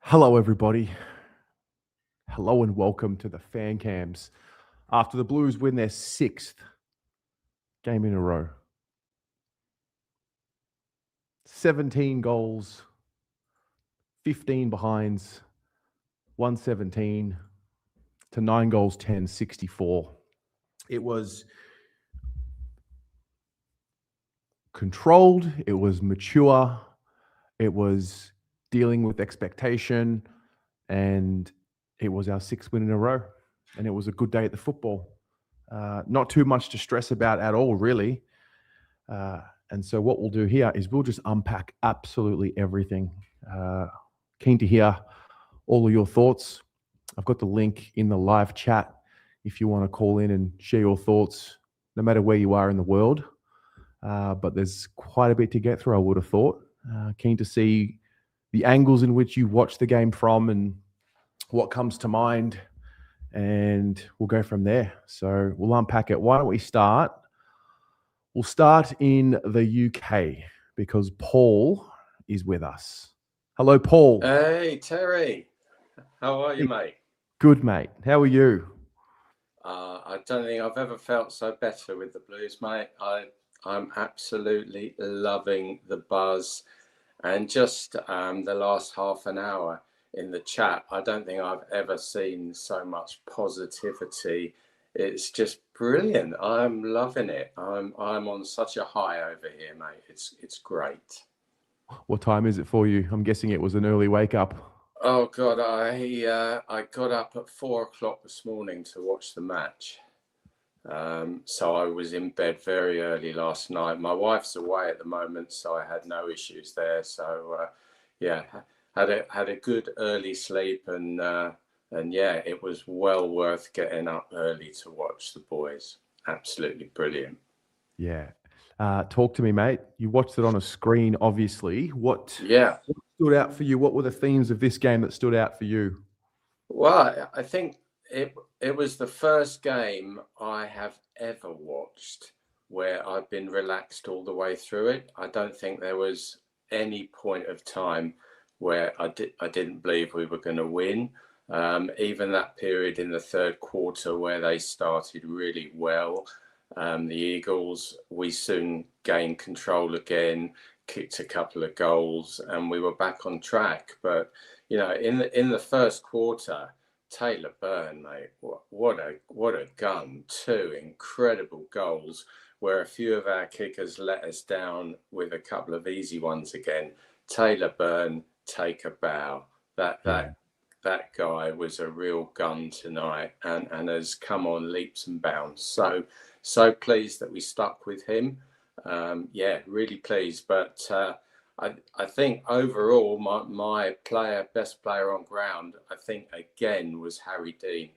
Hello, everybody. Hello and welcome to the fan cams. After the Blues win their sixth game in a row, 17 goals, 15 behinds, 117 to 9 goals, 10, 64. It was controlled, it was mature, it was dealing with expectation, and it was our sixth win in a row. And it was a good day at the football. Not too much to stress about at all, really. And so what we'll do here is we'll just unpack absolutely everything. Keen to hear all of your thoughts. I've got the link in the live chat if you want to call in and share your thoughts, no matter where you are in the world. But there's quite a bit to get through, I would have thought. Keen to see the angles in which you watch the game from and what comes to mind, and we'll go from there. So we'll unpack it. Why don't we start? We'll start in the UK because Paul is with us. Hello, Paul. Hey, Terry. How are you, mate? Good, mate. How are you? I don't think I've ever felt so better with the Blues, mate. I'm absolutely loving the buzz. And just the last half an hour in the chat, I don't think I've ever seen so much positivity. It's just brilliant. I'm loving it. I'm on such a high over here, mate. It's great. What time is it for you? I'm guessing it was an early wake up. Oh God, I got up at 4 o'clock this morning to watch the match. So I was in bed very early last night. My wife's away at the moment, so I had no issues there. So yeah, had a good early sleep, and yeah, it was well worth getting up early to watch the boys. Absolutely brilliant. Yeah. Talk to me, mate. You watched it on a screen, obviously. What stood out for you? What were the themes of this game that stood out for you? Well, I think it was the first game I have ever watched where I've been relaxed all the way through it. I don't think there was any point of time where I didn't believe we were going to win. Even that period in the third quarter where they started really well, the Eagles, we soon gained control again, kicked a couple of goals, and we were back on track. But you know, in the first quarter, Taylor Byrne, mate, what a gun! Two incredible goals where a few of our kickers let us down with a couple of easy ones again. Taylor Byrne, take a bow. That guy was a real gun tonight, and has come on leaps and bounds. So pleased that we stuck with him. Yeah, really pleased. But I think overall, my best player on ground, I think again was Harry Dean.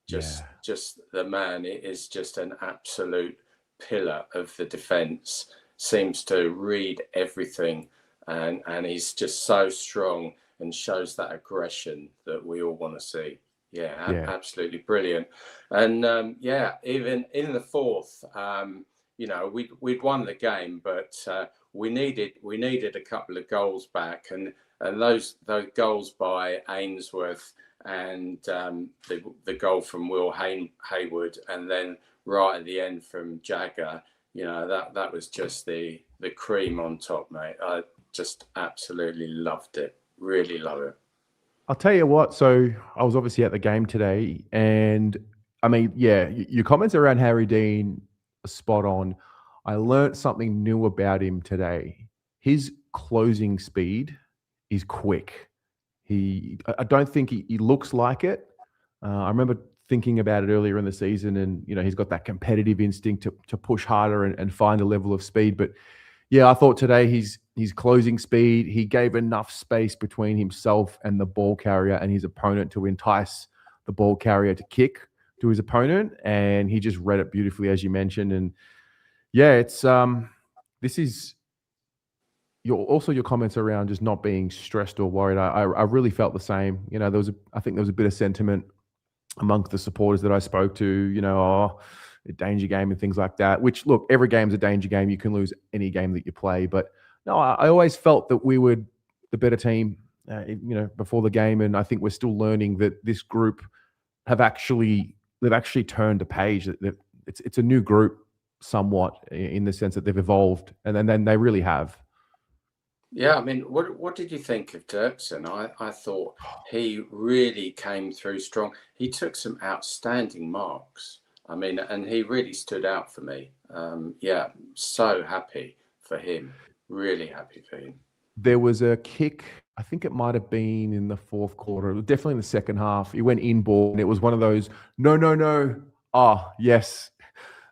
Just the man is just an absolute pillar of the defence. Seems to read everything, and he's just so strong and shows that aggression that we all want to see. Yeah, absolutely brilliant. And yeah, even in the fourth, you know, we'd won the game, but we needed a couple of goals back, and those goals by Ainsworth and the goal from Will Hayward, and then right at the end from Jagger, you know, that was just the cream on top, mate. I just absolutely loved it. Really love it. I'll tell you what. So I was obviously at the game today, and I mean, yeah, your comments around Harry Dean are spot on. I learnt something new about him today. His closing speed is quick. I don't think he looks like it. I remember thinking about it earlier in the season, and you know, he's got that competitive instinct to push harder and find a level of speed. But yeah, I thought today his closing speed, he gave enough space between himself and the ball carrier and his opponent to entice the ball carrier to kick to his opponent, and he just read it beautifully, as you mentioned. And yeah, it's this is your comments around just not being stressed or worried. I really felt the same. You know, I think there was a bit of sentiment amongst the supporters that I spoke to. You know, a danger game and things like that. Which, look, every game's a danger game. You can lose any game that you play, but no, I always felt that we were the better team. before the game, and I think we're still learning that this group they've actually turned a page. That it's a new group somewhat in the sense that they've evolved, and then they really have. Yeah, I mean, what did you think of Dirksen? I thought he really came through strong. He took some outstanding marks. I mean, and he really stood out for me. Yeah, so happy for him. Really happy for him. There was a kick, I think it might have been in the fourth quarter, definitely in the second half. He went in ball, and it was one of those, no, no, no. Ah, yes.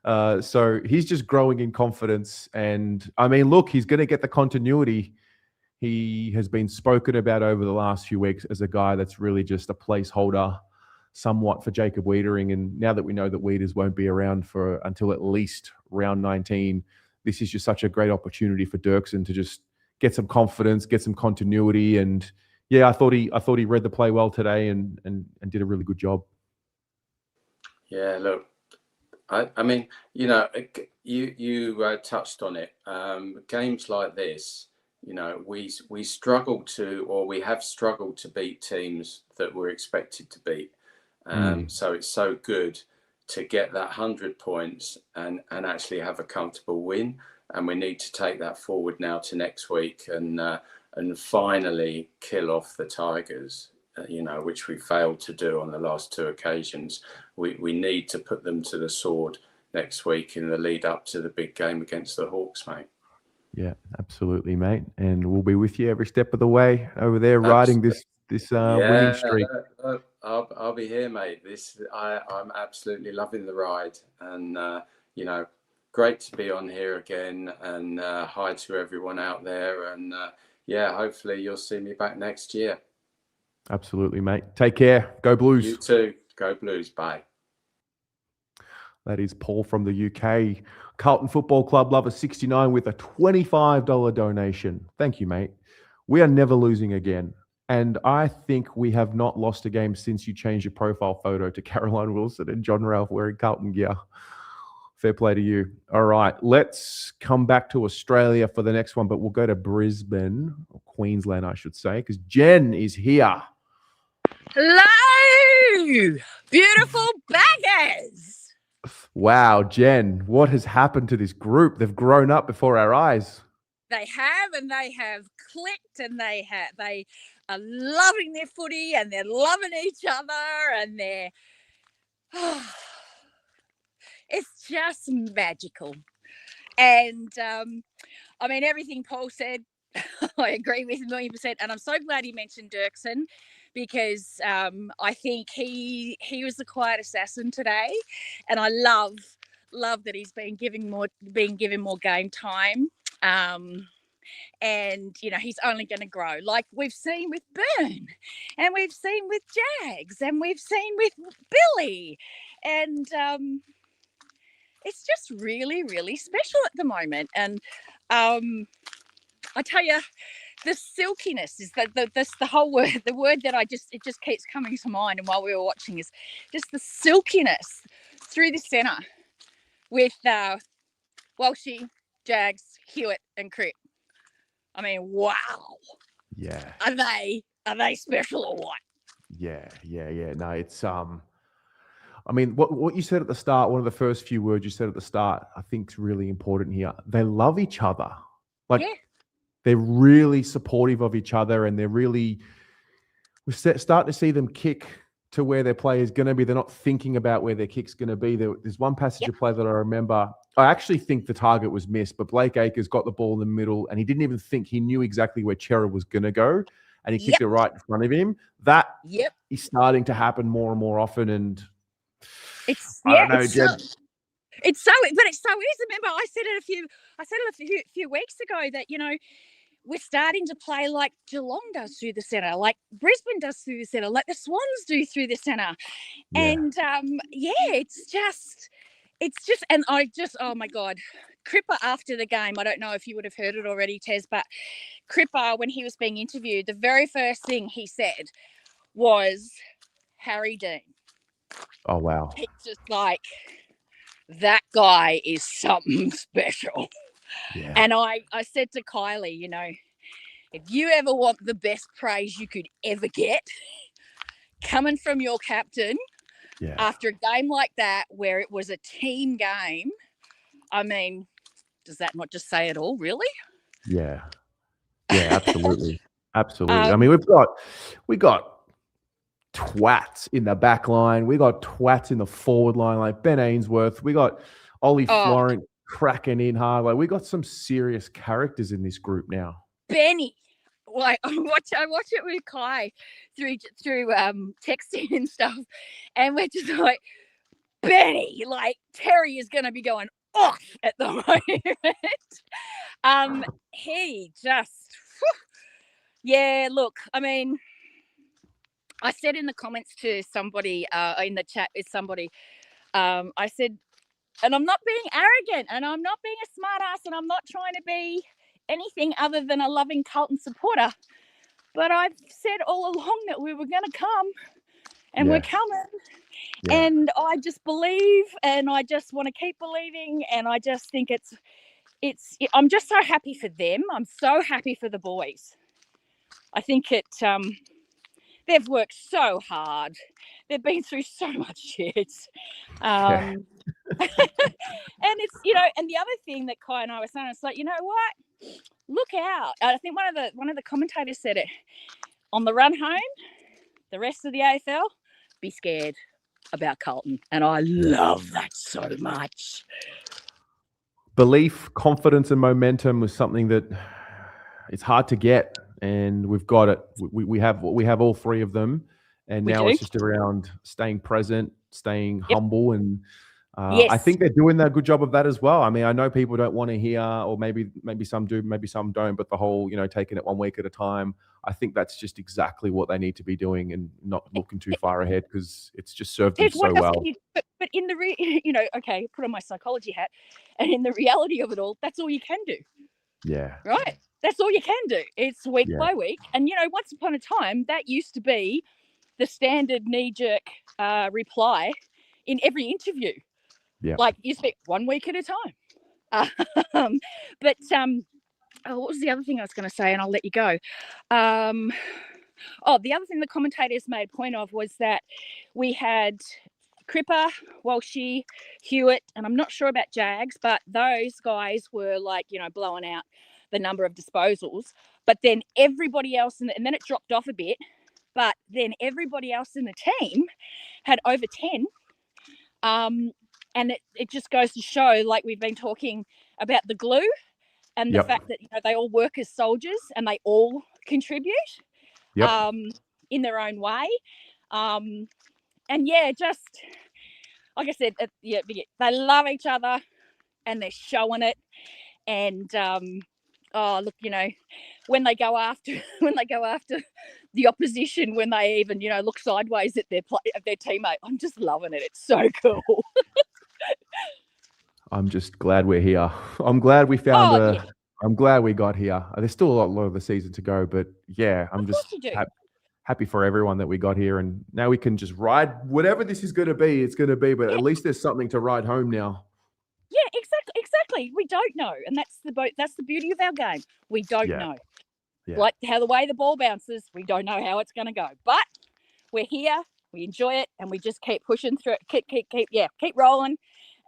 So he's just growing in confidence. And I mean, look, he's going to get the continuity. He has been spoken about over the last few weeks as a guy that's really just a placeholder somewhat for Jacob Wiedering. And now that we know that Wieders won't be around for until at least round 19, this is just such a great opportunity for Dirksen to just get some confidence, get some continuity. And yeah, I thought he read the play well today and did a really good job. Yeah, look, I mean, you touched on it. Games like this, we struggle to, or we have struggled to beat teams that we're expected to beat. So it's so good to get that 100 points and actually have a comfortable win. And we need to take that forward now to next week and finally kill off the Tigers, which we failed to do on the last two occasions. We need to put them to the sword next week in the lead up to the big game against the Hawks, mate. Yeah, absolutely, mate. And we'll be with you every step of the way over there, riding this winning streak. I'll be here, mate. I'm absolutely loving the ride, and great to be on here again. And hi to everyone out there. And hopefully you'll see me back next year. Absolutely, mate. Take care. Go Blues. You too. Go Blues. Bye. That is Paul from the UK. Carlton Football Club Lover 69 with a $25 donation. Thank you, mate. We are never losing again. And I think we have not lost a game since you changed your profile photo to Caroline Wilson and John Ralph wearing Carlton gear. Fair play to you. All right, let's come back to Australia for the next one, but we'll go to Brisbane, or Queensland, I should say, because Jen is here. Hello, beautiful baggers. Wow, Jen, what has happened to this group? They've grown up before our eyes. They have, and they have clicked, and they are loving their footy, and they're loving each other, and they're it's just magical. And I mean, everything Paul said, I agree with 1,000,000%. And I'm so glad he mentioned Dirksen, because I think he was the quiet assassin today, and I love that he's been given more game time. And he's only going to grow, like we've seen with Byrne, and we've seen with Jags, and we've seen with Billy, and it's just really, really special at the moment. And I tell you, the silkiness is that's the whole word. The word that it just keeps coming to mind. And while we were watching, is just the silkiness through the centre with Walshy, Jags, Hewitt, and Crick. I mean, wow. Yeah. Are they special or what? Yeah. No, it's I mean, what you said at the start, one of the first few words you said at the start, I think is really important here. They love each other. They're really supportive of each other, and we're starting to see them kick to where their play is going to be. They're not thinking about where their kick's going to be. There's one passage of play that I remember. I actually think the target was missed, but Blake Acres got the ball in the middle, and he didn't even think. He knew exactly where Chera was going to go, and he kicked it right in front of him. That is starting to happen more and more often, and I don't know, Jed. It's so easy. Remember, I said it a few weeks ago that we're starting to play like Geelong does through the centre, like Brisbane does through the centre, like the Swans do through the centre. Yeah. And it's just, and oh my God, Cripper after the game, I don't know if you would have heard it already, Tez, but Cripper, when he was being interviewed, the very first thing he said was Harry Dean. Oh, wow. He's just like, that guy is something special. Yeah. And I said to Kylie, if you ever want the best praise you could ever get, coming from your captain after a game like that where it was a team game, I mean, does that not just say it all, really? Yeah, absolutely. Absolutely. I mean, we got twats in the back line. We got twats in the forward line, like Ben Ainsworth. We got Ollie Florent cracking in hard. Like, we got some serious characters in this group now. Benny. Like, I watch it with Kai through texting and stuff, and we're just like, Benny, like Terry is going to be going off at the moment. He just, yeah. Look, I mean, I said in the comments to somebody in the chat with somebody, I said, and I'm not being arrogant, and I'm not being a smart ass, and I'm not trying to be anything other than a loving Carlton supporter. But I've said all along that we were going to come, and we're coming. Yeah. And I just believe, and I just want to keep believing, and I just think I'm just so happy for them. I'm so happy for the boys. I think they've worked so hard. They've been through so much shit. And it's, and the other thing that Kai and I were saying, it's like, you know what? Look out. I think one of the commentators said it. On the run home, the rest of the AFL, be scared about Carlton. And I love that so much. Belief, confidence, and momentum was something that it's hard to get, and we've got it. We have all three of them, and now it's just around staying present, staying humble, and I think they're doing a good job of that as well. I mean, I know people don't want to hear, or maybe some do, maybe some don't, but the whole, taking it 1 week at a time, I think that's just exactly what they need to be doing, and not looking too far ahead, because it's just served them so well. But in the okay, put on my psychology hat, and in the reality of it all, that's all you can do. Yeah. Right. That's all you can do. It's week by week, and once upon a time that used to be the standard knee-jerk reply in every interview. Yeah. Like, you speak 1 week at a time. But what was the other thing I was going to say? And I'll let you go. The other thing the commentators made point of was that we had Cripper, Walshy, Hewitt, and I'm not sure about Jags, but those guys were like, blowing out the number of disposals. But then everybody else, and then it dropped off a bit, but then everybody else in the team had over 10. And it just goes to show, like we've been talking about the glue and the fact that they all work as soldiers and they all contribute in their own way. And just like I said, they love each other and they're showing it. And look, when they go after the opposition, when they even look sideways at their teammate, I'm just loving it. It's so cool. I'm just glad we're here. I'm glad we found I'm glad we got here. There's still a lot of the season to go, but I'm just happy for everyone that we got here, and now we can just ride whatever this is going to be. It's going to be, but at least there's something to ride home now. Yeah, exactly. We don't know, and that's the beauty of our game. We don't know. Yeah. Like how the way the ball bounces, we don't know how it's going to go, but we're here. We enjoy it, and we just keep pushing through it. Keep rolling.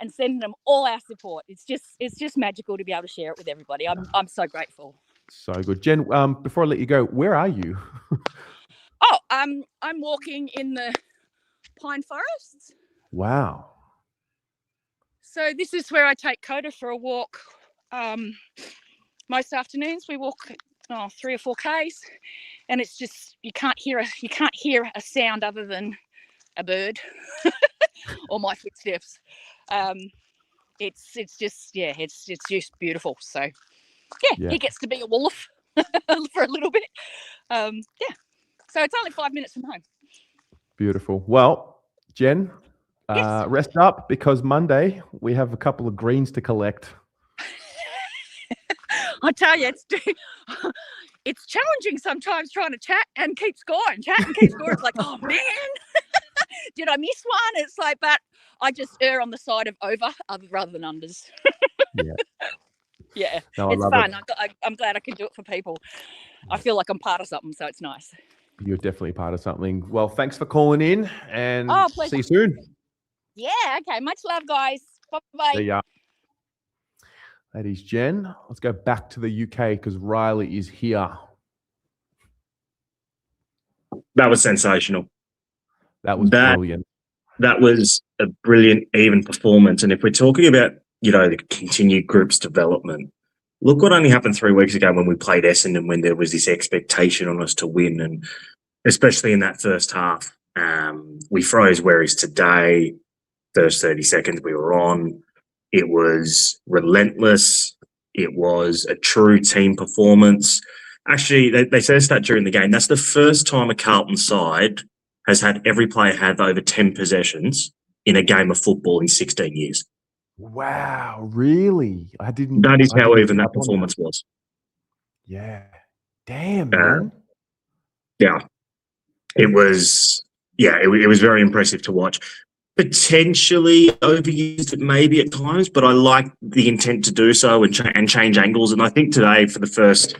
And sending them all our support. It's just magical to be able to share it with everybody. I'm so grateful. So good, Jen. Before I let you go, where are you? I'm walking in the pine forests. Wow. So this is where I take Coda for a walk. Most afternoons we walk 3 or 4 Ks, and it's just you can't hear a sound other than a bird or my footsteps. It's just beautiful. So he gets to be a wolf for a little bit. So it's only 5 minutes from home. Beautiful. Well, Jen, rest up, because Monday we have a couple of greens to collect. I tell you, it's challenging sometimes trying to chat and keep scoring. It's like, oh man, did I miss one? It's like, but I just err on the side of over rather than unders. Yeah. Yeah, no, it's fun. I'm glad I can do it for people. I feel like I'm part of something, so it's nice. You're definitely part of something. Well, thanks for calling in, and Pleasure. see you soon. Yeah, okay. Much love, guys. Bye-bye. See ya. That is Jen. Let's go back to the UK because Riley is here. That was sensational. That was brilliant. That was a brilliant, even performance. And if we're talking about, the continued group's development, look what only happened 3 weeks ago when we played Essendon, when there was this expectation on us to win. And especially in that first half, we froze, whereas today, first 30 seconds we were on, it was relentless. It was a true team performance. Actually, they said that during the game. That's the first time a Carlton side has had every player have over 10 possessions in a game of football in 16 years. Wow, really? That is how even that performance was. Yeah. Damn, man. Yeah. It was very impressive to watch. Potentially overused maybe at times, but I like the intent to do so and change angles. And I think today for the first,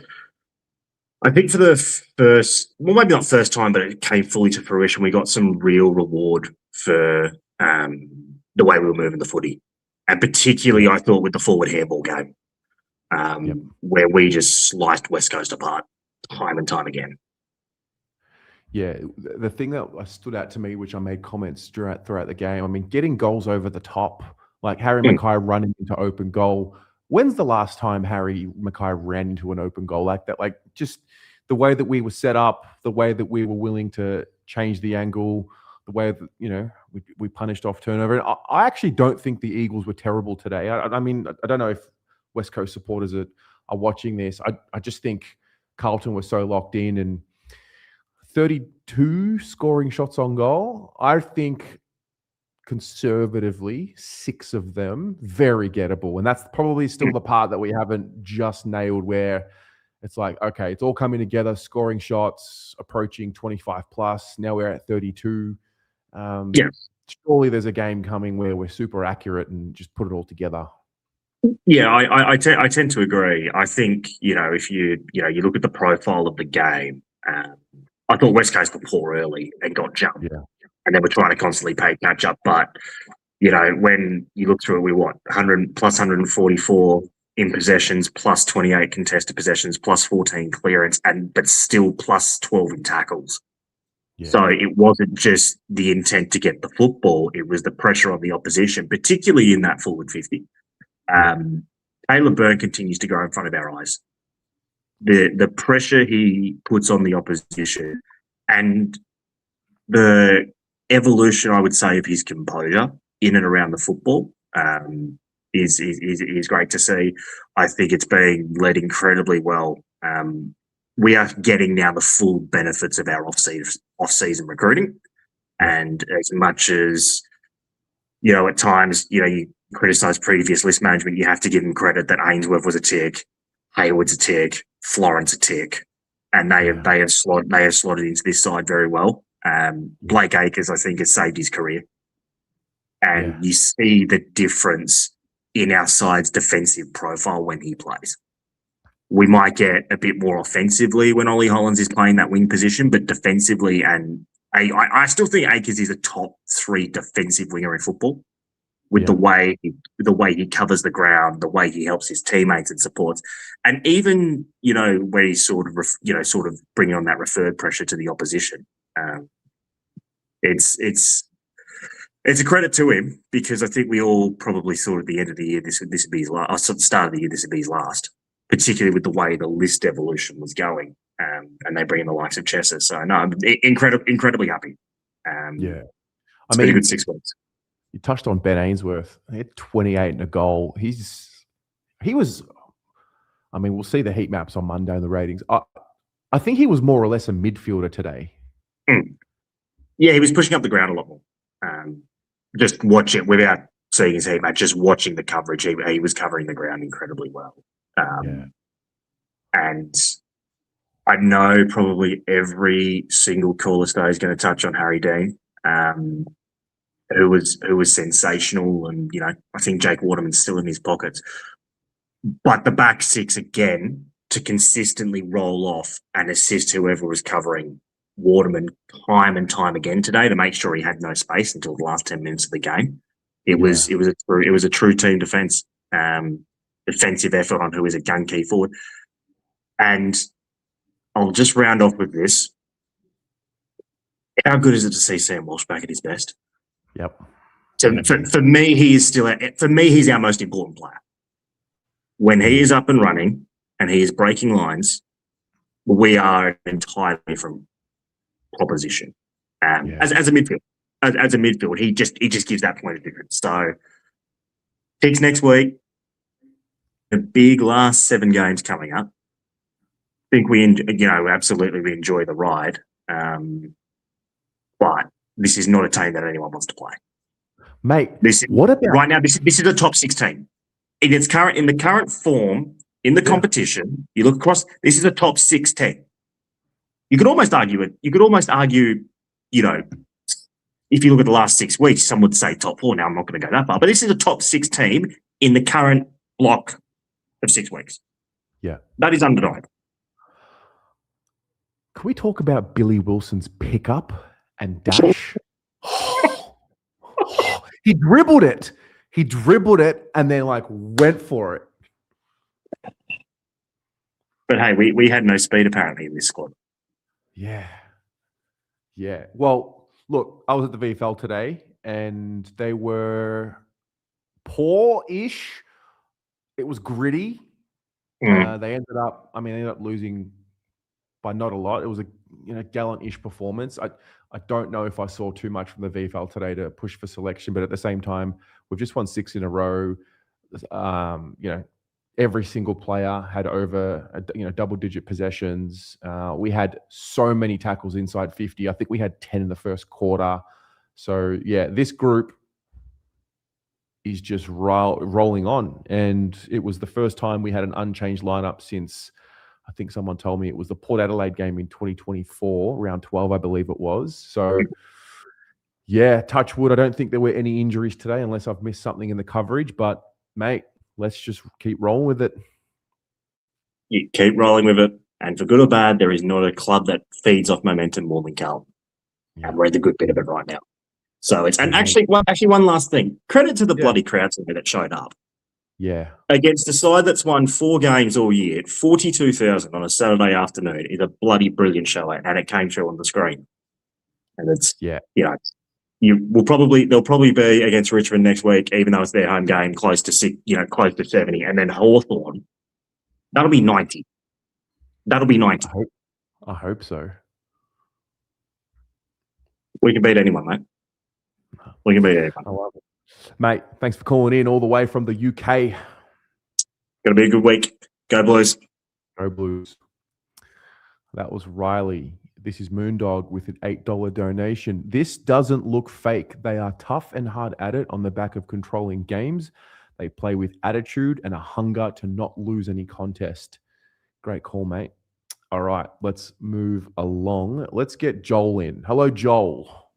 well, maybe not first time, but it came fully to fruition. We got some real reward for the way we were moving the footy. And particularly, I thought, with the forward handball game, where we just sliced West Coast apart time and time again. Yeah, the thing that stood out to me, which I made comments throughout the game, I mean, getting goals over the top, like Harry Mackay running into open goal. When's the last time Harry Mackay ran into an open goal like that? Like, just the way that we were set up, the way that we were willing to change the angle, the way that, we punished off turnover. And I actually don't think the Eagles were terrible today. I mean, I don't know if West Coast supporters are watching this. I just think Carlton was so locked in, and 32 scoring shots on goal. I think conservatively 6 of them very gettable. And that's probably still the part that we haven't just nailed, where it's like, okay, it's all coming together, scoring shots, approaching 25 plus. Now we're at 32. Surely there's a game coming where we're super accurate and just put it all together. Yeah, I tend to agree. I think, if you look at the profile of the game, I thought West Coast were poor early and got jumped. Yeah. And then we're trying to constantly play catch up. But, when you look through it, we 100 plus 144 in possessions, plus 28 contested possessions, plus 14 clearance, but still plus 12 in tackles. Yeah. So it wasn't just the intent to get the football, it was the pressure on the opposition, particularly in that forward 50. Taylor Byrne continues to go in front of our eyes. The pressure he puts on the opposition and the evolution, I would say, of his composure in and around the football is great to see. I think it's being led incredibly well. We are getting now the full benefits of our off-season recruiting. And as much as, at times, you criticise previous list management, you have to give them credit that Ainsworth was a tick, Hayward's a tick, Florence a tick, and they have slotted into this side very well. Blake Acres, I think, has saved his career. And you see the difference in our side's defensive profile when he plays. We might get a bit more offensively when Ollie Hollins is playing that wing position, but defensively, and I still think Acres is a top 3 defensive winger in football. With the way he covers the ground, the way he helps his teammates and supports, and even where he's sort of bringing on that referred pressure to the opposition. It's a credit to him, because I think we all probably thought at the end of the year this would be his last. At the start of the year this would be his last, particularly with the way the list evolution was going, and they bring in the likes of Chesser. So no, incredibly happy. It's been a good 6 weeks. You touched on Ben Ainsworth. He had 28 and a goal. He was. I mean, we'll see the heat maps on Monday and the ratings. I think he was more or less a midfielder today. Yeah, he was pushing up the ground a lot more. Just watch it without seeing his heat map. Just watching the coverage, he was covering the ground incredibly well. And I know probably every single caller today is going to touch on Harry Dean. Who was sensational, and I think Jake Waterman's still in his pockets. But the back 6 again, to consistently roll off and assist whoever was covering Waterman time and time again today to make sure he had no space until the last 10 minutes of the game. It was a true team defensive effort on who is a gun key forward. And I'll just round off with this. How good is it to see Sam Walsh back at his best? Yep. So for me, he's our most important player. When he is up and running and he is breaking lines, we are an entirely different proposition. As a midfield. As a midfield, he just gives that point of difference. So picks next week, the big last 7 games coming up. I think we enjoy the ride. But this is not a team that anyone wants to play. Mate, what about right now? This is a top 6 team. In the current form in the competition, you look across. This is a top 6 team. You could almost argue it. You could almost argue, if you look at the last 6 weeks, some would say top 4. Now I'm not going to go that far, but this is a top 6 team in the current block of 6 weeks. Yeah, that is undeniable. Can we talk about Billy Wilson's pickup and dash? He dribbled it. And then went for it. But hey, we had no speed apparently in this squad. Yeah. Well, look, I was at the VFL today and they were poor-ish. It was gritty. They ended up losing by not a lot. It was a gallant-ish performance. I don't know if I saw too much from the VFL today to push for selection, but at the same time, we've just won 6 in a row. Every single player had over double-digit possessions. We had so many tackles inside 50. I think we had 10 in the first quarter. So yeah, this group is just rolling on, and it was the first time we had an unchanged lineup since. I think someone told me it was the Port Adelaide game in 2024, round 12, I believe it was. So, yeah, touch wood. I don't think there were any injuries today unless I've missed something in the coverage. But, mate, let's just keep rolling with it. You keep rolling with it. And for good or bad, there is not a club that feeds off momentum more than Carlton. Yeah. And we're in the good bit of it right now. So it's actually one last thing. Credit to the bloody crowd that showed up. Yeah. Against a side that's won 4 games all year, 42,000 on a Saturday afternoon is a bloody brilliant show, and it came through on the screen. And it's they'll probably be against Richmond next week, even though it's their home game, close to 70, and then Hawthorn, that'll be 90. That'll be 90. I hope so. We can beat anyone, mate. We can beat anyone. I love it. Mate, thanks for calling in all the way from the UK. Gonna be a good week. Go Blues. Go Blues. That was Riley. This is Moondog with an $8 donation. This doesn't look fake. They are tough and hard at it on the back of controlling games. They play with attitude and a hunger to not lose any contest. Great call, mate. All right, let's move along. Let's get Joel in. Hello, Joel.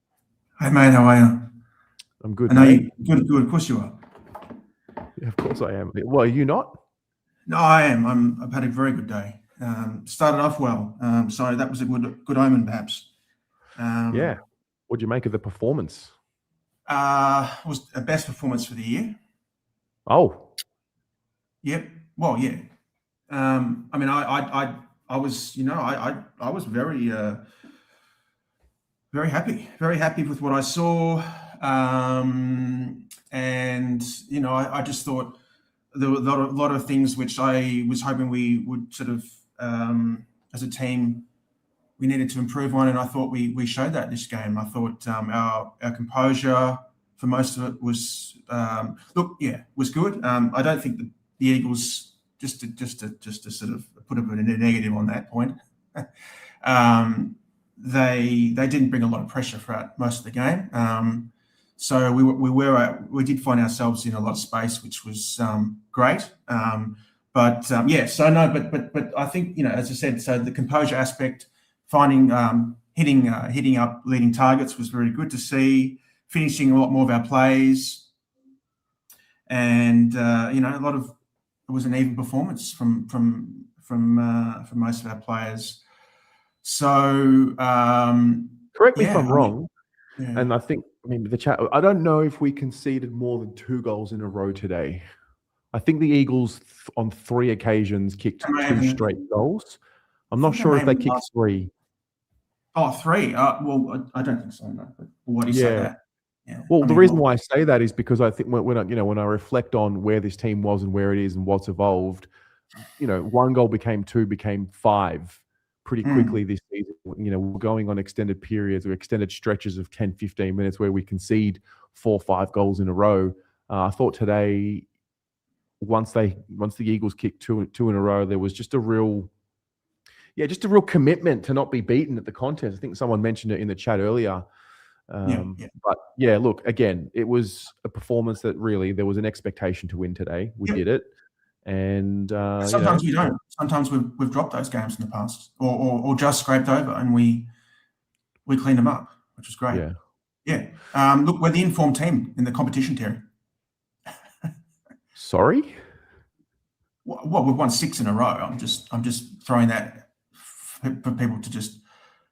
Hey, mate. How are you? I'm good. I know you good. Of course you are. Yeah, of course I am. Well, are you not? No, I am. I've had a very good day. Started off well, so that was a good omen, perhaps. Yeah. What'd you make of the performance? It was a best performance for the year. Oh. Yep. Well, yeah. I was, I was very happy with what I saw. And I just thought there were a lot of things which I was hoping we would sort of, as a team, we needed to improve on, and I thought we showed that this game. I thought our composure for most of it was was good. I don't think the Eagles, just to sort of put a bit of a negative on that point, they didn't bring a lot of pressure throughout most of the game. So we did find ourselves in a lot of space, which was great. But I think, as I said, so the composure aspect, finding hitting up leading targets was very good to see. Finishing a lot more of our plays, and it was an even performance from from most of our players. So Correct me if yeah, I'm wrong. yeah. And I think, the chat, I don't know if we conceded more than 2 goals in a row today. I think the Eagles on 3 occasions kicked Am I 2 even- straight goals. I'm I not think sure I if they may have kicked lost- 3. Oh, 3. Well, I don't think so. No. But why do you say Yeah. that? Yeah. Well, I the mean, reason why I say that is because I think when I reflect on where this team was and where it is and what's evolved, 1 goal became 2, became 5 pretty quickly this season. We're going on extended periods or extended stretches of 10, 15 minutes where we concede 4, 5 goals in a row. I thought today, once the Eagles kicked two in a row, there was just a real commitment to not be beaten at the contest. I think someone mentioned it in the chat earlier. But yeah, look, again, it was a performance that really there was an expectation to win today. We did it, and sometimes we don't. Sometimes we've dropped those games in the past, or just scraped over, and we cleaned them up, which was great. Yeah. Look, we're the informed team in the competition, Terry. Sorry. Well, we've won 6 in a row. I'm just throwing that for people to just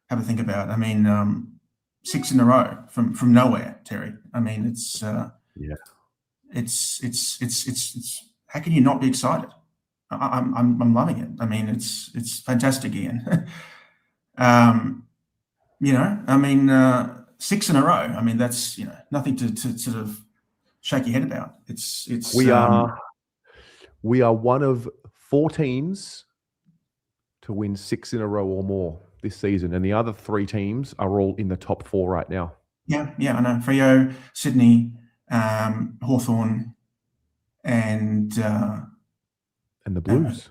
have a think about. 6 in a row from nowhere, Terry. It's it's how can you not be excited? I'm loving it. It's fantastic, Ian. 6 in a row. That's nothing to sort of shake your head about. It's we are one of 4 teams to win 6 in a row or more this season, and the other 3 teams are all in the top 4 right now. Yeah, I know. Freo, Sydney, Hawthorn, and the Blues.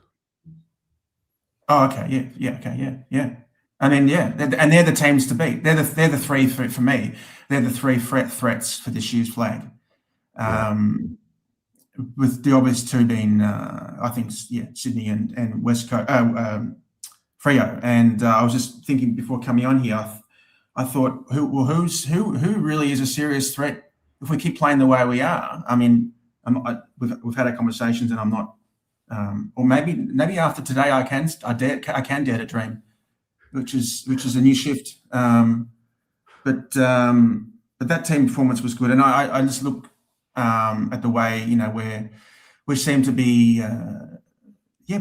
Okay, yeah. And they're the teams to beat. They're the 3 for me. They're the 3 threats for this year's flag. With the obvious 2 being, I think, Sydney and West Coast, Freo. And I was just thinking before coming on here, I thought, who really is a serious threat if we keep playing the way we are? We've had our conversations, and I'm not, or maybe after today I can dare to dream, which is a new shift. But that team performance was good, and I just look at the way where we seem to be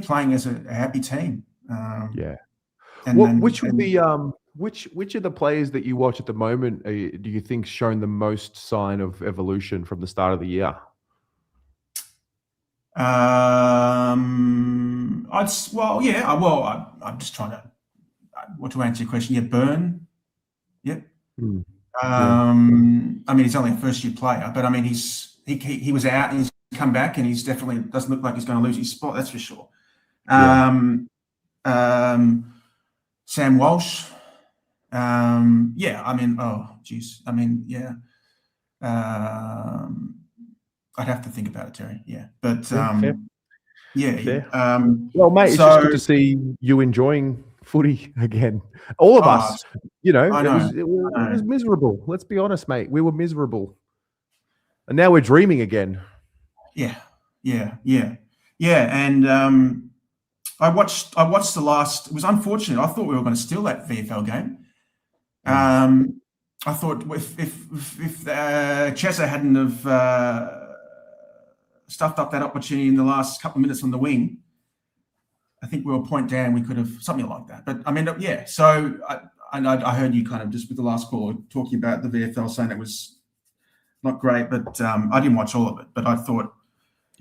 playing as a happy team. Which of the players that you watch at the moment do you think shown the most sign of evolution from the start of the year? I'm just trying to to answer your question. Yeah, Byrne. Yep. He's only a first-year player, but he was out and he's come back, and he's definitely doesn't look like he's going to lose his spot. That's for sure. Sam Walsh. I'd have to think about it, Terry. Yeah, but Fair. Well, mate, it's just good to see you enjoying footy again. All of us, it was miserable. Let's be honest, mate. We were miserable, and now we're dreaming again. Yeah. And I watched the last. It was unfortunate. I thought we were going to steal that VFL game. I thought if Chesser hadn't have stuffed up that opportunity in the last couple of minutes on the wing, I think we were a point down. We could have something like that. But So I heard you kind of just with the last call talking about the VFL, saying it was not great, but I didn't watch all of it. But I thought,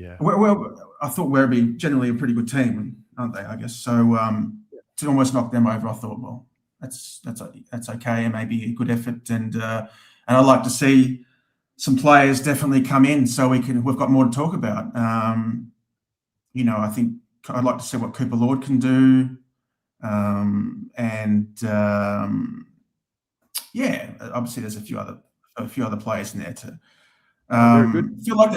I thought Werribee generally a pretty good team, aren't they? I guess so. To almost knock them over, I thought, well, that's okay, and maybe a good effort, and I'd like to see some players definitely come in so we've got more to talk about. I think I'd like to see what Cooper Lord can do, obviously there's a few other players in there too. Very good. I feel like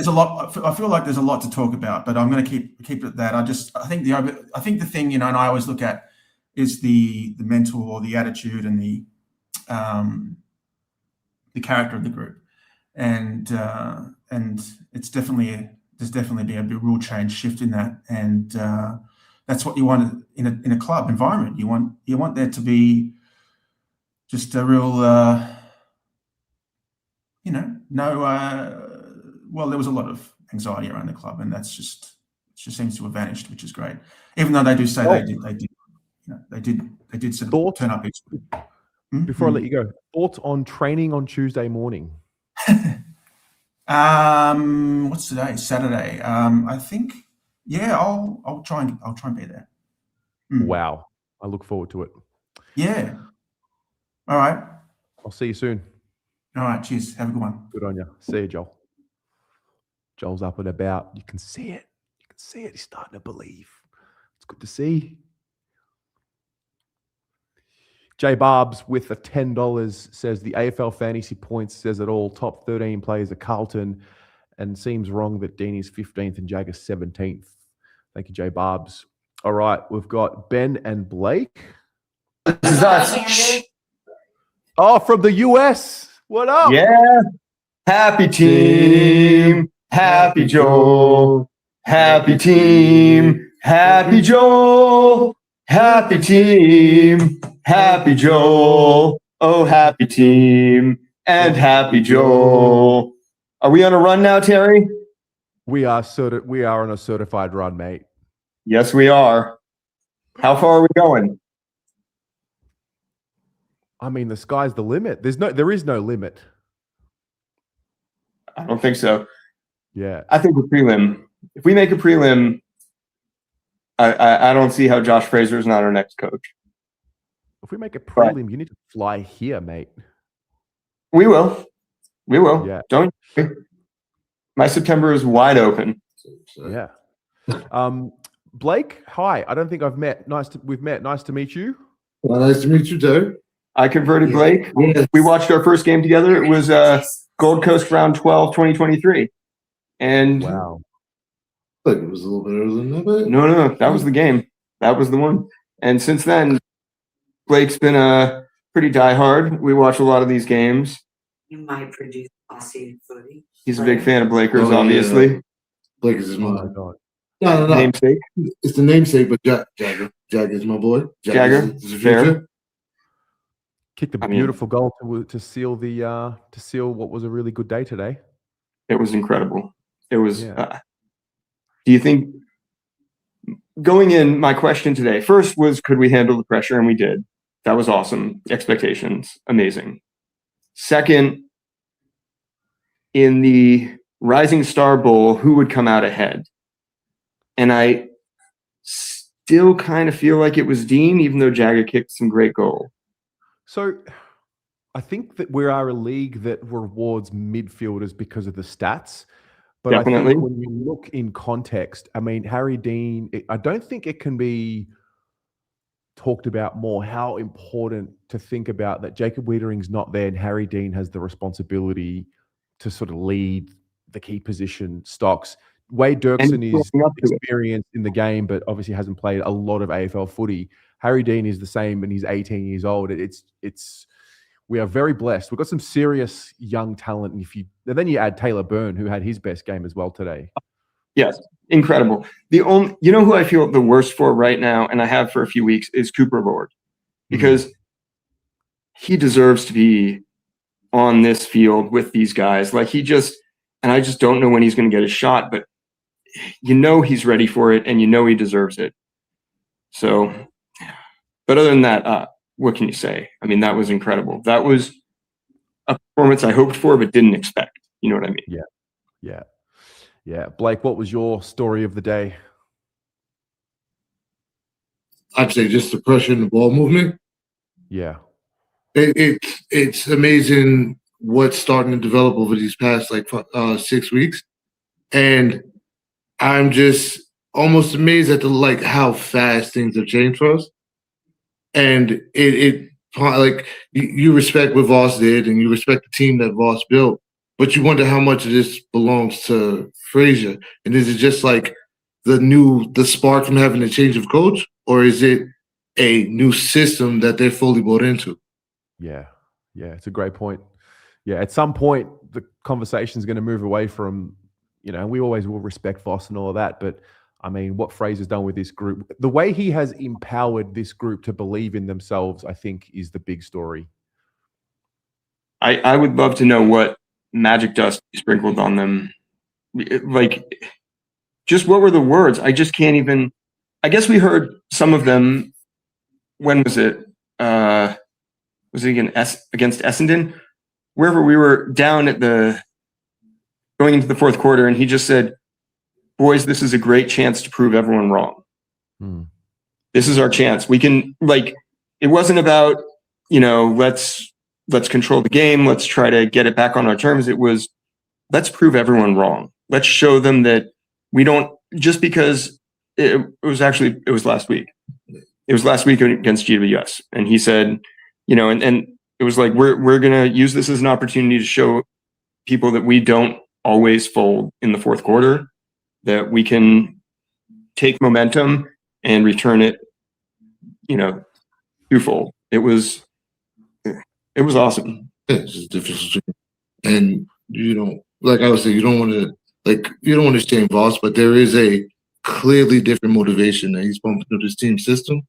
there's a lot to talk about, but I'm going to keep it at that. I think the thing, and I always look at is the mental or the attitude and the character of the group, and it's definitely there's definitely been a real shift in that, and that's what you want in a club environment. You want there to be just a real, well, there was a lot of anxiety around the club, and it just seems to have vanished, which is great. Even though they do say they did sort of turn up each week. Before I let you go, thoughts on training on Tuesday morning? What's today? Saturday. I think, I'll try and be there. Wow. I look forward to it. Yeah. All right. I'll see you soon. All right. Cheers. Have a good one. Good on you. See you, Joel. Joel's up and about. You can see it. He's starting to believe. It's good to see. J Barbs with a $10 says the AFL fantasy points says it all. Top 13 players are Carlton, and seems wrong that Dean is 15th and Jag is 17th. Thank you, J Barbs. All right, we've got Ben and Blake. This is us. Oh, from the US. What up? Yeah. Happy team. Happy Joel. Happy team. Happy Joel. Happy team. Happy Joel. Oh, happy team. And happy Joel. Are we on a run now, Terry? We are on a certified run, mate. Yes, we are. How far are we going? I mean, the sky's the limit. There is no limit. I don't think so. Yeah. I think the prelim. If we make a prelim, I don't see how Josh Fraser is not our next coach. If we make a prelim, you need to fly here, mate. We will. Yeah. Don't worry. My September is wide open. Yeah. Blake, hi. I don't think I've met. We've met. Nice to meet you. Well, nice to meet you, Joe. I converted Blake. Yes. We watched our first game together. It was Gold Coast Round 12, 2023. And wow. But it was a little bit earlier than that. But... No. That was the game. That was the one. And since then, Blake's been pretty diehard. We watch a lot of these games. You might produce Aussie footy. He's a big fan of Blakers, obviously. Yeah. Blake is his Oh mom. my God. No. Namesake. It's the namesake, but Jagger is my boy. Jagger, is the fair. future. Kicked a beautiful goal to seal what was a really good day today. It was incredible. It was. Yeah. Do you think going in? My question today first was, could we handle the pressure? And we did. That was awesome. Expectations, amazing. Second, in the Rising Star Bowl, who would come out ahead? And I still kind of feel like it was Dean, even though Jagger kicked some great goal. So I think that we are a league that rewards midfielders because of the stats. But Definitely. I think when you look in context, I mean, Harry Dean, I don't think it can be talked about more how important to think about that Jacob Wiedering's not there and Harry Dean has the responsibility to sort of lead the key position stocks. Wade Dirksen is experienced in the game, but obviously hasn't played a lot of AFL footy. Harry Dean is the same, and he's 18 years old. We are very blessed. We've got some serious young talent, and then you add Taylor Byrne, who had his best game as well today. Yes, incredible. You know who I feel the worst for right now, and I have for a few weeks, is Cooper Lord, because he deserves to be on this field with these guys. Like and I just don't know when he's going to get a shot, but he's ready for it, and he deserves it. So, but other than that, what can you say? I mean, that was incredible. That was a performance I hoped for, but didn't expect. You know what I mean? Yeah. Blake, what was your story of the day? I'd say just the pressure in the ball movement. Yeah. It's amazing what's starting to develop over these past 6 weeks. And I'm just almost amazed at how fast things have changed for us. And you respect what Voss did and you respect the team that Voss built, but you wonder how much of this belongs to Fraser. And is it just like the spark from having a change of coach, or is it a new system that they're fully bought into? Yeah, it's a great point. Yeah, at some point the conversation is going to move away from, we always will respect Voss and all of that, but I mean, what Fraser's done with this group, the way he has empowered this group to believe in themselves, I think is the big story. I would love to know what magic dust he sprinkled on them. Like, just what were the words? I just can't even. I guess we heard some of them. When was it? Was it against Essendon? Wherever we were down at going into the fourth quarter, and he just said, "Boys, this is a great chance to prove everyone wrong. This is our chance. We can." Like, it wasn't about, let's control the game. Let's try to get it back on our terms. It was, let's prove everyone wrong. Let's show them that we don't, just because it was last week. It was last week against GWS. And he said, and it was like, we're going to use this as an opportunity to show people that we don't always fold in the fourth quarter, that we can take momentum and return it, twofold. It was awesome. It's just different. And like I was saying, you don't want to stay Voss, but there is a clearly different motivation that he's pumping through this team system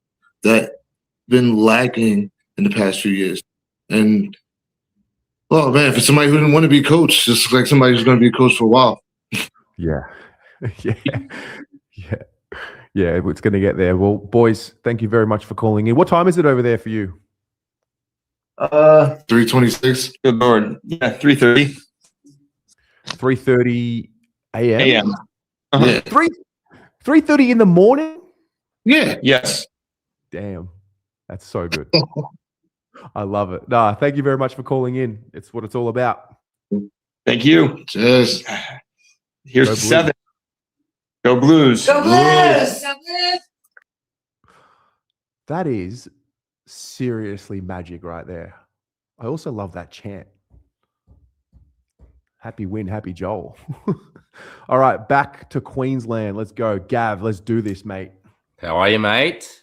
that been lacking in the past few years. And oh man, for somebody who didn't want to be coached, just like somebody who's going to be coached for a while. Yeah. Yeah, it's going to get there. Well, boys, thank you very much for calling in. What time is it over there for you? 3:26. Good Lord. Yeah, 3:30. 3:30 a.m. a.m. Yeah. 3:30 in the morning? Yeah. Yes. Damn. That's so good. I love it. Thank you very much for calling in. It's what it's all about. Thank you. Cheers. Here's Go 7. Go Blues. Go Blues! That is seriously magic right there. I also love that chant. Happy win, happy Joel. All right, back to Queensland. Let's go. Gav, let's do this, mate. How are you, mate?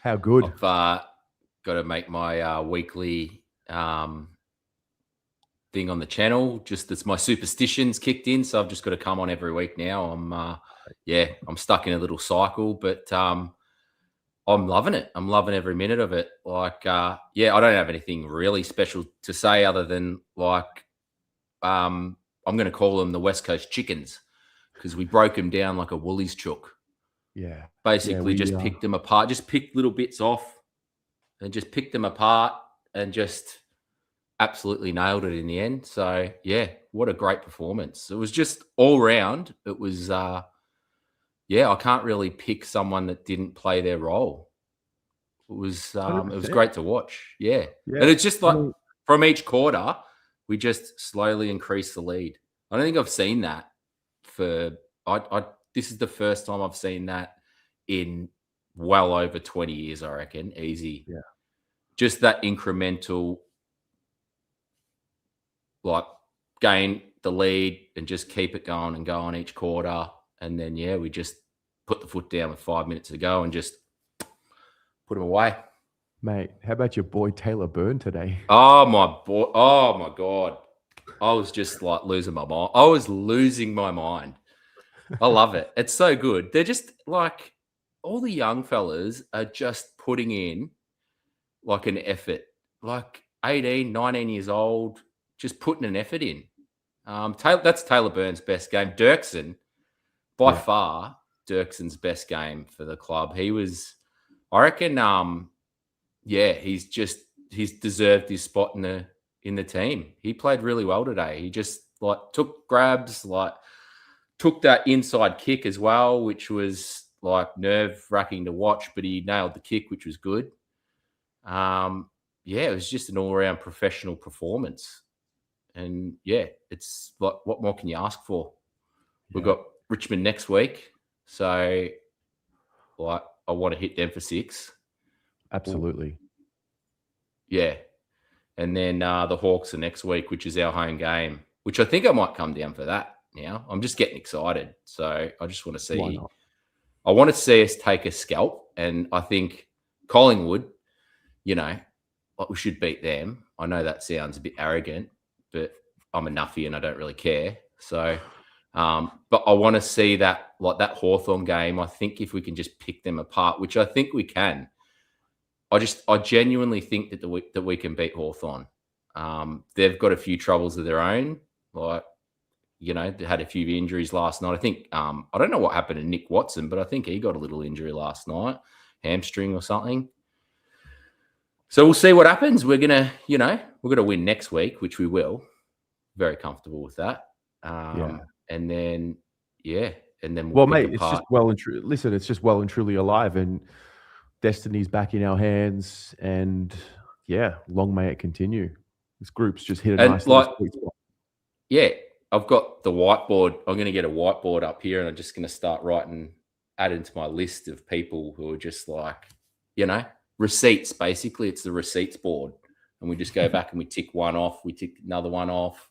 How good? I've got to make my weekly thing on the channel. Just as my superstitions kicked in, so I've just got to come on every week now. I'm stuck in a little cycle, but I'm loving it. I'm loving every minute of it. Like, I don't have anything really special to say other than I'm going to call them the West Coast Chickens because we broke them down like a Woolies chook. Yeah. Basically, just picked them apart, just picked little bits off and just picked them apart and just absolutely nailed it in the end. So, yeah, what a great performance. It was just all round. It was, I can't really pick someone that didn't play their role. It was great to watch. Yeah. And it's just like from each quarter, we just slowly increased the lead. I don't think I've seen that this is the first time I've seen that in well over 20 years, I reckon. Easy. Yeah. Just that incremental, gain the lead and just keep it going and go on each quarter. And then, we just put the foot down with 5 minutes to go and just put them away. Mate, how about your boy Taylor Byrne today? Oh, my boy. Oh, my God. I was just losing my mind. I was losing my mind. I love it. It's so good. They're just all the young fellas are just putting in an effort. 18, 19 years old, just putting an effort in. That's Taylor Byrne's best game. Dirksen, by far, Dirksen's best game for the club. He was, I reckon, he's deserved his spot in the team. He played really well today. He just took grabs, took that inside kick as well, which was nerve-wracking to watch, but he nailed the kick, which was good. It was just an all-around professional performance. And it's what more can you ask for? We've got Richmond next week. So I want to hit them for 6. Absolutely. Yeah. And then the Hawks are next week, which is our home game, which I think I might come down for that now. I'm just getting excited. So I just want to see. Why not? I want to see us take a scalp. And I think Collingwood, we should beat them. I know that sounds a bit arrogant, but I'm a nuffy and I don't really care. So But I want to see that, like that Hawthorn game. I think if we can just pick them apart, which I think we can, I genuinely think that we can beat Hawthorn. They've got a few troubles of their own. Like, they had a few injuries last night. I think, I don't know what happened to Nick Watson, but I think he got a little injury last night, hamstring or something. So we'll see what happens. We're going to win next week, which we will. Very comfortable with that. And then, we'll mate, it's just well and truly. Listen, it's just well and truly alive, and destiny's back in our hands. And long may it continue. This group's just hit a nice little sweet spot. Yeah, I've got the whiteboard. I'm going to get a whiteboard up here, and I'm just going to start adding to my list of people who are just like, receipts. Basically, it's the receipts board, and we just go back and we tick one off. We tick another one off.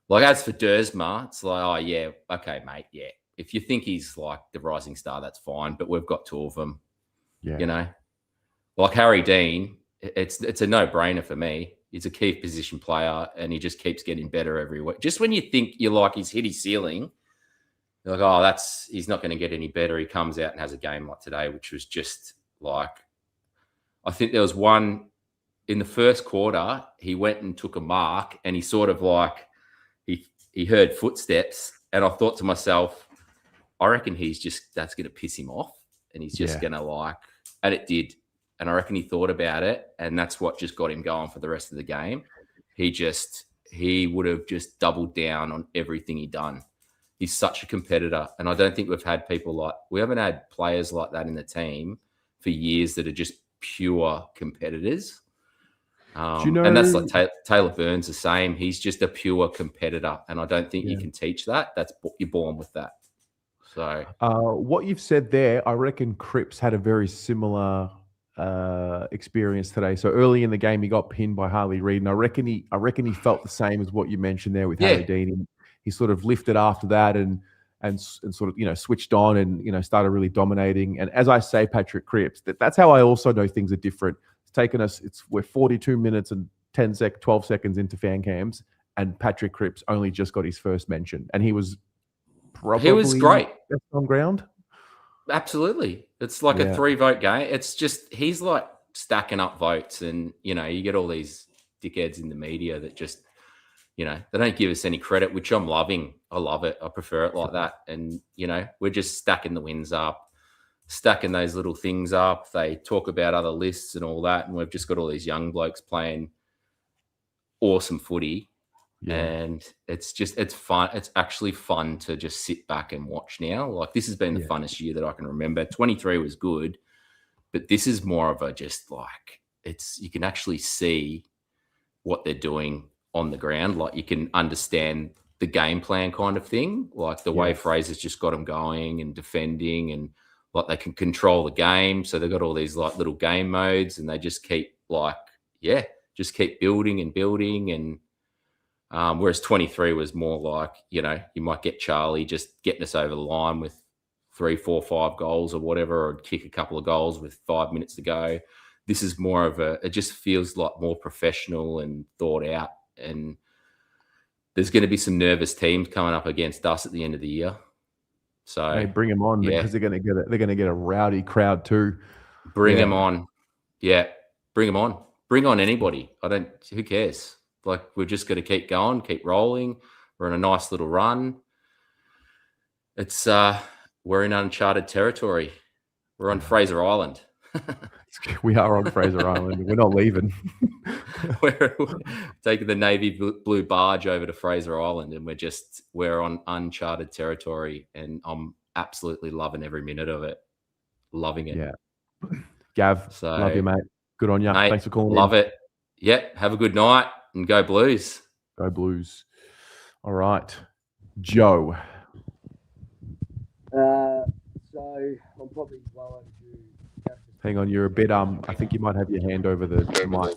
Like, as for Dersma, it's like, oh, yeah, okay, mate, yeah. If you think he's like the rising star, that's fine, but we've got two of them. Yeah. Like Harry Dean, it's a no-brainer for me. He's a key position player, and he just keeps getting better every week. Just when you think he's hit his ceiling, you're like, oh, he's not going to get any better. He comes out and has a game like today, which was just like, I think there was one in the first quarter, he went and took a mark, and he sort of like, he heard footsteps, and I thought to myself, I reckon that's going to piss him off, and he's just going to and it did. And I reckon he thought about it, and that's what just got him going for the rest of the game. He would have just doubled down on everything he'd done. He's such a competitor, and I don't think we haven't had players like that in the team for years that are just pure competitors. And that's like Taylor Burns the same. He's just a pure competitor, and I don't think you can teach that. You're born with that. So what you've said there, I reckon Cripps had a very similar experience today. So early in the game, he got pinned by Harley Reid, and I reckon he felt the same as what you mentioned there with Harry Dean. He sort of lifted after that and sort of switched on and started really dominating. And as I say, Patrick Cripps, that's how I also know things are different. It's taken us. We're 42 minutes and 12 seconds into fan cams, and Patrick Cripps only just got his first mention, and he was great best on ground. Absolutely. It's like a 3-vote game. It's just, he's like stacking up votes, and, you get all these dickheads in the media that just, they don't give us any credit, which I'm loving. I love it. I prefer it like that. And, we're just stacking the wins up, stacking those little things up. They talk about other lists and all that. And we've just got all these young blokes playing awesome footy. Yeah. And it's fun. It's actually fun to just sit back and watch now. Like, this has been the funnest year that I can remember. 23 was good, but this is more of a just like, you can actually see what they're doing on the ground. Like, you can understand the game plan kind of thing, like the way Fraser's just got them going and defending, and like they can control the game. So they've got all these like little game modes, and they just keep keep building and building. And whereas 23 was more like, you might get Charlie just getting us over the line with 3, 4, 5 goals or whatever, or kick a couple of goals with 5 minutes to go. This is more of it just feels like more professional and thought out. And there's going to be some nervous teams coming up against us at the end of the year. So hey, bring them on, because they're going to get a rowdy crowd too. Bring them on. Yeah. Bring them on. Bring on anybody. Who cares? Like, we're just going to keep going, keep rolling. We're on a nice little run. It's we're in uncharted territory. We're on Fraser Island. We are on Fraser Island. We're not leaving. We're taking the navy blue barge over to Fraser Island, and we're on uncharted territory, and I'm absolutely loving every minute of it. Loving it. Yeah. Gav, love you, mate. Good on you. Mate, thanks for calling. Love it. Yeah. Have a good night, and go Blues. Go Blues. All right. Joe. So I'm probably well overdue. Hang on, you're a bit I think you might have your hand over the mic.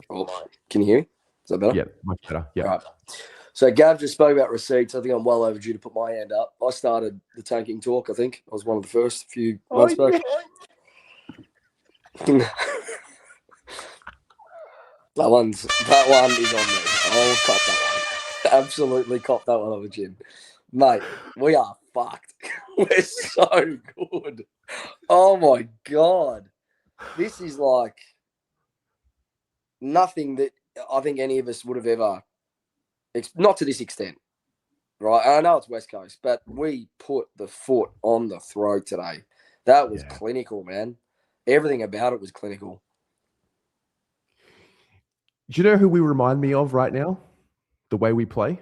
Can you hear me? Is that better? Yeah, much better. Yeah. Right. So Gav just spoke about receipts. I think I'm well overdue to put my hand up. I started the tanking talk, I think. I was one of the first few months back. That one is on me. I'll cop that one. Absolutely cop that one on the chin. Mate, we are fucked. We're so good. Oh my God. This is like nothing that I think any of us would have ever, not to this extent, right? And I know it's West Coast, but we put the foot on the throat today. That was clinical, man. Everything about it was clinical. Do you know who we remind me of right now? The way we play?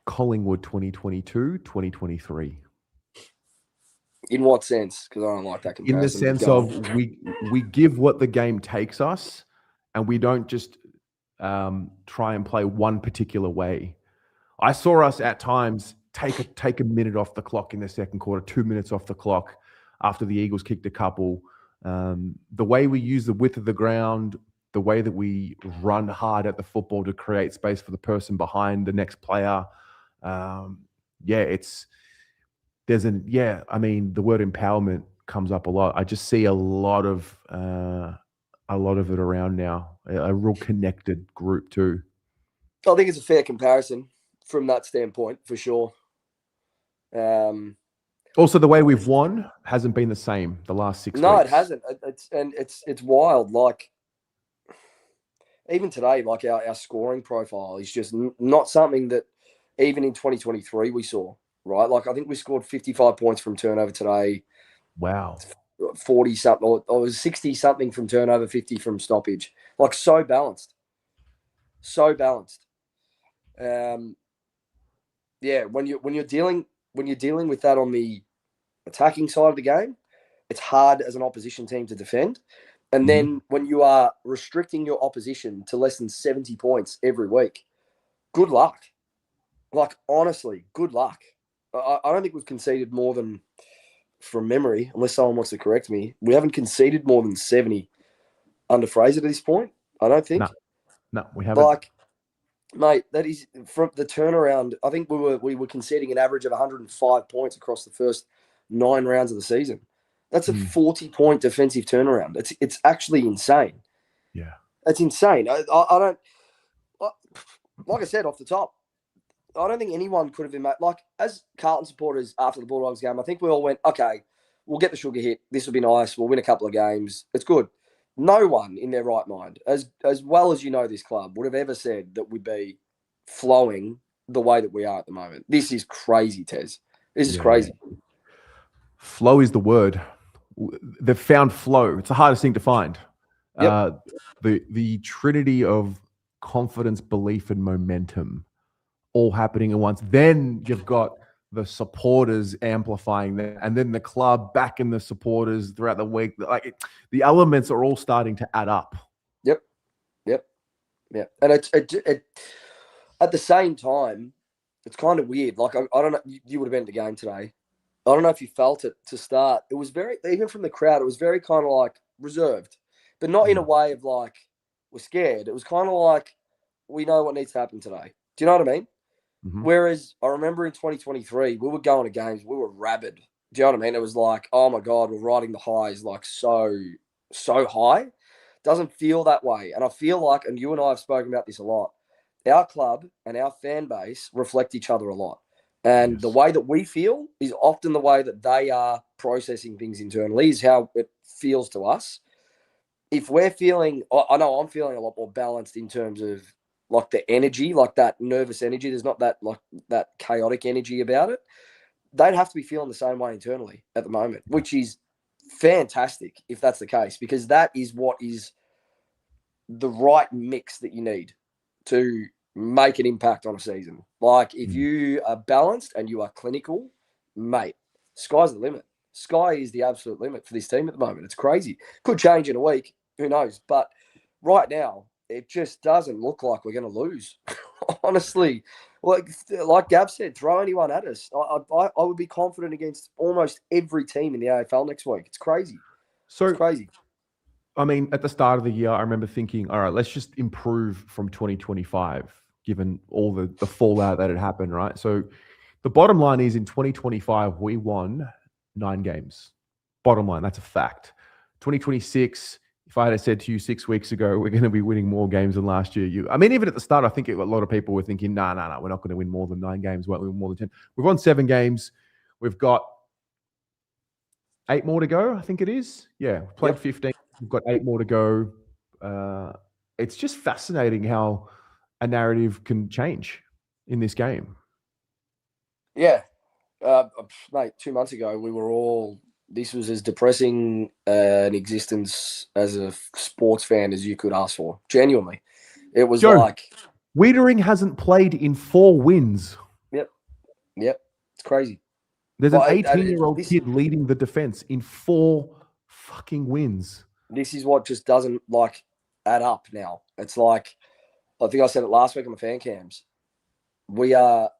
Collingwood 2022, 2023. In what sense? Because I don't like that comparison. In the sense of we give what the game takes us, and we don't just try and play one particular way. I saw us at times take a minute off the clock in the second quarter, 2 minutes off the clock after the Eagles kicked a couple. The way we use the width of the ground, the way that we run hard at the football to create space for the person behind the next player. I mean, the word empowerment comes up a lot. I just see a lot of it around now. A real connected group too. I think it's a fair comparison from that standpoint, for sure. Also, the way we've won hasn't been the same the last 6 weeks. No, it hasn't. It's wild. Like, even today, like our scoring profile is just not something that even in 2023 we saw, right? Like, I think we scored 55 points from turnover today. Wow. 40 something, or it was 60 something from turnover, 50 from stoppage. Like, so balanced. So balanced. When you're dealing with that on the attacking side of the game, it's hard as an opposition team to defend. And then when you are restricting your opposition to less than 70 points every week, good luck. Like, honestly, good luck. I don't think we've conceded more than, from memory, unless someone wants to correct me, we haven't conceded more than 70 under Fraser to this point, I don't think. No, we haven't. Like, mate, that is from the turnaround. I think we were conceding an average of 105 points across the first 9 rounds of the season. That's a 40-point defensive turnaround. It's actually insane. Yeah, it's insane. I don't, like I said off the top, I don't think anyone could have been, like, as Carlton supporters after the Bulldogs game, I think we all went, okay, we'll get the sugar hit. This will be nice. We'll win a couple of games. It's good. No one in their right mind, as well as you know this club, would have ever said that we'd be flowing the way that we are at the moment. This is crazy, Tez. This is crazy. Flow is the word. They've found flow. It's the hardest thing to find. Yep. The trinity of confidence, belief, and momentum all happening at once. Then you've got the supporters amplifying that, and then the club backing the supporters throughout the week. Like, the elements are all starting to add up. Yep. And it at the same time, it's kind of weird. Like, I don't know. You would have been at the game today. I don't know if you felt it to start. It was very, even from the crowd, it was very kind of like reserved, but not in a way of like we're scared. It was kind of like we know what needs to happen today. Do you know what I mean? Mm-hmm. Whereas I remember in 2023, we were going to games, we were rabid. Do you know what I mean? It was like, oh my God, we're riding the highs like so high. Doesn't feel that way. And I feel like, and you and I have spoken about this a lot, our club and our fan base reflect each other a lot. And the way that we feel is often the way that they are processing things internally, is how it feels to us. If we're feeling, I know I'm feeling a lot more balanced in terms of like the energy, like that nervous energy. There's not that like that chaotic energy about it. They'd have to be feeling the same way internally at the moment, which is fantastic if that's the case, because that is what is the right mix that you need to make an impact on a season. Like, if you are balanced and you are clinical, mate, sky's the limit. Sky is the absolute limit for this team at the moment. It's crazy. Could change in a week. Who knows? But right now, it just doesn't look like we're going to lose. Honestly, like Gav said, throw anyone at us. I would be confident against almost every team in the AFL next week. It's crazy. It's crazy. I mean, at the start of the year, I remember thinking, all right, let's just improve from 2025, given all the fallout that had happened, right? So the bottom line is, in 2025, we won 9 games. Bottom line, that's a fact. 2026, if I had said to you 6 weeks ago, we're going to be winning more games than last year, even at the start, I think a lot of people were thinking, no, we're not going to win more than 9 games. Won't win more than 10. We've won 7 games. We've got 8 more to go, I think it is. Yeah, we've played 15. We've got 8 more to go. It's just fascinating how a narrative can change in this game. Yeah. Mate, 2 months ago, we were all... This was as depressing an existence as a sports fan as you could ask for. Genuinely. It was Joe, like... Wiedering hasn't played in 4 wins. Yep. It's crazy. There's an 18-year-old kid leading the defense in 4 fucking wins. This is what just doesn't, add up now. It's like, I think I said it last week on the fan cams. We are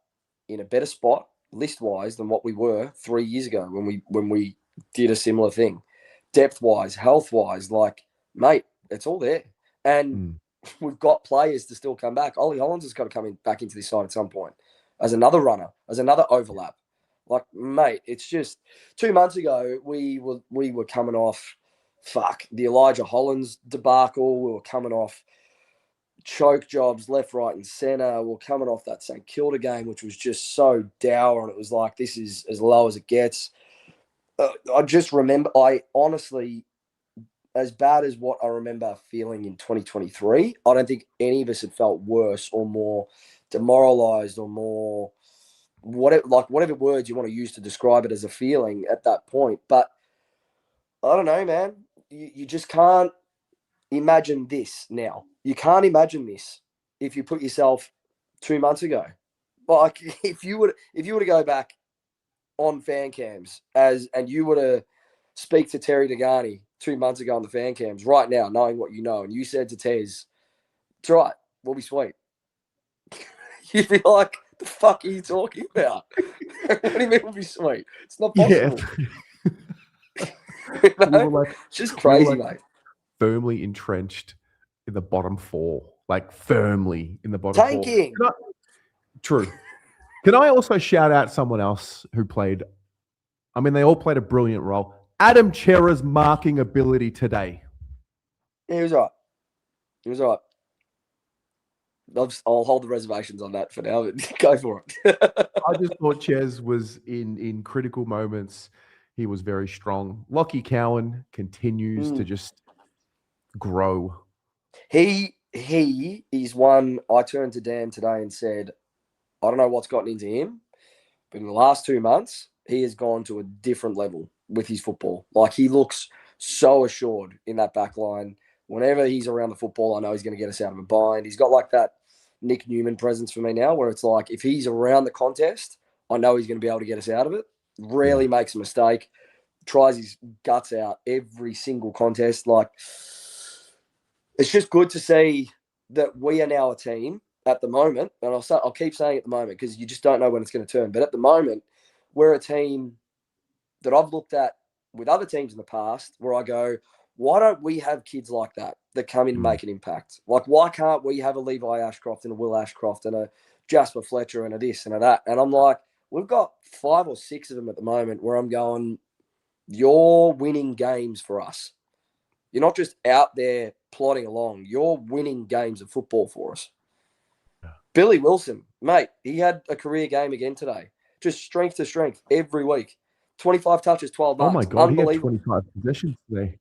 in a better spot, list-wise, than what we were 3 years ago when we did a similar thing. Depth-wise, health-wise, mate, it's all there. And we've got players to still come back. Ollie Hollins has got to come back into this side at some point as another runner, as another overlap. Mate, it's just 2 months ago, we were coming off, the Elijah Hollins debacle. We were coming off choke jobs left, right, and centre. We were coming off that St Kilda game, which was just so dour, and it was like, this is as low as it gets. I just remember, I honestly, as bad as what I remember feeling in 2023, I don't think any of us had felt worse or more demoralised or more, whatever words you want to use to describe it as a feeling at that point. But I don't know, man. You just can't imagine this now. You can't imagine this if you put yourself 2 months ago. If you were to go back on fan cams and you were to speak to Terry Degani 2 months ago on the fan cams right now, knowing what you know, and you said to Tez, it's right, we'll be sweet. You'd be like, the fuck are you talking about? What do you mean we'll be sweet? It's not possible. Yeah. We were just crazy, mate. Firmly entrenched in the bottom 4. Firmly in the bottom 4. Tanking. True. Can I also shout out someone else who played? They all played a brilliant role. Adam Chera's marking ability today. Yeah, he was all right. I'll hold the reservations on that for now. But go for it. I just thought Ches was in critical moments. He was very strong. Lockie Cowan continues to just grow. He is one. I turned to Dan today and said, I don't know what's gotten into him, but in the last 2 months, he has gone to a different level with his football. He looks so assured in that back line. Whenever he's around the football, I know he's going to get us out of a bind. He's got that Nick Newman presence for me now, where it's if he's around the contest, I know he's going to be able to get us out of it. Rarely makes a mistake. Tries his guts out every single contest. It's just good to see that we are now a team at the moment, and I'll keep saying at the moment because you just don't know when it's going to turn. But at the moment, we're a team that I've looked at with other teams in the past where I go, why don't we have kids like that come in and make an impact? Why can't we have a Levi Ashcroft and a Will Ashcroft and a Jasper Fletcher and a this and a that? And I'm like, we've got 5 or 6 of them at the moment where I'm going, you're winning games for us. You're not just out there plodding along. You're winning games of football for us. Yeah. Billy Wilson, mate, he had a career game again today. Just strength to strength every week. 25 touches, 12 marks. Oh, my God. He had 25 possessions today.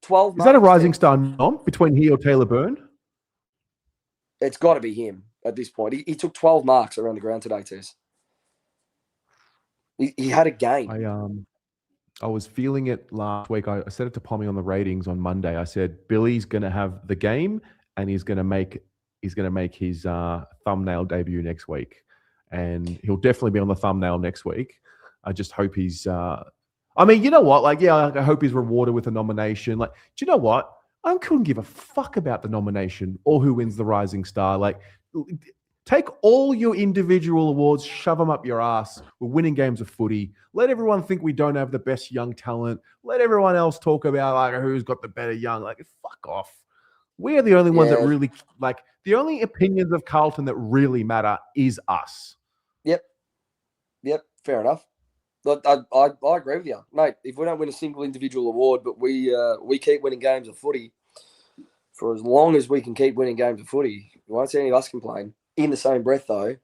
12 marks. Is that a rising star nom between he or Taylor Byrne? It's got to be him at this point. He took 12 marks around the ground today, Tess. He had a game. I was feeling it last week. I said it to Pommy on the ratings on Monday. I said Billy's going to have the game, and he's going to make his thumbnail debut next week, and he'll definitely be on the thumbnail next week. I just hope he's. You know what? I hope he's rewarded with a nomination. Do you know what? I couldn't give a fuck about the nomination or who wins the Rising Star. Take all your individual awards, shove them up your ass. We're winning games of footy. Let everyone think we don't have the best young talent. Let everyone else talk about who's got the better young. Fuck off. We are the only ones that really the only opinions of Carlton that really matter is us. Yep. Fair enough. I agree with you, mate. If we don't win a single individual award, but we keep winning games of footy for as long as we can keep winning games of footy, you won't see any of us complain. In the same breath, though,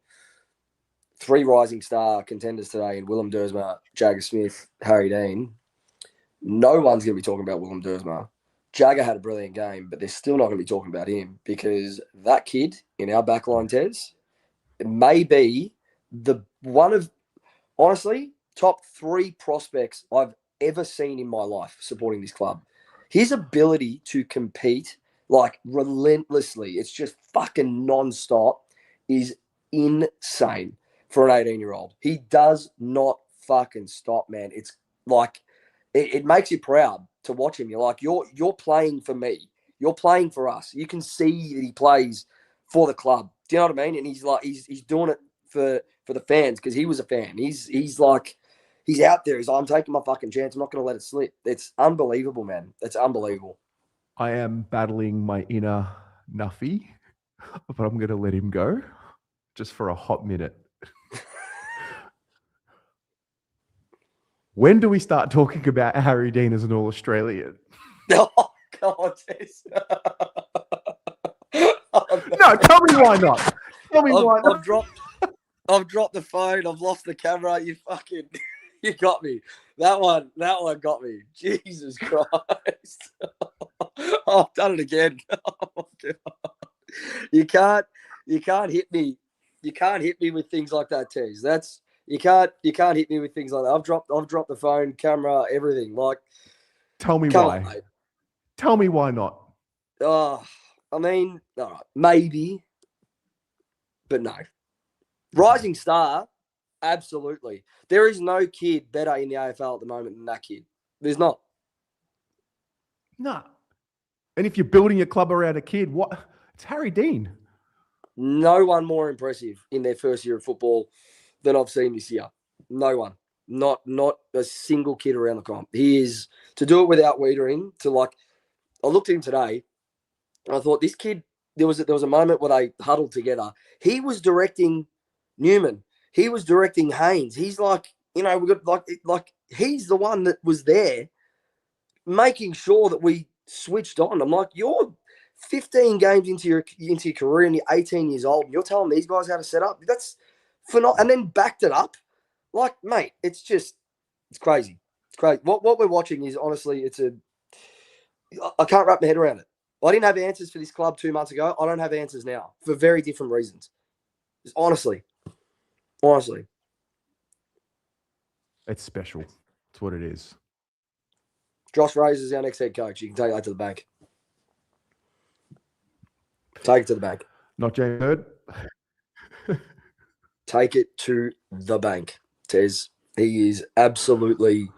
3 rising star contenders today in Willem Dersma, Jagger Smith, Harry Dean. No one's going to be talking about Willem Dersma. Jagger had a brilliant game, but they're still not going to be talking about him because that kid in our backline, Tez, may be one of, honestly, top 3 prospects I've ever seen in my life supporting this club. His ability to compete like relentlessly, it's just fucking non-stop, is insane for an 18-year-old. He does not fucking stop, man. It's like it makes you proud to watch him. You're like, you're playing for me. You're playing for us. You can see that he plays for the club. Do you know what I mean? And he's like, he's doing it for the fans because he was a fan. He's like, he's out there. He's like, I'm taking my fucking chance. I'm not going to let it slip. It's unbelievable, man. It's unbelievable. I am battling my inner Nuffy, but I'm going to let him go just for a hot minute. When do we start talking about Harry Dean as an All-Australian? Oh, God. No, tell me why not. Tell me why not. I've dropped the phone. I've lost the camera. You got me. That one got me. Jesus Christ. I've done it again. Oh my God. You can't hit me. You can't hit me with things like that, Tez. You can't hit me with things like that. I've dropped the phone, camera, everything. Like, tell me why. Tell me why not. Oh, I mean, all right, maybe, but no. Rising star, absolutely. There is no kid better in the AFL at the moment than that kid. There's not. No. And if you're building a club around a kid, what? It's Harry Dean. No one more impressive in their first year of football than I've seen this year. No one. Not a single kid around the comp. He is, to do it without Wiedering, I looked at him today, and I thought, this kid, there was a moment where they huddled together. He was directing Newman. He was directing Haynes. He's like, we got like he's the one that was there making sure that we switched on. I'm like, you're 15 games into your career and you're 18 years old and you're telling these guys how to set up. That's phenomenal. And then backed it up. Like, mate, it's crazy. It's crazy. What we're watching is, honestly, I can't wrap my head around it. I didn't have answers for this club 2 months ago. I don't have answers now for very different reasons. Just honestly. It's special. It's what it is. Josh Reyes is our next head coach. You can take that to the bank. Take it to the bank. Not James Hurd. Take it to the bank, Tez. He is absolutely.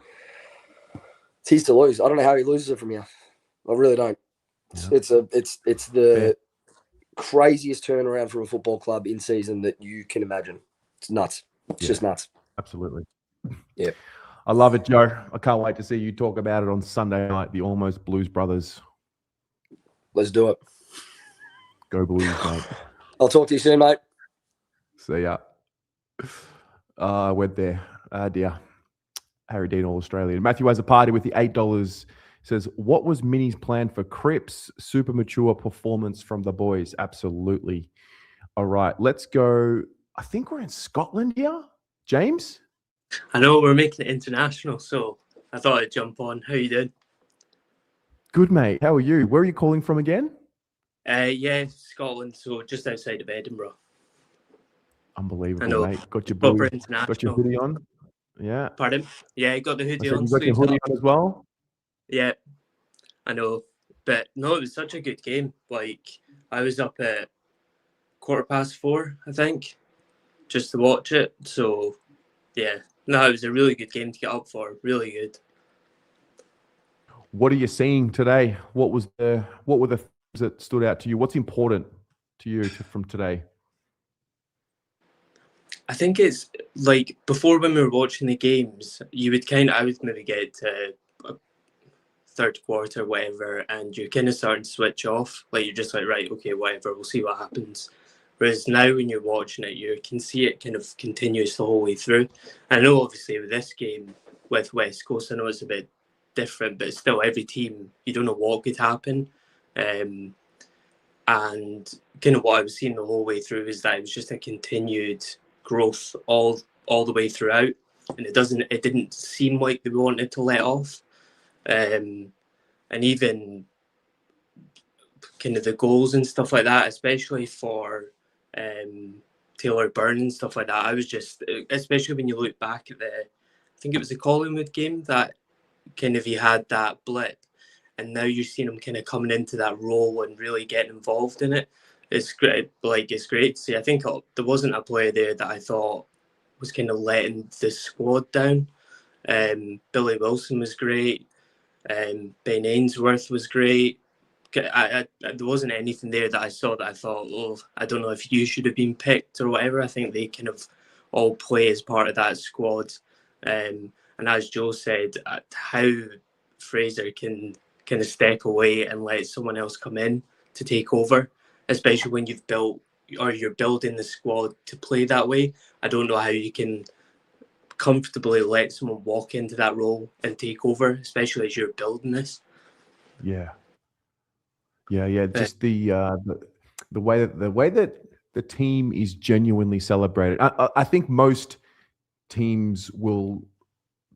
It's his to lose. I don't know how he loses it from here. I really don't. Yeah. It's the craziest turnaround from a football club in season that you can imagine. It's nuts. It's just nuts. Absolutely. Yeah. I love it, Joe. I can't wait to see you talk about it on Sunday night, the Almost Blues Brothers. Let's do it. Go Blues, mate. I'll talk to you soon, mate. See ya. Went there. Dear. Harry Dean, All-Australian. Matthew has a party with the $8. Says, what was Minnie's plan for Crips? Super mature performance from the boys. Absolutely. All right, let's go. I think we're in Scotland here. James? I know we're making it international, so I thought I'd jump on. How you doing? Good, mate. How are you? Where are you calling from again? Scotland, so just outside of Edinburgh. Unbelievable, mate. Got your hoodie on? Yeah. Pardon? Yeah, got the hoodie on. You got your hoodie on as well? Yeah, I know. But no, it was such a good game. Like, I was up at 4:15, I think, just to watch it. So, yeah. No, it was a really good game to get up for. Really good. What are you seeing today? What were the things that stood out to you? What's important to you from today? I think it's like before when we were watching the games, I would maybe get to third quarter, whatever, and you're kind of starting to switch off. Like, you're just like, right, okay, whatever, we'll see what happens. Whereas now when you're watching it, you can see it kind of continues the whole way through. I know obviously with this game with West Coast, I know it's a bit different, but still every team, you don't know what could happen. And kind of what I was seeing the whole way through is that it was just a continued growth all the way throughout. And it didn't seem like they wanted to let off. And even kind of the goals and stuff like that, especially for Taylor Byrne and stuff like that. I was just, especially when you look back at I think it was the Collingwood game that kind of he had that blip, and now you're seeing him kind of coming into that role and really getting involved in it. It's great, it's great to see. I think there wasn't a player there that I thought was kind of letting the squad down. Billy Wilson was great. Ben Ainsworth was great. There wasn't anything there that I saw that I thought, oh, I don't know if you should have been picked or whatever. I think they kind of all play as part of that squad. And as Joe said, how Fraser can kind of step away and let someone else come in to take over, especially when you've built or you're building the squad to play that way. I don't know how you can comfortably let someone walk into that role and take over, especially as you're building this. Yeah. Just the way that the team is genuinely celebrated. I think most teams will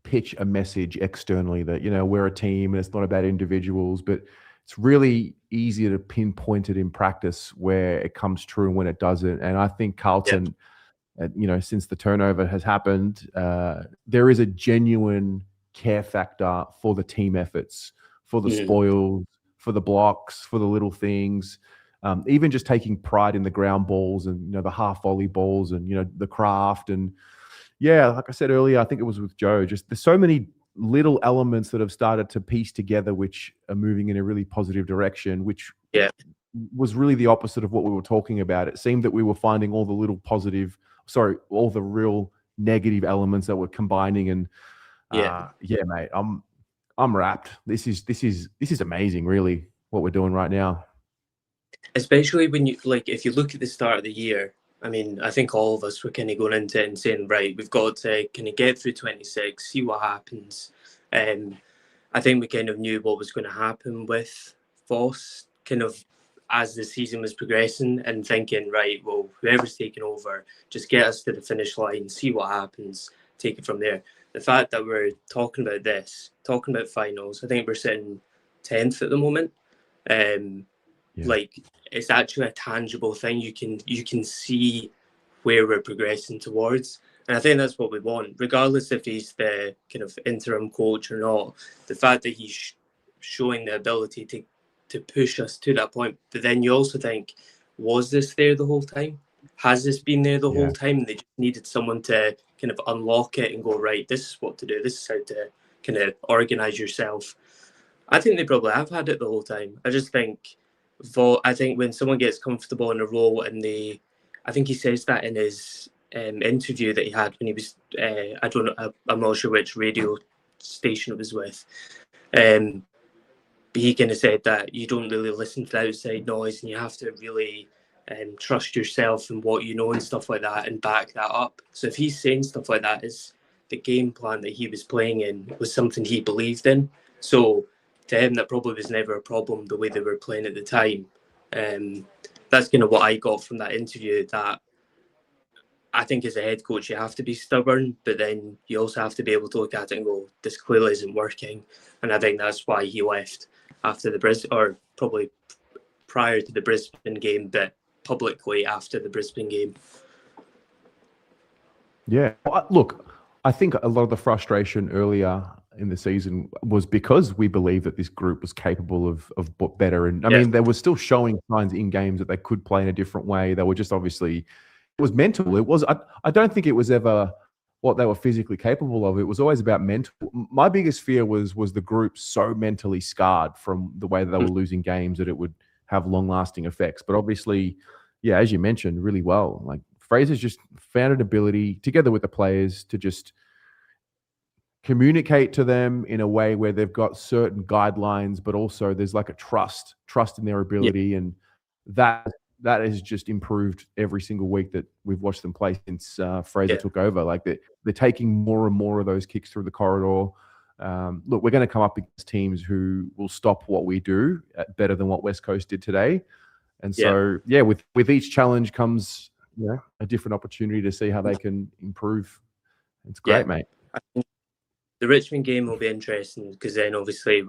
pitch a message externally that, you know, we're a team and it's not about individuals, but it's really easy to pinpoint it in practice where it comes true and when it doesn't. And I think Carlton, you know, since the turnover has happened, there is a genuine care factor for the team efforts, for the spoils, for the blocks, for the little things, even just taking pride in the ground balls and, you know, the half volley balls and, you know, the craft. And yeah, like I said earlier, I think it was with Joe, just there's so many little elements that have started to piece together, which are moving in a really positive direction, which was really the opposite of what we were talking about. It seemed that we were finding all the real negative elements that were combining. And mate, I'm wrapped. This is amazing, really, what we're doing right now. Especially when if you look at the start of the year, I mean, I think all of us were kind of going into it and saying, right, we've got to kind of get through 26, see what happens. I think we kind of knew what was going to happen with Voss kind of as the season was progressing, and thinking, right, well, whoever's taking over, just get us to the finish line, see what happens, take it from there. The fact that we're talking about finals, I think we're sitting 10th at the moment. It's actually a tangible thing. You can see where we're progressing towards, and I think that's what we want, regardless if he's the kind of interim coach or not. The fact that he's showing the ability to push us to that point. But then you also think, was this there the whole time? Has this been there the whole time? They just needed someone to kind of unlock it and go, right, this is what to do. This is how to kind of organize yourself. I think they probably have had it the whole time. I just think when someone gets comfortable in a role, and I think he says that in his interview that he had when he was, I don't know, I'm not sure which radio station it was with. But he kind of said that you don't really listen to the outside noise, and you have to really trust yourself and what you know and stuff like that, and back that up. So if he's saying stuff like that, is the game plan that he was playing in was something he believed in. So to him, that probably was never a problem the way they were playing at the time. That's kind of what I got from that interview, that I think as a head coach, you have to be stubborn, but then you also have to be able to look at it and go, this clearly isn't working. And I think that's why he left after the Brisbane, or probably prior to the Brisbane game, but publicly after the Brisbane game. Yeah. Look, I think a lot of the frustration earlier in the season was because we believed that this group was capable of better. And I mean, they were still showing signs in games that they could play in a different way. They were just obviously, it was mental. It was, I don't think it was ever what they were physically capable of. It was always about mental. My biggest fear was the group so mentally scarred from the way that they were losing games that it would have long-lasting effects. But obviously, yeah, as you mentioned, really well. Like Fraser's just found an ability, together with the players, to just communicate to them in a way where they've got certain guidelines, but also there's like a trust in their ability, and that that has just improved every single week that we've watched them play since Fraser took over. Like they're taking more and more of those kicks through the corridor. Look, we're going to come up against teams who will stop what we do better than what West Coast did today. And so, with each challenge comes a different opportunity to see how they can improve. It's great, mate. I think the Richmond game will be interesting because then obviously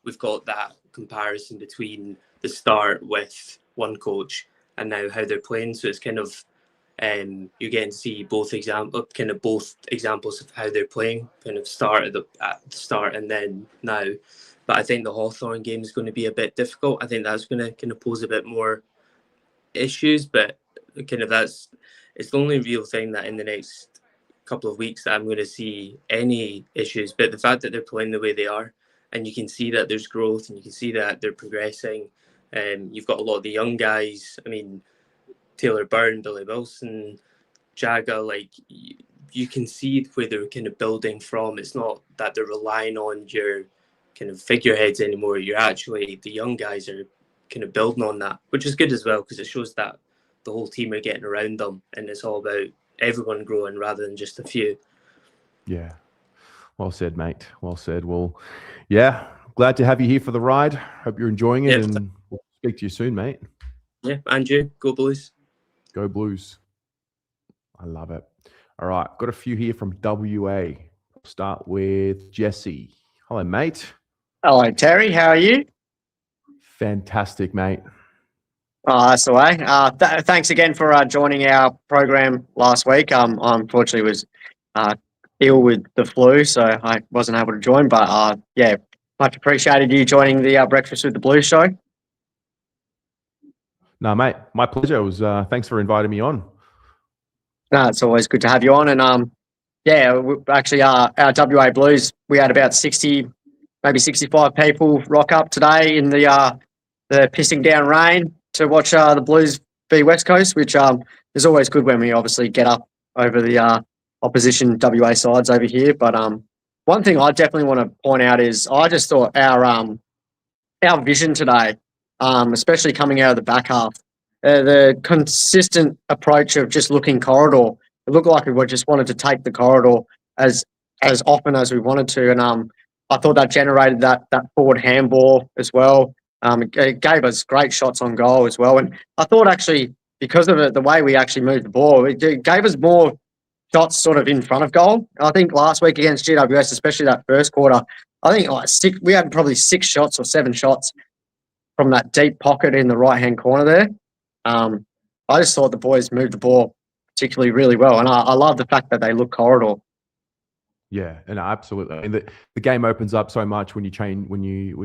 we've got that comparison between the start with one coach and now how they're playing. So it's kind of you're getting to see both examples of how they're playing, kind of start at the start and then now. But I think the Hawthorn game is going to be a bit difficult. I think that's going to kind of pose a bit more issues, but kind of it's the only real thing that in the next couple of weeks that I'm going to see any issues. But the fact that they're playing the way they are, and you can see that there's growth and you can see that they're progressing. You've got a lot of the young guys. I mean, Taylor Byrne, Billy Wilson, Jagger, like you can see where they're kind of building from. It's not that they're relying on your kind of figureheads anymore. You're actually, the young guys are kind of building on that, which is good as well because it shows that the whole team are getting around them and it's all about everyone growing rather than just a few. Yeah. Well said, mate. Well said. Well, yeah, glad to have you here for the ride. Hope you're enjoying it and we'll speak to you soon, mate. Yeah, and you. Go Blues. Go Blues. I love it. All right, got a few here from WA. Start with Jesse. Hello, mate. Hello, Terry. How are you? Fantastic, mate. Oh, that's the way. Thanks again for joining our program last week. I unfortunately was ill with the flu, so I wasn't able to join. But much appreciated you joining the Breakfast with the Blues show. No, mate, my pleasure. It was thanks for inviting me on. No, it's always good to have you on. And actually, our WA Blues, we had about 60, maybe 65 people rock up today in the pissing down rain to watch the Blues v West Coast, which is always good when we obviously get up over the opposition WA sides over here. But one thing I definitely want to point out is I just thought our vision today, especially coming out of the back half, the consistent approach of just looking corridor. It looked like we just wanted to take the corridor as often as we wanted to, and I thought that generated that forward handball as well. It gave us great shots on goal as well, and I thought actually because of the way we actually moved the ball, it gave us more shots sort of in front of goal. I think last week against GWS, especially that first quarter, I think we had probably 6 shots or 7 shots from that deep pocket in the right-hand corner there. I just thought the boys moved the ball particularly really well, and I love the fact that they look corridor. Yeah, and absolutely. I mean, the game opens up so much when you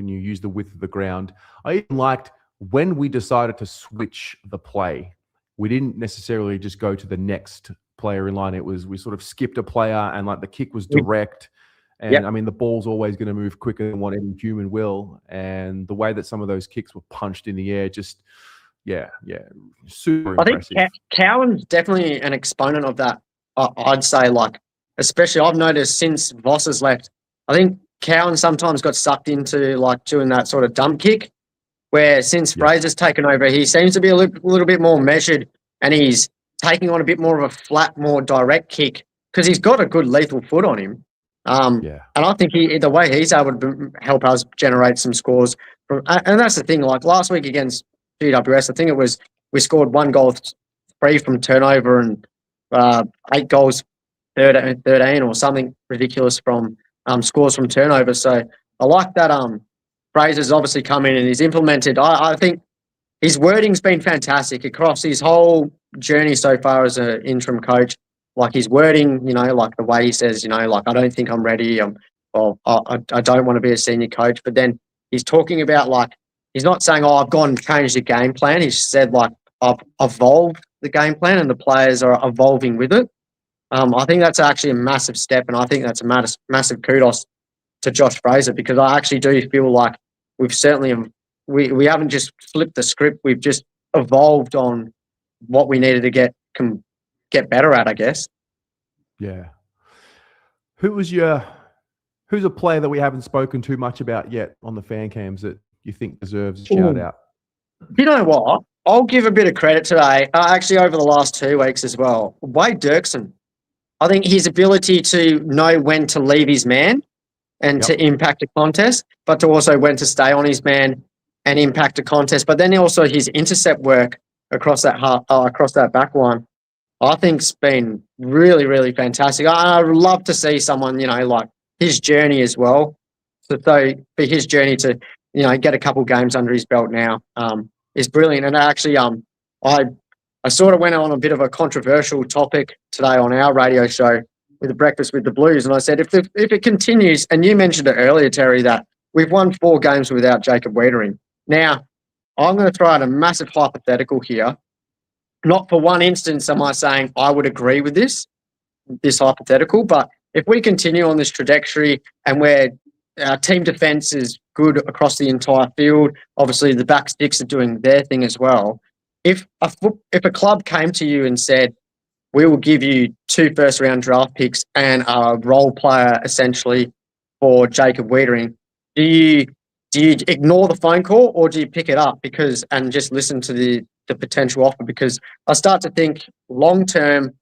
use the width of the ground. I even liked when we decided to switch the play. We didn't necessarily just go to the next player in line. It was we sort of skipped a player and like the kick was direct. And I mean, the ball's always going to move quicker than what any human will. And the way that some of those kicks were punched in the air, just super impressive. I think Cowan's definitely an exponent of that. I'd say, like, especially I've noticed since Voss has left, I think Cowan sometimes got sucked into like doing that sort of dump kick, where since Fraser's taken over, he seems to be a little bit more measured and he's taking on a bit more of a flat, more direct kick because he's got a good lethal foot on him. And I think the way he's able to help us generate some scores, and that's the thing, like last week against GWS, I think it was we scored 1 goal free from turnover and 8 goals 13 or something ridiculous from scores from turnover. So I like that Fraser's obviously come in and he's implemented. I think his wording's been fantastic across his whole journey so far as an interim coach. Like his wording, like the way he says, like, I don't think I'm ready. I don't want to be a senior coach. But then he's talking about, like, he's not saying, I've gone and changed the game plan. He's said, like, I've evolved the game plan and the players are evolving with it. I think that's actually a massive step, and I think that's a massive kudos to Josh Fraser, because I actually do feel like we've certainly we haven't just flipped the script. We've just evolved on what we needed to get better at, I guess. Yeah. Who's a player that we haven't spoken too much about yet on the fan cams that you think deserves a shout out? You know what? I'll give a bit of credit today, actually over the last 2 weeks as well. Wade Dirksen, I think his ability to know when to leave his man and to impact a contest, but to also when to stay on his man and impact a contest. But then also his intercept work across that back line, I think's been really, really fantastic. I'd love to see someone, like his journey as well. So for his journey to, get a couple games under his belt now is brilliant. And actually, I sort of went on a bit of a controversial topic today on our radio show with the Breakfast with the Blues, and I said if it continues, and you mentioned it earlier, Terry, that we've won 4 games without Jacob Wiedering. Now, I'm going to throw out a massive hypothetical here. Not for one instance am I saying I would agree with this hypothetical, but if we continue on this trajectory and where our team defence is good across the entire field, obviously the back sticks are doing their thing as well. If a club came to you and said, we will give you 2 first-round draft picks and a role player essentially for Jacob Wiedering, do you ignore the phone call or do you pick it up and just listen to the potential offer? Because I start to think long-term,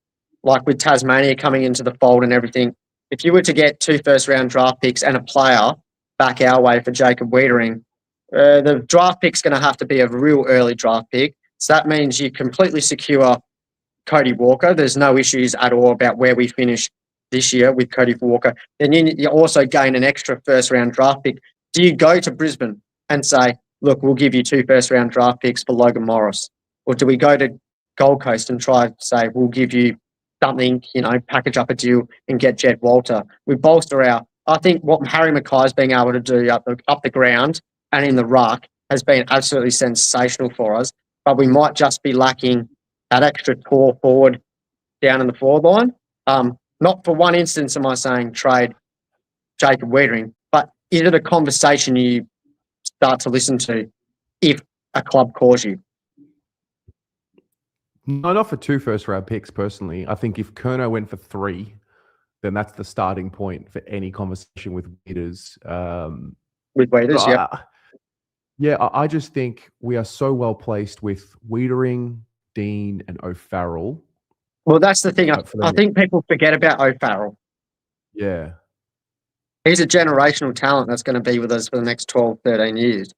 like with Tasmania coming into the fold and everything, if you were to get 2 first-round draft picks and a player back our way for Jacob Wiedering, the draft pick's going to have to be a real early draft pick. So that means you completely secure Cody Walker. There's no issues at all about where we finish this year with Cody Walker. Then you also gain an extra first-round draft pick. Do you go to Brisbane and say, look, we'll give you 2 first-round draft picks for Logan Morris? Or do we go to Gold Coast and try to say, we'll give you something, package up a deal and get Jed Walter? We bolster I think what Harry Mackay's being able to do up the ground and in the ruck has been absolutely sensational for us, but we might just be lacking that extra tall forward down in the forward line. Not for one instance am I saying trade Jacob Wiedering, but is it a conversation you start to listen to if a club calls you? No, not for 2 first-round picks, personally. I think if Kerno went for 3, then that's the starting point for any conversation with Waders. With Waders, yeah. Yeah, I just think we are so well placed with Wiedering, Dean, and O'Farrell. Well, that's the thing. I think people forget about O'Farrell. Yeah. He's a generational talent that's going to be with us for the next 12, 13 years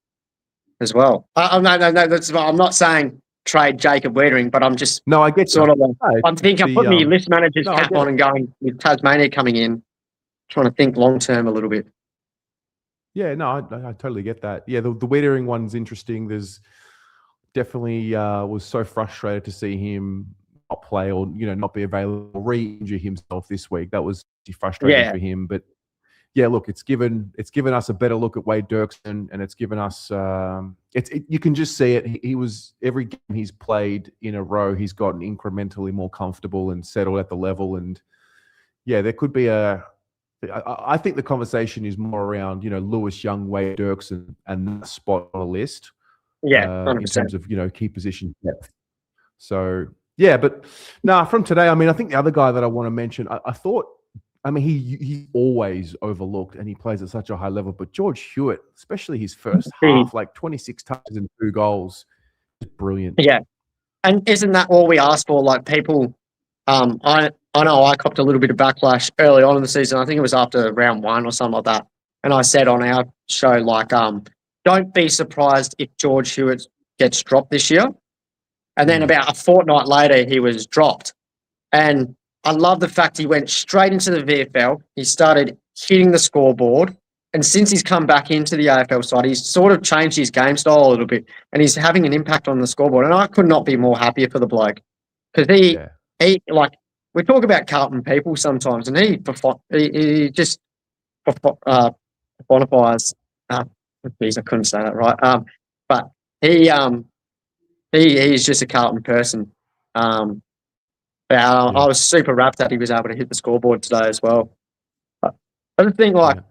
as well. No, I'm not saying trade Jacob Wiedering, but I'm just I get sort of. I'm putting the list manager's cap on and going with Tasmania coming in, trying to think long term a little bit. Yeah, no, I totally get that. Yeah, the Wiedering one's interesting. There's definitely was so frustrated to see him not play or not be available, re-injure himself this week. That was frustrating for him. But yeah, look, it's given us a better look at Wade Dirksen, and it's given us you can just see it. He was every game he's played in a row, he's gotten incrementally more comfortable and settled at the level. And yeah, there could be I think the conversation is more around Lewis Young, Wade Dirksen, and that spot on the list. Yeah, in terms of key position depth. So yeah, but from today, I think the other guy that I want to mention, I thought, he's always overlooked and he plays at such a high level. But George Hewitt, especially his first half, like 26 touches and 2 goals, is brilliant. Yeah, and isn't that all we ask for? Like people, I know I copped a little bit of backlash early on in the season. I think it was after round 1 or something like that, and I said on our show, like, don't be surprised if George Hewitt gets dropped this year. And then about a fortnight later, he was dropped. And I love the fact he went straight into the VFL. He started hitting the scoreboard. And since he's come back into the AFL side, he's sort of changed his game style a little bit. And he's having an impact on the scoreboard. And I could not be more happier for the bloke. Because he we talk about Carlton people sometimes, and he just personifies. Geez, I couldn't say that right. But he's just a Carlton person. I was super rapt that he was able to hit the scoreboard today as well. I just think the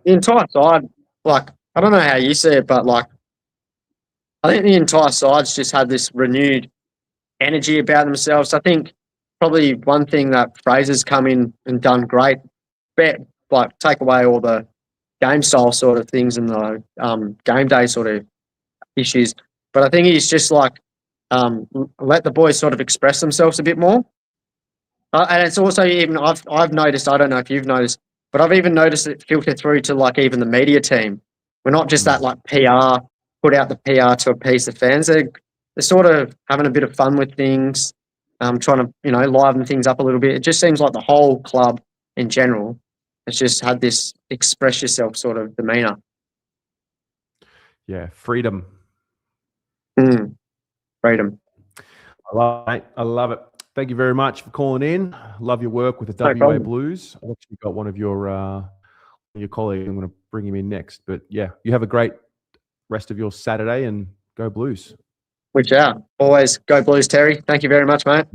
entire side, I don't know how you see it, but I think the entire side's just had this renewed energy about themselves. I think probably one thing that Fraser's come in and done great, take away all the game style sort of things and the game day sort of issues. But I think he's just let the boys sort of express themselves a bit more. And it's also even I've noticed. I don't know if you've noticed, but I've even noticed it filter through to like even the media team. We're not just that like PR, put out the PR to appease the fans. They're sort of having a bit of fun with things, trying to liven things up a little bit. It just seems like the whole club in general has just had this express yourself sort of demeanor. Yeah, freedom. Freedom. I love it. Thank you very much for calling in. Love your work with the No WA problem. Blues. I've actually got one of your colleagues. I'm going to bring him in next. But yeah, you have a great rest of your Saturday and go Blues. Which always go Blues, Terry. Thank you very much, mate.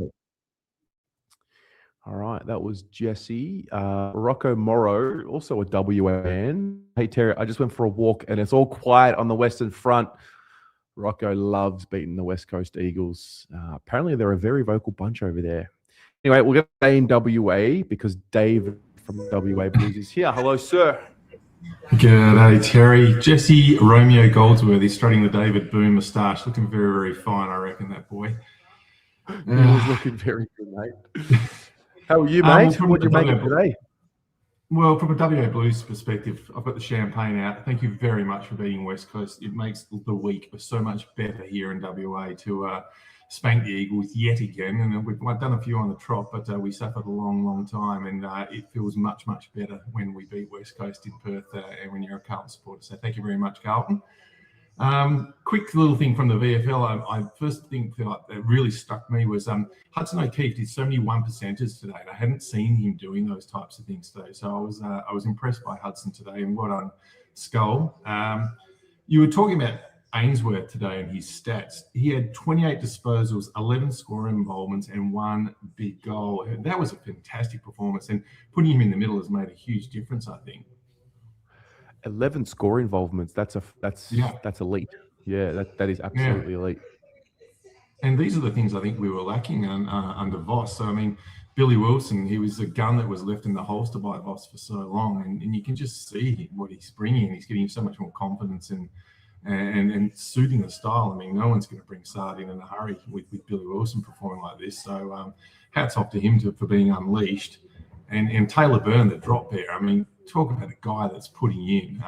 All right, that was Jesse. Rocco Morrow, also a WA man. Hey, Terry, I just went for a walk and it's all quiet on the Western Front. Rocco loves beating the West Coast Eagles. Apparently, they're a very vocal bunch over there. Anyway, we're going to stay in WA because Dave from WA Blues is here. Hello, sir. G'day, Terry. Jesse Romeo Goldsworthy strutting the David Boone moustache. Looking very, very fine, I reckon, that boy. He was looking very good, mate. How are you, mate? What did you make of today? Well, from a WA Blues perspective, I've got the champagne out. Thank you very much for beating West Coast. It makes the week so much better here in WA to spank the Eagles yet again. And we've done a few on the trot, but we suffered a long, long time. And it feels much, much better when we beat West Coast in Perth and when you're a Carlton supporter. So thank you very much, Carlton. Quick little thing from the VFL. I first think that really struck me was Hudson O'Keefe did so many 1%ers today. I hadn't seen him doing those types of things today, so I was impressed by Hudson today. And well done, Skull. You were talking about Ainsworth today and his stats. He had 28 disposals, 11 scoring involvements, and 1 big goal. That was a fantastic performance, and putting him in the middle has made a huge difference, I think. 11 score involvements. That's elite. Yeah, that is absolutely elite. And these are the things I think we were lacking under Voss. So I mean, Billy Wilson, he was a gun that was left in the holster by Voss for so long, and you can just see what he's bringing. He's getting so much more confidence and suiting the style. I mean, no one's going to bring Sard in a hurry with Billy Wilson performing like this. So hats off to him for being unleashed. And Taylor Byrne, the drop there. I mean, talk about a guy that's putting in.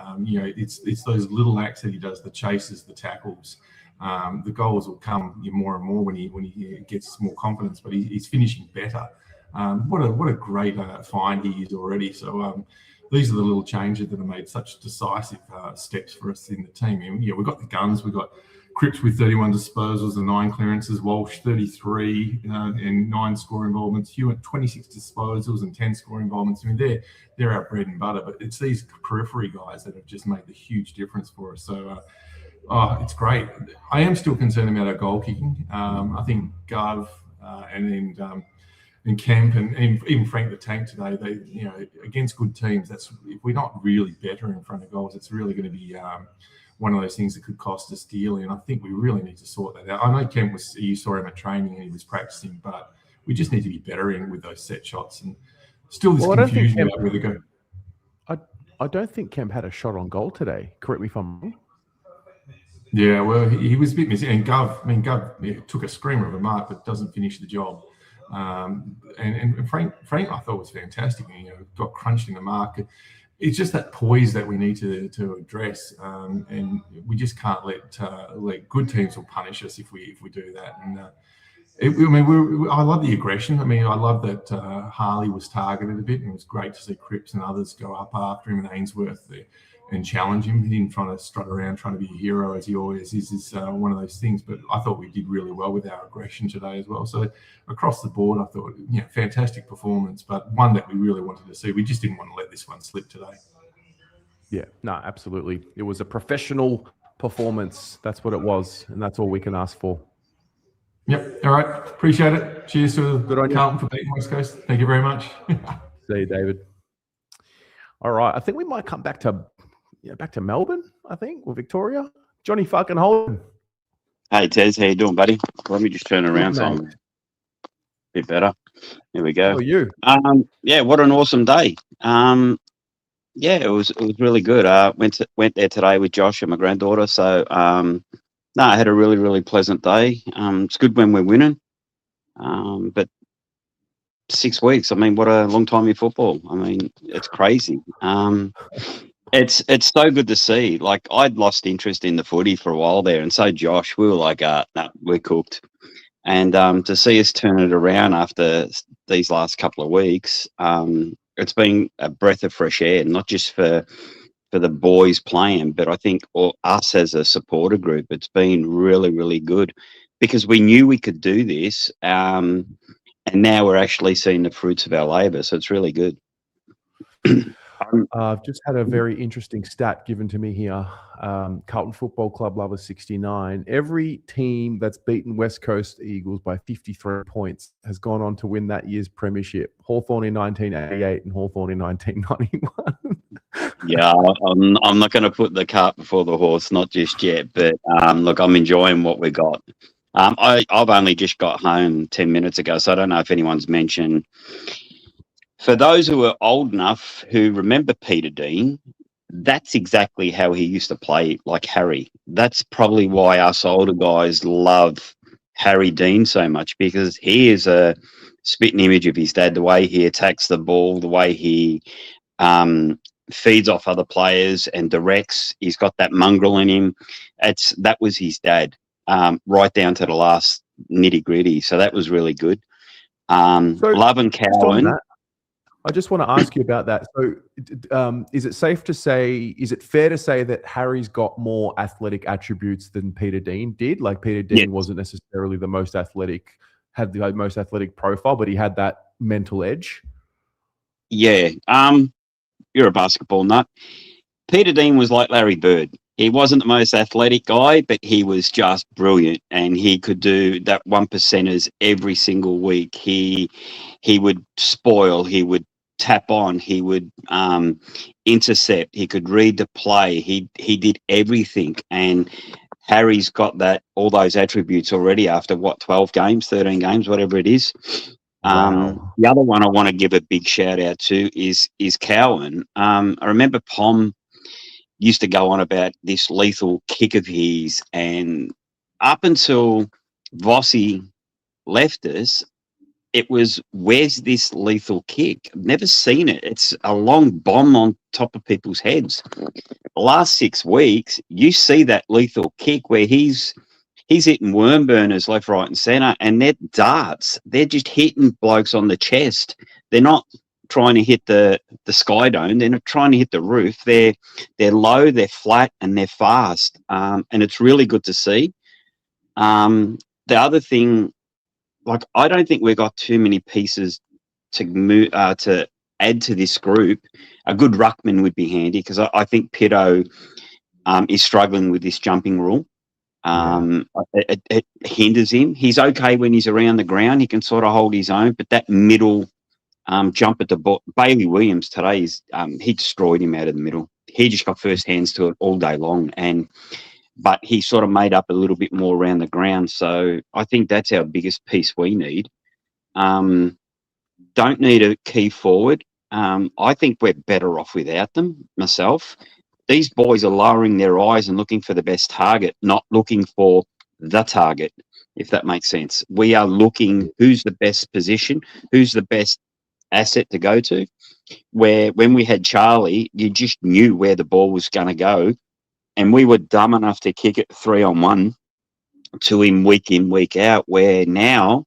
It's those little acts that he does, the chases, the tackles. The goals will come more and more when he gets more confidence, but he's finishing better. What a great find he is already. So these are the little changes that have made such decisive steps for us in the team. And, we've got the guns, we've got Cripps with 31 disposals and 9 clearances, Walsh 33 and 9 score involvements, Hewitt 26 disposals and 10 score involvements. I mean, they're our bread and butter, but it's these periphery guys that have just made the huge difference for us. So it's great. I am still concerned about our goal kicking. I think Gov and Kemp and even Frank the Tank today, they against good teams, if we're not really better in front of goals, it's really going to be one of those things that could cost us dearly. And I think we really need to sort that out. I know Kemp you saw him at training and he was practicing, but we just need to be better with those set shots. And still this confusion about where to go. I don't think Kemp had a shot on goal today. Correct me if I'm wrong. Yeah, well, he was a bit missing. And Gov took a screamer of a mark, but doesn't finish the job. And Frank, I thought was fantastic. Got crunched in the mark. It's just that poise that we need to address, and we just can't let good teams will punish us if we do that. And I love the aggression. I mean, I love that Harley was targeted a bit, and it was great to see Cripps and others go up after him and Ainsworth and challenge him. He didn't try to strut around trying to be a hero as he always is. Is one of those things. But I thought we did really well with our aggression today as well. So across the board, I thought fantastic performance, but one that we really wanted to see. We just didn't want to let this one slip today. Yeah, no, absolutely. It was a professional performance. That's what it was, and that's all we can ask for. Yep. All right. Appreciate it. Cheers to Carlton for beating West Coast. Thank you very much. See you, David. All right. I think we might come back to Melbourne, I think, or Victoria. Johnny fucking Holden. Hey, Tez. How you doing, buddy? Let me just turn around so I'm a bit better. There we go. How are you? Yeah, what an awesome day. Yeah, it was really good. Went there today with Josh and my granddaughter. So no, I had a really, really pleasant day. It's good when we're winning. But 6 weeks, I mean, what a long time in football. I mean, it's crazy. It's so good to see. Like, I'd lost interest in the footy for a while there, and so Josh, we were like, no, we're cooked. And to see us turn it around after these last couple of weeks, it's been a breath of fresh air, not just for the boys playing, but I think us as a supporter group, it's been really, really good because we knew we could do this. And now we're actually seeing the fruits of our labour. So it's really good. I've just had a very interesting stat given to me here. Carlton Football Club Lover 69. Every team that's beaten West Coast Eagles by 53 points has gone on to win that year's premiership. Hawthorn in 1988 and Hawthorn in 1991. Yeah, I'm not going to put the cart before the horse, not just yet. But look, I'm enjoying what we got. I've only just got home 10 minutes ago, so I don't know if anyone's mentioned. For those who are old enough who remember Peter Dean, that's exactly how he used to play, like Harry. That's probably why us older guys love Harry Dean so much, because he is a spitting image of his dad, the way he attacks the ball, the way he feeds off other players and directs. He's got that mongrel in him. That was his dad, right down to the last nitty gritty. So that was really good. Love and Cowan. I just want to ask you about that. So is it safe to say, is it fair to say that Harry's got more athletic attributes than Peter Dean did? Like Peter Dean wasn't necessarily the most athletic, had the most athletic profile, but he had that mental edge. Yeah. You're a basketball nut. Peter Dean was like Larry Bird. He wasn't the most athletic guy, but he was just brilliant, and he could do that 1%ers every single week. He would spoil, he would tap on, he would intercept, he could read the play. He did everything, and Harry's got all those attributes already after 12 games, 13 games, whatever it is. Wow. The other one I want to give a big shout out to is Cowan. I remember Pom used to go on about this lethal kick of his, and up until Vossi left us, it was, where's this lethal kick? I've never seen it. It's a long bomb on top of people's heads. The last 6 weeks, you see that lethal kick where he's hitting worm burners left, right, and centre, and they're darts. They're just hitting blokes on the chest. They're not trying to hit the sky dome. They're not trying to hit the roof. They're low, they're flat, and they're fast. And it's really good to see. The other thing, like, I don't think we've got too many pieces to add to this group. A good ruckman would be handy, because I think Pitto is struggling with this jumping rule. It hinders him. He's okay when he's around the ground. He can sort of hold his own, but that middle jump at the ball. Bailey Williams today, he destroyed him out of the middle. He just got first hands to it all day long, but he sort of made up a little bit more around the ground. So I think that's our biggest piece we need. Don't need a key forward. I think we're better off without them, myself. These boys are lowering their eyes and looking for the best target, not looking for the target, if that makes sense. We are looking who's the best position, who's the best asset to go to. Where when we had Charlie, you just knew where the ball was going to go, and we were dumb enough to kick it 3-on-1 to him week in, week out, where now,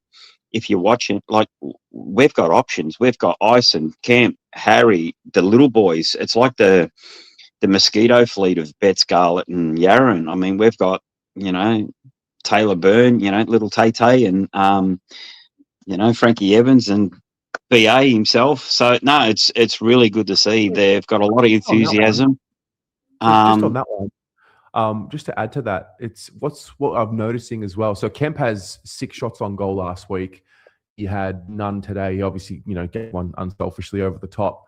if you watch it, like, we've got options. We've got Ison, Camp, Harry, the little boys. It's like the mosquito fleet of Bet, Scarlett, and Yarran. I mean, we've got, Taylor Byrne, little Tay-Tay, and, Frankie Evans and BA himself. So, no, it's really good to see. They've got a lot of enthusiasm. Just on that one, just to add to that, it's what I'm noticing as well. So Kemp has 6 shots on goal last week. He had none today. He obviously, get one unselfishly over the top.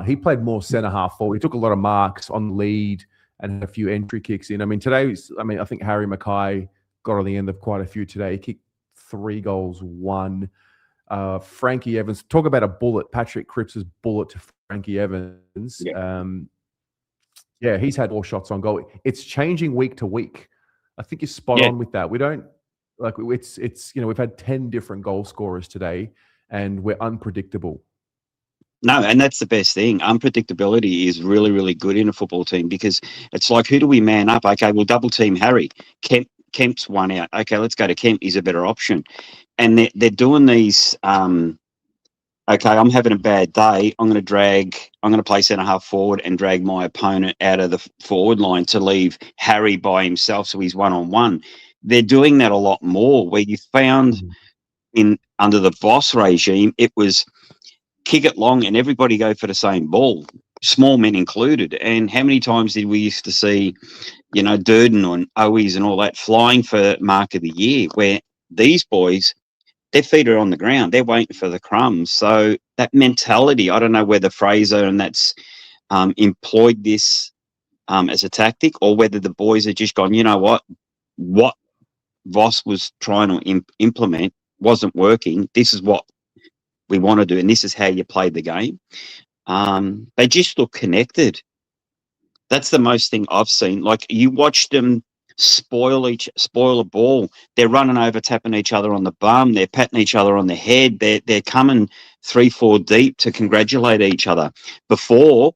He played more centre half forward. He took a lot of marks on the lead and had a few entry kicks in. I mean, today, I think Harry Mackay got on the end of quite a few today. He kicked 3 goals, 1. Frankie Evans, talk about a bullet. Patrick Cripps' bullet to Frankie Evans. Yeah. He's had 4 shots on goal. It's changing week to week I think you're spot Yeah. on with that. We don't like it's we've had 10 different goal scorers today, and we're unpredictable. No, and that's the best thing. Unpredictability is really, really good in a football team because it's like, who do we man up? Okay, we'll double team Harry. Kemp's one out. Okay, let's go to Kemp. He's a better option. And they're doing these. Okay, I'm having a bad day. I'm going to play centre half forward and drag my opponent out of the forward line to leave Harry by himself, so he's 1-on-1. They're doing that a lot more. Where you found under the Voss regime, it was kick it long and everybody go for the same ball, small men included. And how many times did we used to see, Durden and Owies and all that flying for mark of the year, where these boys, their feet are on the ground, they're waiting for the crumbs. So that mentality, I don't know whether Fraser and that's employed this as a tactic, or whether the boys have just gone, you know what Voss was trying to implement wasn't working. This is what we want to do, and this is how you play the game. They just look connected. That's the most thing I've seen. Like, you watch them spoil a ball. They're running over, tapping each other on the bum. They're patting each other on the head. They're coming 3-4 deep to congratulate each other. Before,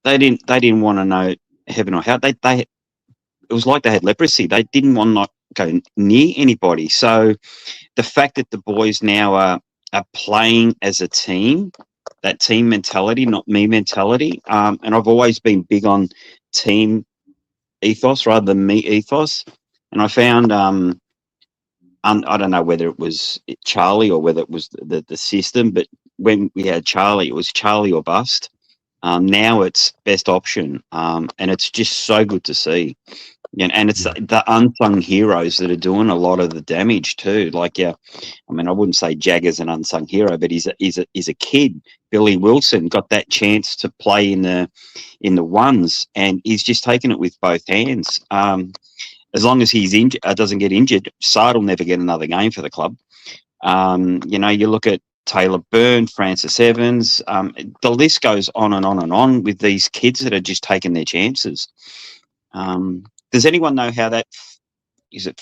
they didn't want to know heaven or hell. It was like they had leprosy. They didn't want to not go near anybody. So the fact that the boys now are playing as a team, that team mentality, not me mentality. And I've always been big on team ethos rather than me ethos. And I found, I don't know whether it was Charlie or whether it was the system, but when we had Charlie, it was Charlie or bust. Now it's best option. And it's just so good to see. And it's the unsung heroes that are doing a lot of the damage too. Like, I wouldn't say Jagger's an unsung hero, but he's a kid. Billy Wilson got that chance to play in the ones, and he's just taken it with both hands. As long as he's doesn't get injured, Sard will never get another game for the club. You look at Taylor Byrne, Francis Evans. The list goes on and on and on with these kids that are just taking their chances. Does anyone know how that is? It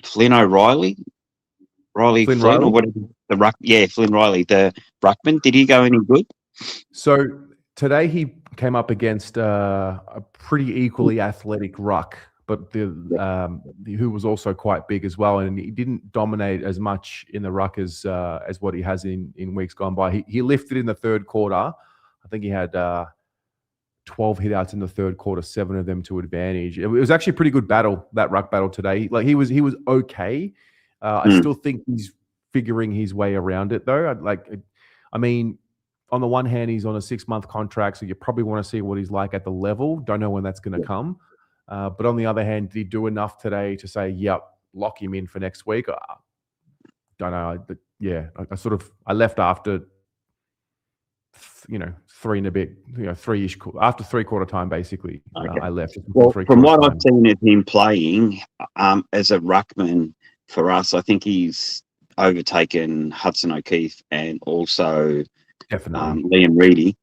Flynn O'Reilly, Flynn or whatever Flynn Riley, the ruckman. Did he go any good? So today he came up against a pretty equally athletic ruck, but who was also quite big as well, and he didn't dominate as much in the ruck as what he has in weeks gone by. He lifted in the third quarter. I think he had 12 hitouts in the third quarter, 7 of them to advantage. It was actually a pretty good battle, that ruck battle today. Like, he was okay. I still think he's figuring his way around it though. On the one hand, he's on a 6-month contract, so you probably want to see what he's like at the level. Don't know when that's going to come. But on the other hand, did he do enough today to say, yep, lock him in for next week? Don't know. But yeah, I left after 3 and a bit, 3-ish, after 3/4 time, basically. Okay. I left. Well, from what I've seen of him playing as a ruckman for us, I think he's overtaken Hudson O'Keefe and also Liam Reedy.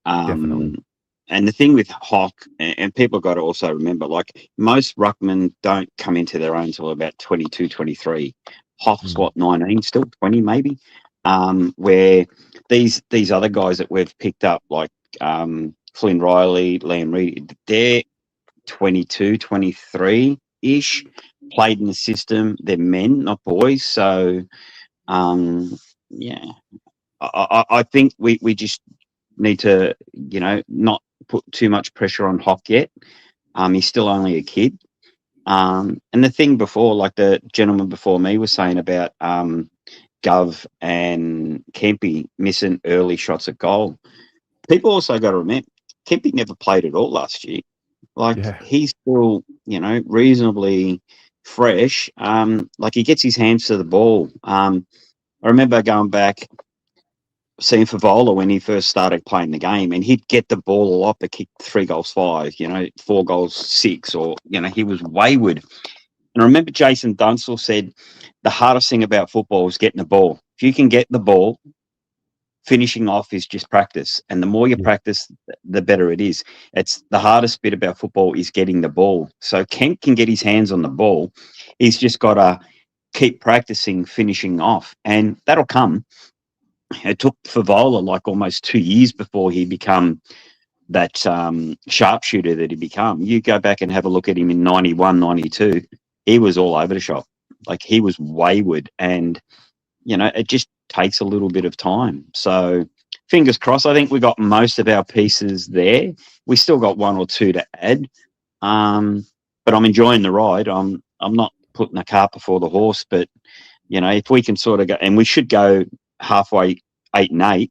Definitely. And the thing with Hock, and people got to also remember, like, most ruckmen don't come into their own until about 22, 23. Hock's 19, still 20 maybe. Where these other guys that we've picked up, like Flynn Riley, Liam Reed, they're 22, 23-ish, played in the system. They're men, not boys. So, I think we just need to, not put too much pressure on Hock yet. He's still only a kid. And the thing before, like the gentleman before me was saying about Gov and Kempy missing early shots at goal. People also got to remember, Kempy never played at all last year. He's still, reasonably fresh. He gets his hands to the ball. I remember going back, seeing Favola when he first started playing the game, and he'd get the ball a lot, but kick 3 goals 5, 4 goals 6, or, he was wayward. And I remember Jason Dunstall said the hardest thing about football is getting the ball. If you can get the ball finishing off is just practice. And the more you practice, the better it is. It's the hardest bit about football is getting the ball. So Kent can get his hands on the ball. He's just got to keep practicing finishing off, and that'll come. It took Favola like almost 2 years before he become that sharpshooter that he become. You go back and have a look at him in 91, 92, he was all over the shop. Like, he was wayward, and, it just takes a little bit of time. So fingers crossed. I think we got most of our pieces there. We still got one or two to add. But I'm enjoying the ride. I'm not putting the cart before the horse, but, if we can sort of go, and we should go halfway 8-8,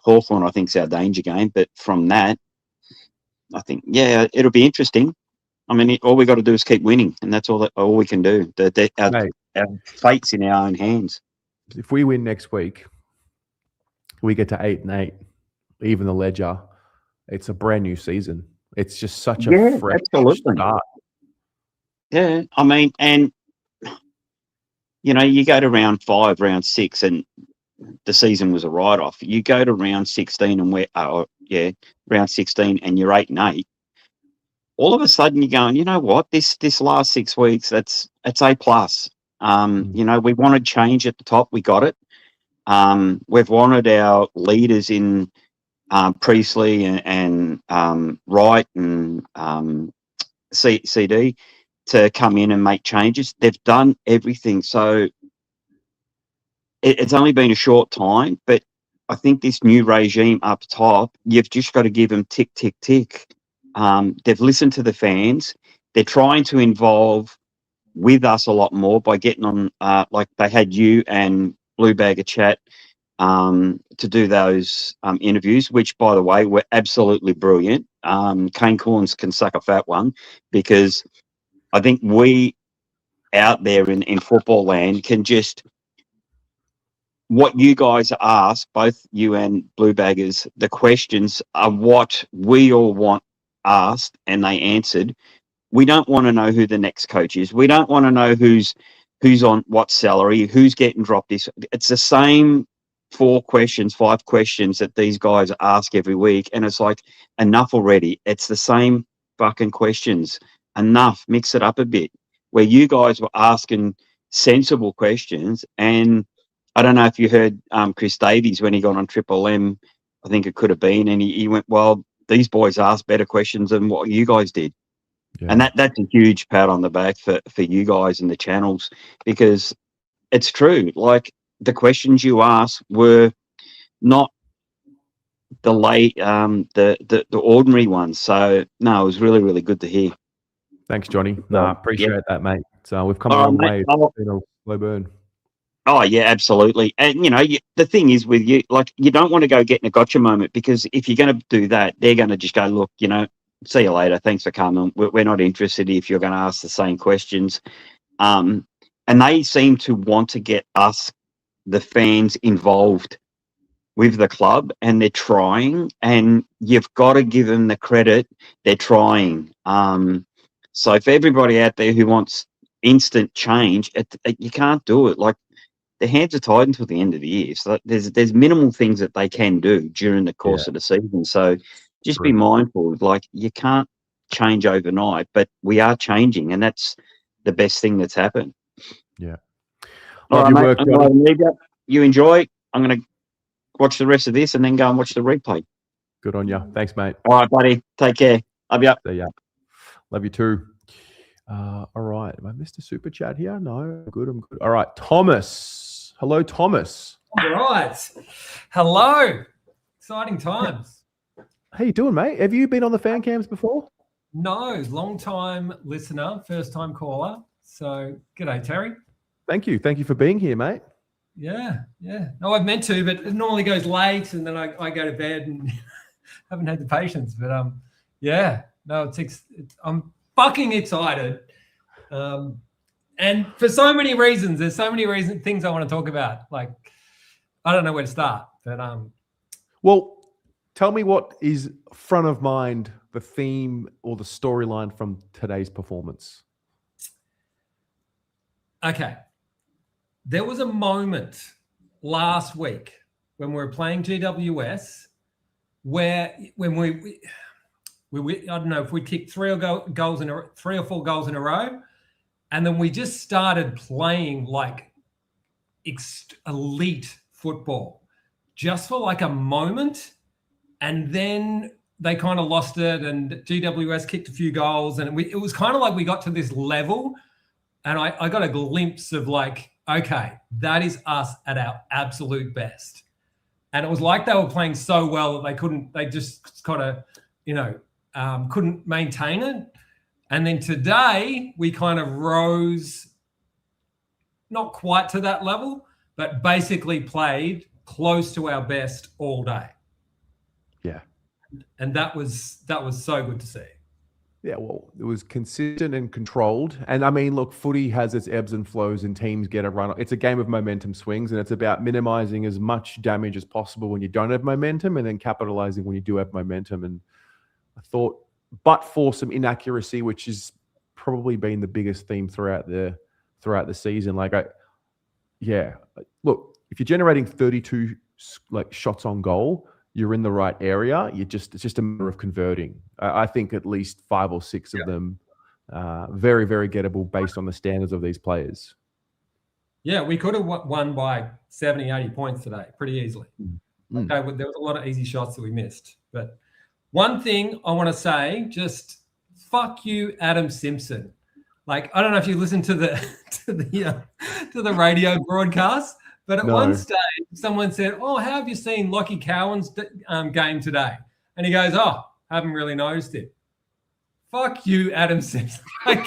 Hawthorn, I think, is our danger game. But from that, I think, it'll be interesting. I mean, all we got to do is keep winning, and that's all we can do. Our fate's in our own hands. If we win next week, we get to 8-8, even the ledger. It's a brand new season. It's just such a fresh start. Yeah, I mean, and you go to round 5, round 6, and the season was a write-off. You go to round 16 and round 16, and you're 8-8. All of a sudden, you're going, you know what? This last 6 weeks, it's A+. We wanted change at the top. We got it. We've wanted our leaders in Priestley and Wright and CD to come in and make changes. They've done everything. So it's only been a short time, but I think this new regime up top, you've just got to give them tick, tick, tick. They've listened to the fans. They're trying to involve with us a lot more by getting on, like they had you and Blue Bag a chat to do those interviews, which, by the way, were absolutely brilliant. Kane Corns can suck a fat one, because I think we out there in football land can just, what you guys ask, both you and Blue Baggers, the questions are what we all want asked, and they answered. We don't want to know who the next coach is. We don't want to know who's on what salary, who's getting dropped. It's the same 5 questions that these guys ask every week, and it's like, enough already. It's the same fucking questions. Enough. Mix it up a bit. Where you guys were asking sensible questions, and I don't know if you heard Chris Davies when he got on Triple M, I think it could have been, and he went, well, these boys asked better questions than what you guys did. Yeah. And that's a huge pat on the back for you guys and the channels, because it's true. Like, the questions you asked were not the ordinary ones. So no, it was really, really good to hear. Thanks, Johnny. Appreciate that, mate. So we've come a long way. It's been a slow burn. Oh yeah, absolutely. And the thing is with you, like, you don't want to go getting a gotcha moment, because if you're going to do that, they're going to just go, look, see you later. Thanks for coming. We're not interested if you're going to ask the same questions. And they seem to want to get us, the fans, involved with the club, and they're trying, and you've got to give them the credit. They're trying. So for everybody out there who wants instant change, you can't do it. Like, their hands are tied until the end of the year. So there's minimal things that they can do during the course of the season. So just be mindful. Like, you can't change overnight, but we are changing, and that's the best thing that's happened. Yeah. All right, mate. I'm going to leave you. You enjoy. I'm going to watch the rest of this and then go and watch the replay. Good on you. Thanks, mate. All right, buddy. Take care. Love you. See ya. Love you too. All right. Am I missed a super chat here? No. I'm good. All right. Thomas. Hello, Thomas. All right. Hello. Exciting times. How you doing, mate? Have you been on the fan cams before? No. Long time listener, first time caller. So, g'day, Terry. Thank you. Thank you for being here, mate. Yeah. No, I've meant to, but it normally goes late, and then I go to bed and haven't had the patience. But no, I'm fucking excited, and for so many reasons. There's so many things I want to talk about. Like, I don't know where to start, but Well, tell me what is front of mind, the theme or the storyline from today's performance. Okay. There was a moment last week when we were playing GWS, where when we I don't know if we kicked 3 or 4 goals in a row, and then we just started playing like elite football just for like a moment, and then they kind of lost it, and GWS kicked a few goals, and it was kind of like we got to this level, and I got a glimpse of like, okay, that is us at our absolute best. And it was like they were playing so well that they just kind of, couldn't maintain it. And then today we kind of rose, not quite to that level, but basically played close to our best all day. Yeah. And that was so good to see. Yeah, well, it was consistent and controlled. And I mean, look, footy has its ebbs and flows and teams get a run. It's a game of momentum swings, and it's about minimizing as much damage as possible when you don't have momentum and then capitalizing when you do have momentum. And I thought, but for some inaccuracy, which has probably been the biggest theme throughout the season. Look, if you're generating 32 shots on goal, you're in the right area. It's just a matter of converting. I think at least 5 or 6 of them very, very gettable based on the standards of these players. Yeah, we could have won by 70, 80 points today pretty easily. Okay, there was a lot of easy shots that we missed. But one thing I want to say, just fuck you, Adam Simpson. Like, I don't know if you listened to the radio broadcast, but at one stage, someone said, "Oh, how have you seen Lockie Cowan's game today?" And he goes, "Oh, haven't really noticed it." Fuck you, Adam Simpson. Like,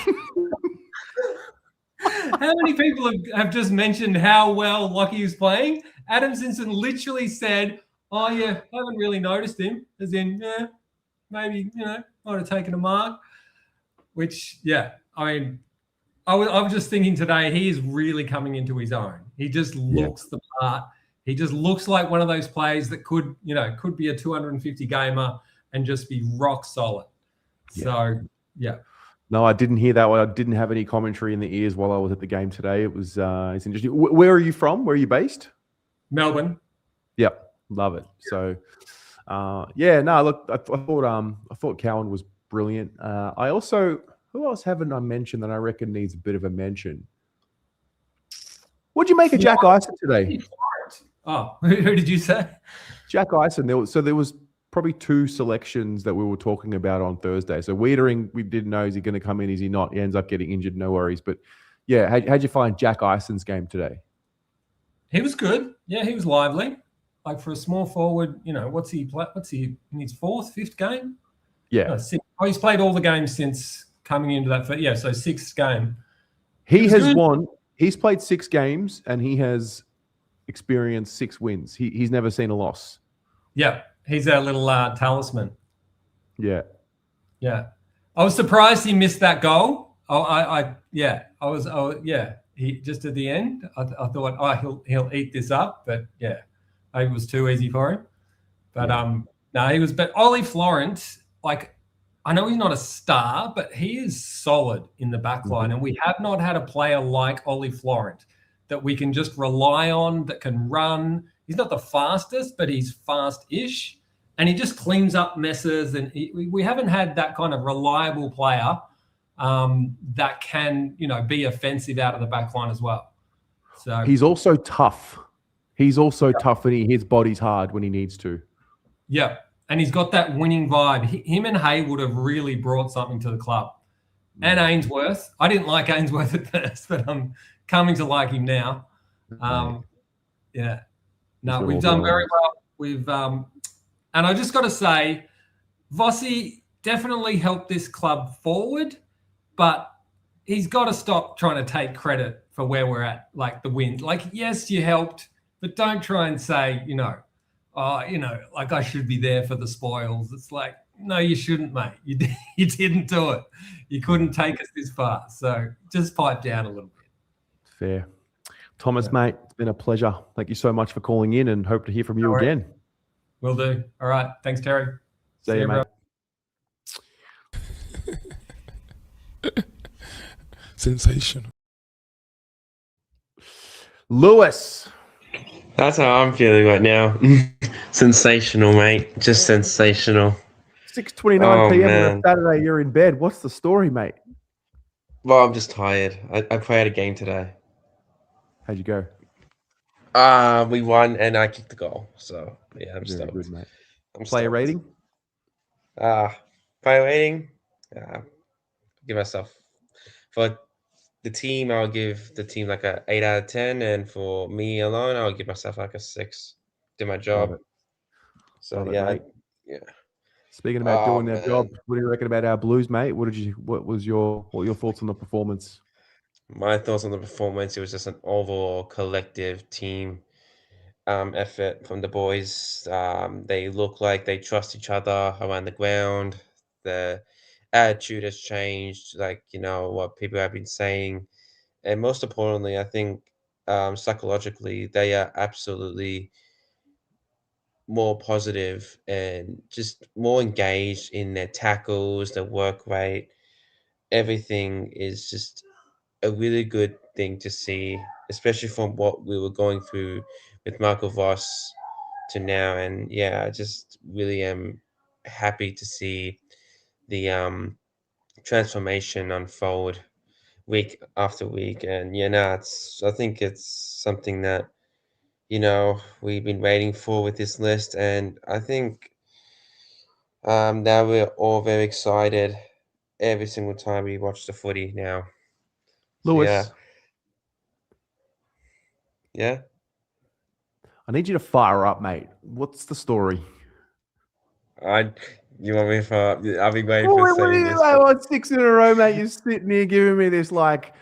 how many people have just mentioned how well Lockie is playing? Adam Simpson literally said, "Oh, yeah, haven't really noticed him." As in, yeah, maybe, might have taken a mark. Which, yeah, I mean, I was just thinking today, he is really coming into his own. He just looks the part. He just looks like one of those players that could be a 250 gamer and just be rock solid. So, yeah. No, I didn't hear that one. I didn't have any commentary in the ears while I was at the game today. It's interesting. Where are you from? Where are you based? Melbourne. Yep, love it. So, look, I thought Cowan was brilliant. Who else haven't I mentioned that I reckon needs a bit of a mention? What'd you make of Jack Ison today? Oh, who did you say? Jack Ison. There was probably 2 selections that we were talking about on Thursday. So Wiedering, we didn't know, is he going to come in? Is he not? He ends up getting injured. No worries. But yeah, how'd you find Jack Ison's game today? He was good. Yeah, he was lively. Like for a small forward, what's he in his 4th, 5th game? Yeah. No, 6th. Oh, he's played all the games since coming into that. So 6th game. He's played 6 games and he has experienced 6 wins. He's never seen a loss. Yeah. He's our little talisman. Yeah. Yeah. I was surprised he missed that goal. He just at the end, I thought, he'll eat this up, but yeah, it was too easy for him. But but Ollie Florent, like, I know he's not a star, but he is solid in the back line. And we have not had a player like Ollie Florent that we can just rely on, that can run. He's not the fastest, but he's fast-ish. And he just cleans up messes. And we haven't had that kind of reliable player that can, be offensive out of the back line as well. So he's also tough. He's also tough, and he hits bodies hard when he needs to. Yeah. And he's got that winning vibe. Him and Haywood have really brought something to the club. And Ainsworth. I didn't like Ainsworth at first, but I'm coming to like him now. Yeah. No, we've done very well. And I just got to say, Vossi definitely helped this club forward, but he's got to stop trying to take credit for where we're at, like the win. Like, yes, you helped, but don't try and say, like I should be there for the spoils. It's like, no, you shouldn't, mate. You didn't do it. You couldn't take us this far. So just pipe down a little bit. Fair. Thomas, mate, it's been a pleasure. Thank you so much for calling in, and hope to hear from you again. Will do. All right. Thanks, Terry. See you, mate. Sensational. Lewis, That's how I'm feeling right now. Sensational, mate. Just sensational. 6:29 Oh p.m. on a man. Saturday. You're in bed. What's the story, mate? Well, I'm just tired. I played a game today. How'd you go? We won and I kicked the goal. So yeah, I'm Very stoked. good, mate. I'm Player stoked. rating? Player rating. Give myself for the team. I'll give the team like a 8 out of 10, and for me alone, I'll give myself like a 6. Did my job. Love it. So Love it, yeah, mate. yeah. Speaking about Oh doing their job, man, what do you reckon about our Blues, mate? What were your thoughts on the performance? my thoughts on the performance. It was just an overall collective team effort from the boys. They look like they trust each other around the ground. The attitude has changed, like what people have been saying, and most importantly, I think psychologically they are absolutely more positive and just more engaged in their tackles, their work rate. Everything is just a really good thing to see, especially from what we were going through with Michael Voss to now. And yeah, I just really am happy to see the transformation unfold week after week. And I think it's something that we've been waiting for with this list, and I think now we're all very excited every single time we watch the footy now. So yeah, Lewis, yeah. I need you to fire up, mate. What's the story? You want me for? I've been waiting Well, for what are saying you, this. like, what, 6 in a row, mate? You're sitting here giving me this, like,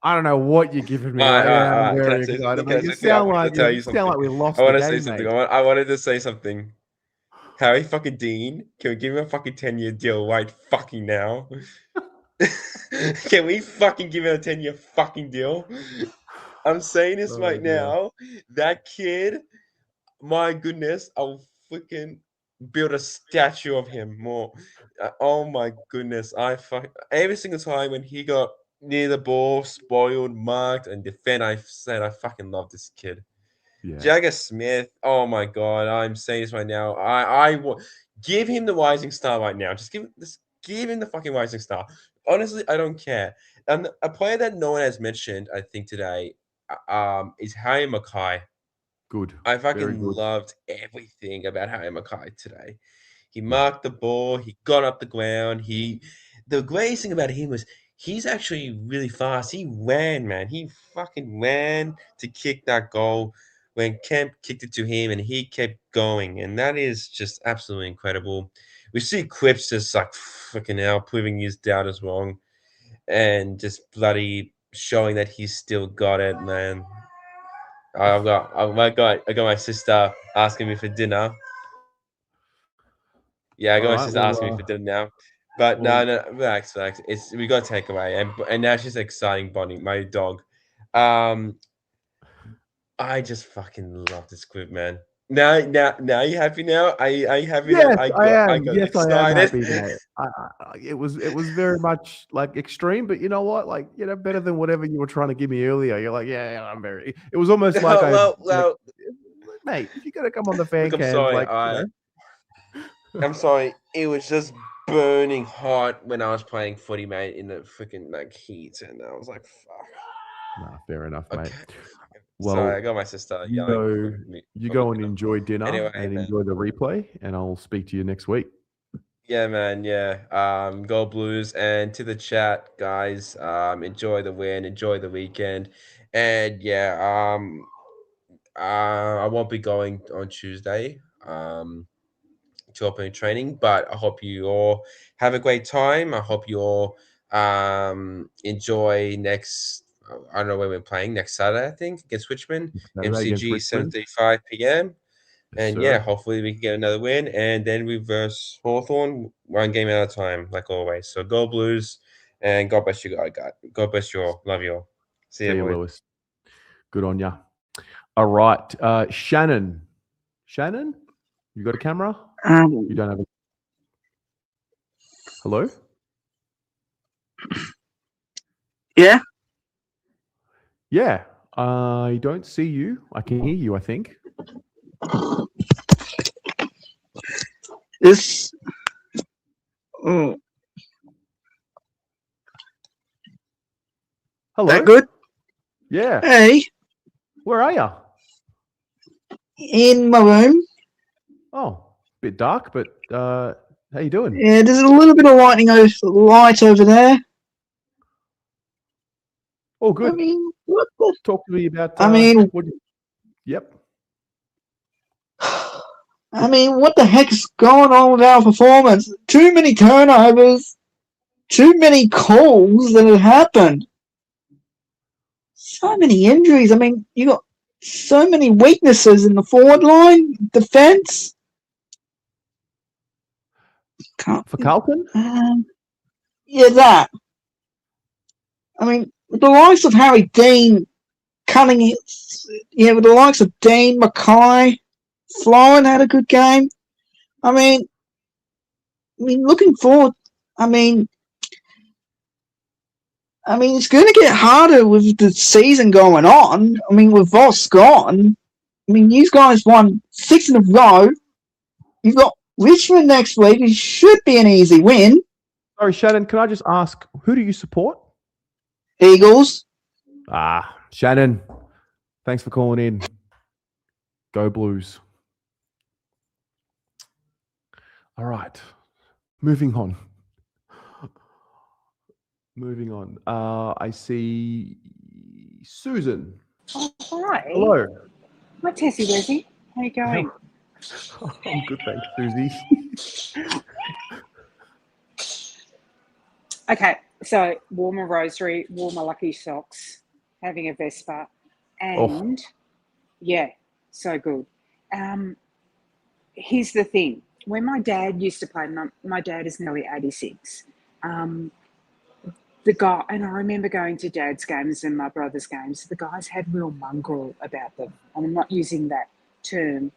I don't know what you're giving me. All right, Like, all right, yeah, all I'm right. Can I very say excited, something? Can I mate. You say something? I sound wanted like to tell you you sound like something. we I lost the want to say game, something. mate. I wanted to say something. Harry fucking Dean, can we give him a fucking 10-year deal right fucking now? Can we fucking give him a 10-year fucking deal? I'm saying this Oh right dear. now. That kid, my goodness, I'll freaking build a statue of him more. Oh my goodness, every single time when he got near the ball, spoiled, marked, and defend, I said I fucking love this kid. Yeah. Jagger Smith, oh my god, I'm saying this right now. I will give him the rising star right now. Just give him the fucking rising star. Honestly, I don't care. And a player that no one has mentioned, I think today, is Harry Mackay. Good. I Very fucking good. loved everything about Harry Mackay today. He Yeah. marked the ball. He got up the ground. The greatest thing about him was he's actually really fast. He ran, man. He fucking ran to kick that goal when Kemp kicked it to him, and he kept going. And that is just absolutely incredible. We see clips just like fucking hell, proving his doubt is wrong, and just bloody showing that he's still got it, man. I got my sister asking me for dinner. Yeah, I All got my right. sister asking me Well, for dinner now. But well, no, relax. We got takeaway, and now she's exciting Bonnie, my dog. I just fucking love this group, man. Now, you happy now? Are you happy now? yes, I I am. got Yes, I am excited. happy, mate. It was very much like extreme, but you know what? Like, better than whatever you were trying to give me earlier. You're like, yeah, I'm very. It was almost like well, mate, if you got to come on the fan look, I'm cams, sorry. like, I'm sorry. It was just burning hot when I was playing footy, mate, in the freaking heat, and I was like, "Fuck." Nah, fair enough, mate. Okay. Sorry, I Well, got my sister you yelling go, for me. you For me go and now. enjoy dinner Anyway, and man. enjoy the replay, and I'll speak to you next week. Yeah, man. Yeah. Go Blues, and to the chat, guys. Enjoy the win. Enjoy the weekend, and yeah. I won't be going on Tuesday. To opening training, but I hope you all have a great time. I hope you all enjoy next. I don't know when we're playing next Saturday. I think against Richmond, Saturday against MCG, Richmond. 7:35 p.m. Yes, And yeah, sir. hopefully we can get another win, and then we verse Hawthorn one game at a time, like always. So go Blues, and God bless you, guys. God bless you all. Love you all. See See you, you, boys. Lewis. Good on ya. All right, Shannon. Shannon, you got a camera? You don't have a. Hello. Yeah. Yeah. I don't see you. I can hear you, I think. This. Oh, Hello. that good? Yeah. Hey, Where are you? in my room. Oh, bit dark, but how you doing? Yeah, there's a little bit of light over there. Oh, I good. mean, what the? Talk to me about. I mean, Yep. I mean, what the heck's going on with our performance? Too many turnovers, too many calls that have happened. So many injuries. I mean, you got so many weaknesses in the forward line, defense. For Carlton? Yeah, that. I mean, with the likes of Harry Dean cutting it, with the likes of Dean, Mackay, Florin had a good game. I mean, looking forward. I mean, it's going to get harder with the season going on. I mean, with Voss gone. I mean, you guys won 6 in a row. You've got Richmond next week. It should be an easy win. Sorry, Shannon, can I just ask, who do you support? Eagles. Shannon, thanks for calling in. Go Blues. All right. Moving on. I see Susan. Oh, hi. Hello. Hi, Tessie Wessie. How you going? I'm good, thanks, Susie. Okay, so wore my rosary, wore my lucky socks, having a Vespa, and yeah, so good. Here's the thing. When my dad used to play, my dad is nearly 86. The guy, and I remember going to Dad's games and my brother's games, the guys had real mongrel about them. And I'm not using that term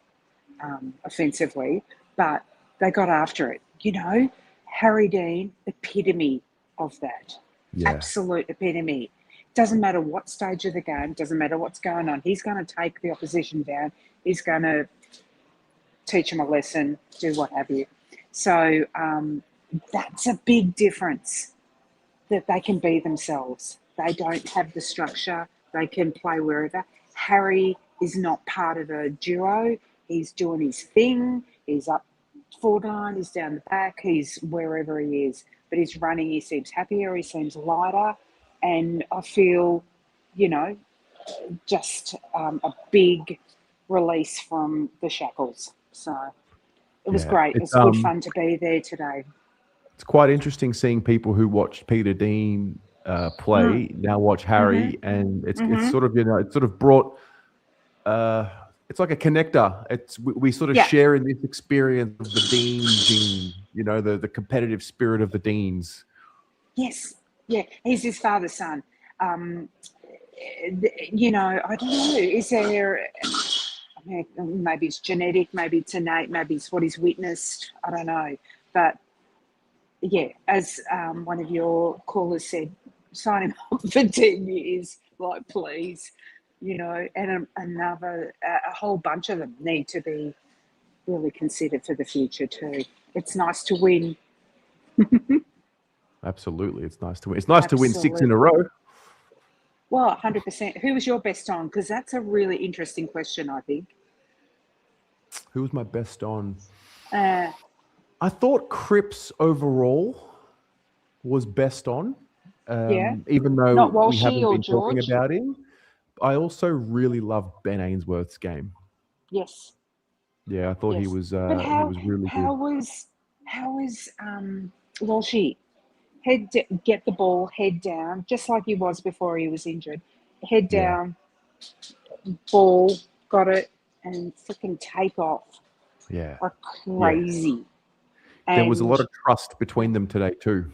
offensively, but they got after it. You know, Harry Dean, epitome of that. Yeah. Absolute epitome. Doesn't matter what stage of the game, doesn't matter what's going on. He's going to take the opposition down. He's going to teach them a lesson, do what have you. So that's a big difference, that they can be themselves. They don't have the structure. They can play wherever. Harry is not part of a duo. He's doing his thing. He's up forward, he's down the back, he's wherever he is. But he's running, he seems happier, he seems lighter. And I feel, just a big release from the shackles. So it was great. It was good fun to be there today. It's quite interesting seeing people who watched Peter Dean play now watch Harry, and it's sort of it's sort of brought it's like a connector. We sort of share in this experience of the Dean gene, the competitive spirit of the Deans. Yes, yeah, he's his father's son. I don't know. Is there? Maybe it's genetic, maybe it's innate, maybe it's what he's witnessed. I don't know, but. Yeah, as one of your callers said, sign him up for 10 years, like, please, and a whole bunch of them need to be really considered for the future too. It's nice to win. Absolutely, it's nice to win. It's nice to win 6 in a row. Well, 100%. Who was your best on? Because that's a really interesting question, I think. Who was my best on? I thought Cripps overall was best on, even though Not we Walshy haven't or been talking George. about him. I also really loved Ben Ainsworth's game. Yes. Yeah, I thought he was But he was really how good. was Walshy? Get the ball, head down, just like he was before he was injured. Head down, ball, got it, and freaking take off. Yeah. Like crazy. There was a lot And- of trust between them today too.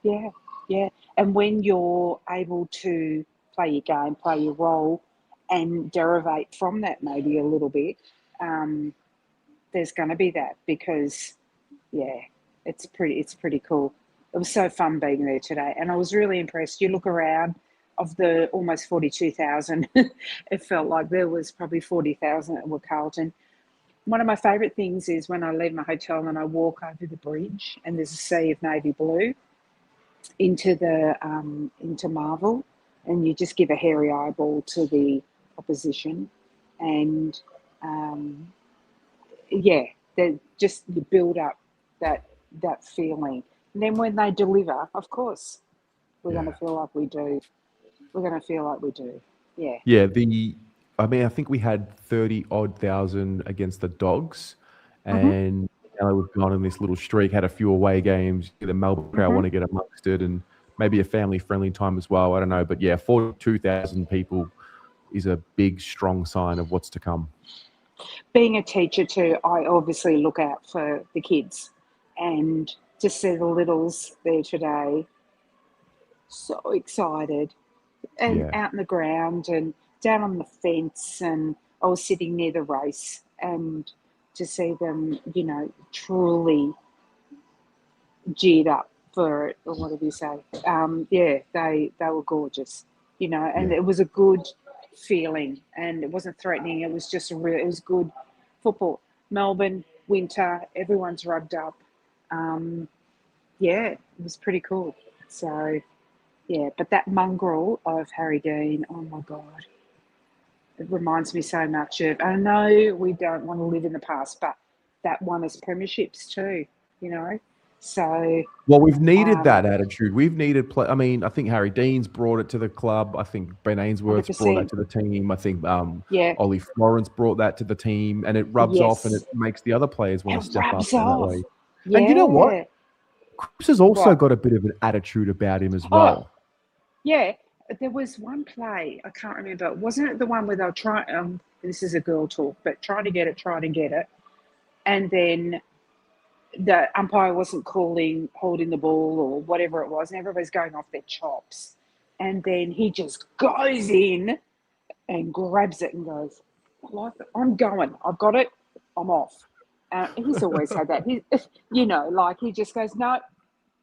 Yeah, yeah. And when you're able to play your game, play your role, and derivate from that maybe a little bit, there's going to be that because, it's pretty cool. It was so fun being there today, and I was really impressed. You look around, of the almost 42,000, it felt like there was probably 40,000 that were Carlton. One of my favourite things is when I leave my hotel and I walk over the bridge and there's a sea of navy blue into Marvel, and you just give a hairy eyeball to the opposition, and they just you build up that feeling, and then when they deliver, of course, we're going to feel like we do. We're going to feel like we do. Yeah. Yeah, I think we had 30 odd thousand against the Dogs, and now we've gone on this little streak, had a few away games. The Melbourne crowd want to get amongst it, and maybe a family-friendly time as well. I don't know, but yeah, 42,000 people is a big, strong sign of what's to come. Being a teacher too, I obviously look out for the kids, and to see the littles there today, so excited, and out in the ground and down on the fence, and I was sitting near the race, and to see them, truly geared up for it, or whatever you say. They were gorgeous, and it was a good feeling, and it wasn't threatening. It was just it was good football. Melbourne, winter, everyone's rubbed up. It was pretty cool. So, but that mongrel of Harry Dean, oh my God, it reminds me so much of, I know we don't want to live in the past, but that won us premierships too, So, well, we've needed that attitude. We've needed play. I mean, I think Harry Dean's brought it to the club. I think Ben Ainsworth's 100%. brought that to the team. I think Yeah. Ollie Florence brought that to the team, and it rubs off, and it makes the other players want to step up in that way. Yeah. And you know what? Cripps has also got a bit of an attitude about him as well. Yeah, there was one play, I can't remember. Wasn't it the one where they were trying, this is a girl talk, but trying to get it. And then the umpire wasn't holding the ball or whatever it was, and everybody's going off their chops. And then he just goes in and grabs it and goes, I'm going, I've got it, I'm off. He's always had that. He just goes, no,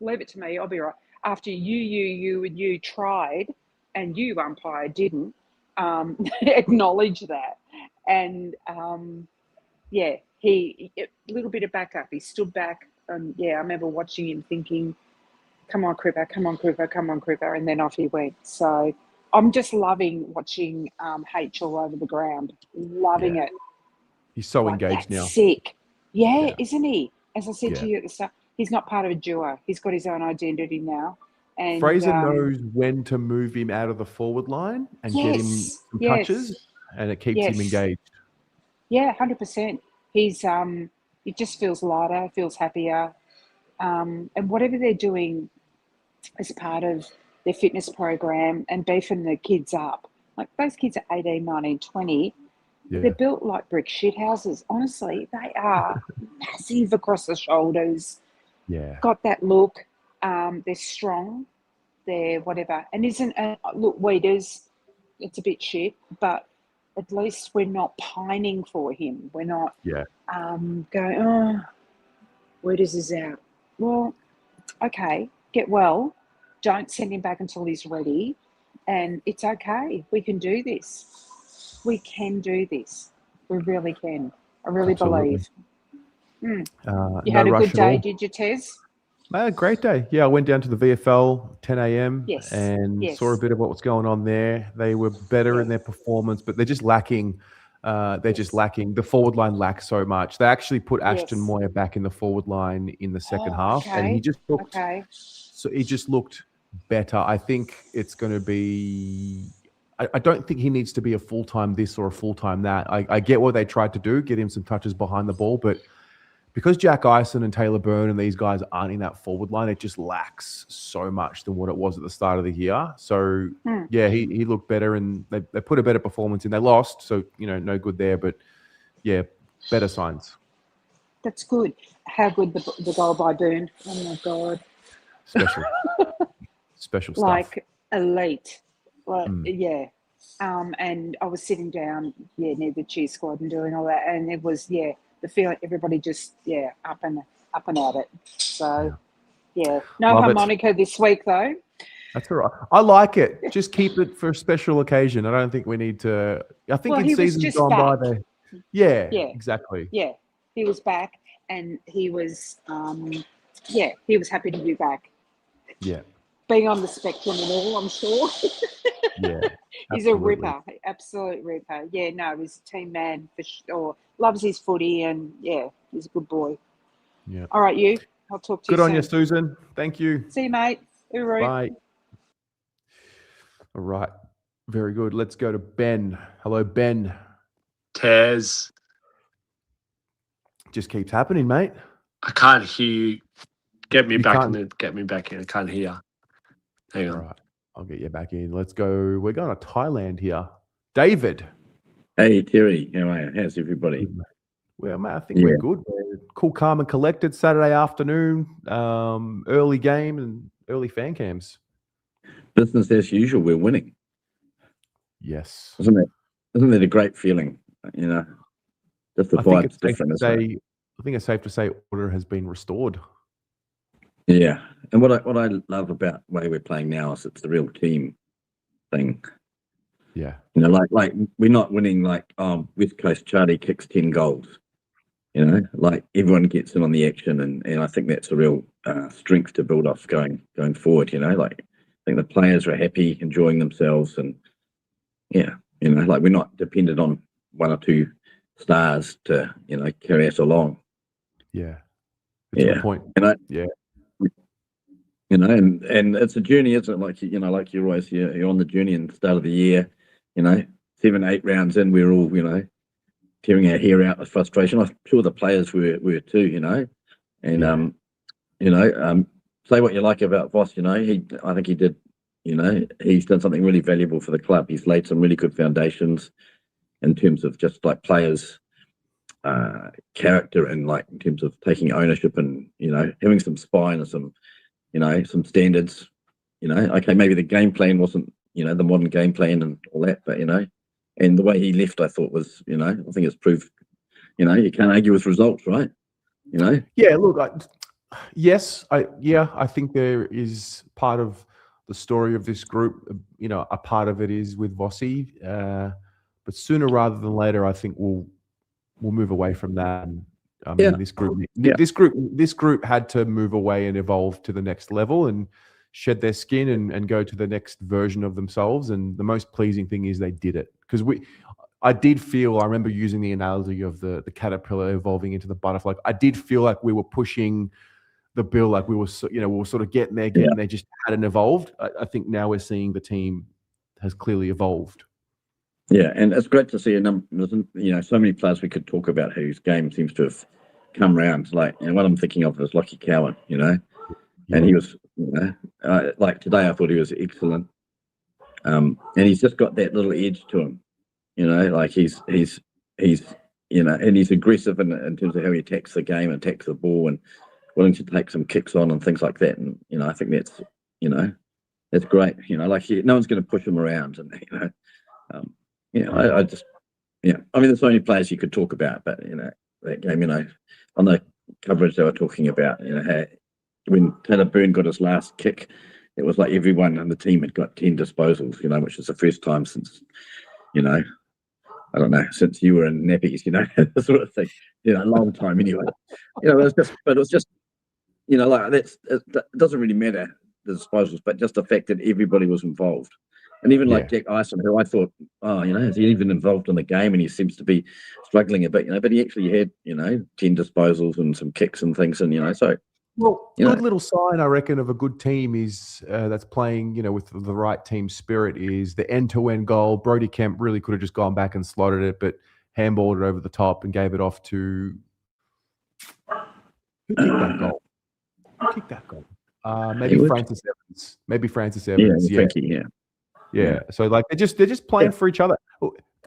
leave it to me, I'll be right. After you tried, and you, umpire, didn't acknowledge that. And, he a little bit of backup. He stood back, and I remember watching him thinking, come on, Cripper, come on, Cripper, come on, Cripper, and then off he went. So I'm just loving watching H all over the ground, loving it. He's so engaged now. Sick. Isn't he? As I said to you at the start, he's not part of a duo. He's got his own identity now. And Fraser knows when to move him out of the forward line and get him some touches, and it keeps him engaged. Yeah, 100%. He's he just feels lighter, feels happier, and whatever they're doing as part of their fitness program and beefing the kids up, like those kids are 18, 19, 20. They're built like brick shit houses. Honestly, they are massive across the shoulders. Yeah, got that look. They're strong. They're whatever. And look, Weeders, it's a bit shit, but at least we're not pining for him. We're not going, Weeders is out. Well, okay, get well. Don't send him back until he's ready. And it's okay. We can do this. We can do this. We really can. I really believe. You had a good day, did you, Tez? Great day. Yeah, I went down to the VFL 10 a.m. Yes. and saw a bit of what was going on there. They were better in their performance, but they're just lacking. The forward line lacks so much. They actually put Ashton Moyer back in the forward line in the second half, and he just looked. So he just looked better. I think it's going to be. I don't think he needs to be a full-time this or a full-time that. I get what they tried to do, get him some touches behind the ball, but because Jack Ison and Taylor Byrne and these guys aren't in that forward line, it just lacks so much than what it was at the start of the year. So, he looked better, and they put a better performance in. They lost, so, no good there, but, better signs. That's good. How good the goal by Byrne. Oh, my God. Special stuff. Like, elite. And I was sitting down, near the cheer squad and doing all that, and it was, the feeling everybody just, up and at it. So, no Love harmonica this week though. That's all right. I like it. Just keep it for a special occasion. I don't think we need to. I think Well, in he was seasons just gone by, back. yeah, Yeah. exactly. Yeah, he was back, and he was, he was happy to be back. Yeah, Being on the spectrum and all, I'm sure. yeah. He's a Absolutely. ripper, absolute ripper. Yeah, no, he's a team man for sure. Loves his footy, and yeah, he's a good boy. Yeah. All right, you. I'll talk to Good you on soon. you, Susan. Thank you. See you, mate. Hooroo. Bye. All right. Very good. Let's go to Ben. Hello, Ben. Taz, Just keeps happening, mate. I can't hear you. Get me You back can't- in. Get me back in. I can't hear. Hang All on. right. I'll get you back in. Let's go. We're going to Thailand here. David. Hey, Terry. How are you? How's everybody? Well, mate, I think we're good. We're cool, calm, and collected. Saturday afternoon, early game and early fan cams. Business as usual. We're winning. Yes. Isn't that a great feeling? You know, just the I think vibe's it's safe different. to Isn't it? say. I think it's safe to say order has been restored. Yeah, and what I love about the way we're playing now is it's the real team thing. Yeah. You know, like we're not winning like West Coast Charlie kicks 10 goals. You know, like everyone gets in on the action, and I think that's a real strength to build off going forward. You know, like I think the players are happy, enjoying themselves, and yeah, you know, like we're not dependent on one or two stars to carry us along. Yeah. That's a Yeah, good point. and Yeah. you know, and it's a journey, isn't it? Like like you're always you're on the journey in the start of the year. You know, 7-8 rounds in, we're all tearing our hair out with frustration. I'm sure the players were too. You know, and say what you like about Voss. You know, I think he did. You know, he's done something really valuable for the club. He's laid some really good foundations in terms of just like players' character and like in terms of taking ownership and having some spine and some standards. Okay, maybe the game plan wasn't the modern game plan and all that, but and the way he left, I thought was I think it's proved you can't argue with results, right? Yeah. Look, I think there is part of the story of this group. A part of it is with Vossi, but sooner rather than later, I think we'll move away from that. And, I mean, this group had to move away and evolve to the next level and shed their skin and go to the next version of themselves. And the most pleasing thing is they did it, because I remember using the analogy of the caterpillar evolving into the butterfly. I did feel like we were pushing the bill, like we were sort of getting there, just hadn't evolved. I think now we're seeing the team has clearly evolved. Yeah, and it's great to see a number. So many players we could talk about whose game seems to have come round. Like, what I'm thinking of is Lockie Cowan. And he was, like today, I thought he was excellent. And he's just got that little edge to him. Like he's and he's aggressive in terms of how he attacks the game, attacks the ball, and willing to take some kicks on and things like that. And I think that's that's great. Like no one's going to push him around, and I just I mean, there's so many players you could talk about, but that game, on the coverage they were talking about, how when Taylor Byrne got his last kick, it was like everyone on the team had got 10 disposals, which is the first time since I don't know, since you were in nappies, that sort of thing, a long time anyway. It was just like it doesn't really matter the disposals, but just the fact that everybody was involved. And even like Jack Ison, who I thought, is he even involved in the game? And he seems to be struggling a bit, but he actually had, 10 disposals and some kicks and things. And, so. Well, good little sign, I reckon, of a good team is that's playing, with the right team spirit is the end-to-end goal. Brody Kemp really could have just gone back and slotted it, but handballed it over the top and gave it off to who kicked that goal? Who kicked that goal? Maybe Francis Evans. Maybe Francis Evans. Yeah. So like they're just playing for each other.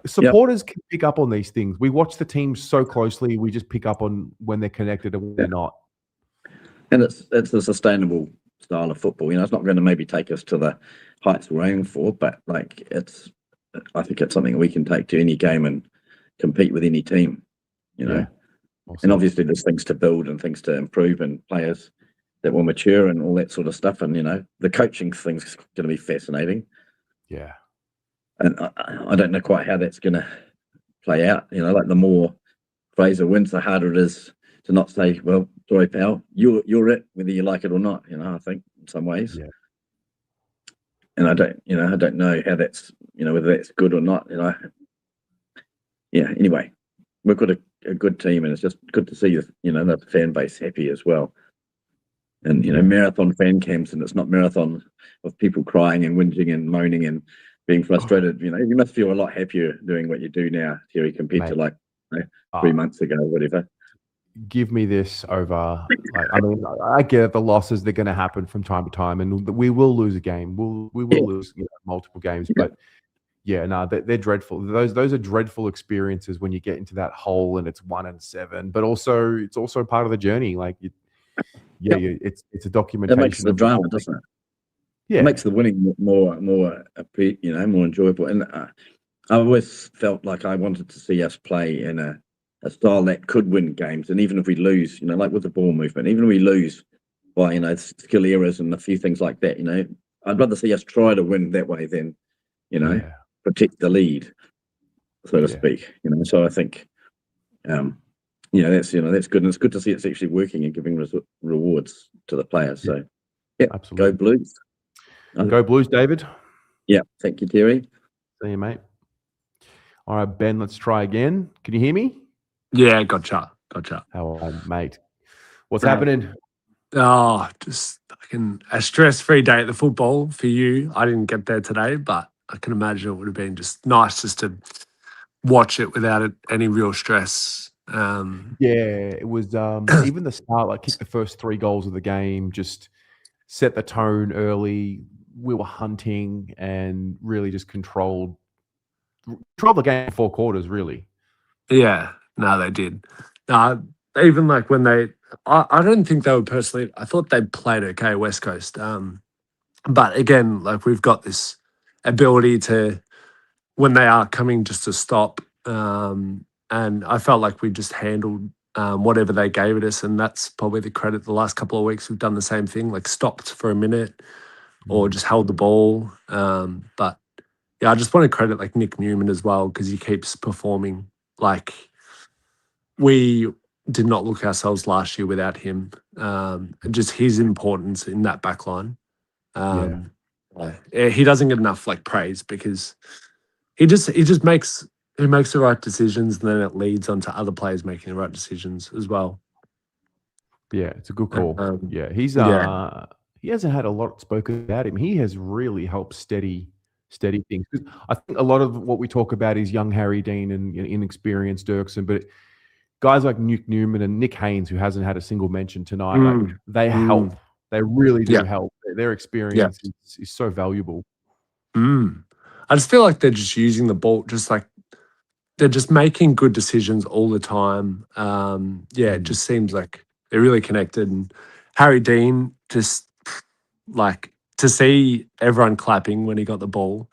Supporters can pick up on these things. We watch the teams so closely. We just pick up on when they're connected and when they're not. And it's a sustainable style of football. It's not going to maybe take us to the heights we're aiming for, but like I think it's something we can take to any game and compete with any team. Awesome. And obviously there's things to build and things to improve and players that will mature and all that sort of stuff. And the coaching thing's going to be fascinating. Yeah. And I don't know quite how that's going to play out. Like the more Fraser wins, the harder it is to not say, "Well, sorry, pal, you're it," whether you like it or not. I think in some ways. Yeah. And I don't know how that's, whether that's good or not. Yeah. Anyway, we've got a good team, and it's just good to see the fan base happy as well. And marathon fan camps, and it's not marathon of people crying and whinging and moaning and being frustrated. You must feel a lot happier doing what you do now, Terry, compared to like 3 months ago or whatever. Give me this over. I get the losses; they're going to happen from time to time, and we will lose a game. We will lose multiple games, but they're dreadful. Those are dreadful experiences when you get into that hole and it's 1-7. But also, it's also part of the journey. Like, it's a documentation. It makes the drama, doesn't it? Yeah, it makes the winning more more enjoyable. And I always felt like I wanted to see us play in a style that could win games. And even if we lose, like with the ball movement, even if we lose by skill errors and a few things like that, I'd rather see us try to win that way than protect the lead, so to speak. So I think that's good, and it's good to see it's actually working and giving rewards to the players. So absolutely. Go Blues. Go Blues, David. Yeah, thank you, Terry. See you, mate. All right, Ben, let's try again. Can you hear me? Yeah, gotcha. How are you, mate? What's happening? Oh, just fucking a stress-free day at the football for you. I didn't get there today, but I can imagine it would have been just nice just to watch it without any real stress. It was even the start, like kick the first 3 goals of the game, just set the tone early. We were hunting and really just controlled the game in 4 quarters, really. Yeah, no, they did. Even like when I don't think they were personally. I thought they played okay, West Coast. But again, like we've got this ability to, when they are coming, just to stop. And I felt like we just handled whatever they gave it us, and that's probably the credit. The last couple of weeks we've done the same thing, like stopped for a minute or just held the ball. But yeah, I just want to credit like Nick Newman as well, because he keeps performing. Like, we did not look ourselves last year without him. Just his importance in that back line. He doesn't get enough like praise, because he makes the right decisions, and then it leads on to other players making the right decisions as well. Yeah, it's a good call. He hasn't had a lot spoken about him. He has really helped steady things. 'Cause I think a lot of what we talk about is young Harry Dean and inexperienced Dirksen, but guys like Nick Newman and Nick Haynes, who hasn't had a single mention tonight, like, they help. They really do help. Their experience is so valuable. I just feel like they're just using the ball, just like they're just making good decisions all the time. It just seems like they're really connected. And Harry Dean, just like to see everyone clapping when he got the ball.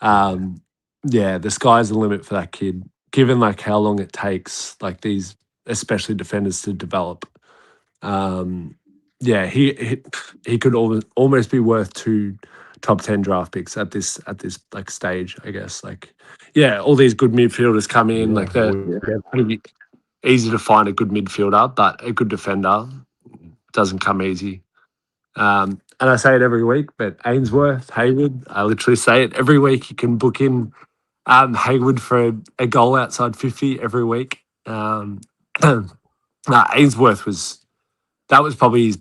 The sky's the limit for that kid, given like how long it takes, like these, especially defenders, to develop. He could almost be worth 2 top 10 draft picks at this like stage, I guess. Like, all these good midfielders come in, like they're pretty easy to find a good midfielder, but a good defender doesn't come easy. And I say it every week, but Ainsworth, Haywood, I literally say it every week. You can book in Haywood for a goal outside 50 every week. Ainsworth was probably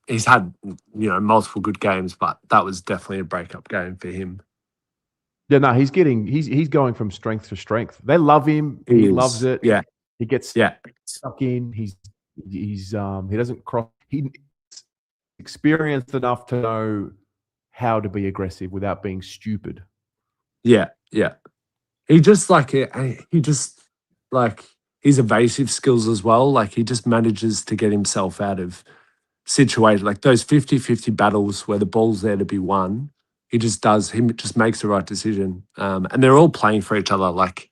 he's had multiple good games, but that was definitely a breakup game for him. Yeah, no, he's going from strength to strength. They love him. He loves it. Yeah, he gets stuck in. He doesn't cross. He's experienced enough to know how to be aggressive without being stupid. Yeah. He just his evasive skills as well. Like, he just manages to get himself out of situations like those 50-50 battles where the ball's there to be won. He just makes the right decision. And they're all playing for each other. Like,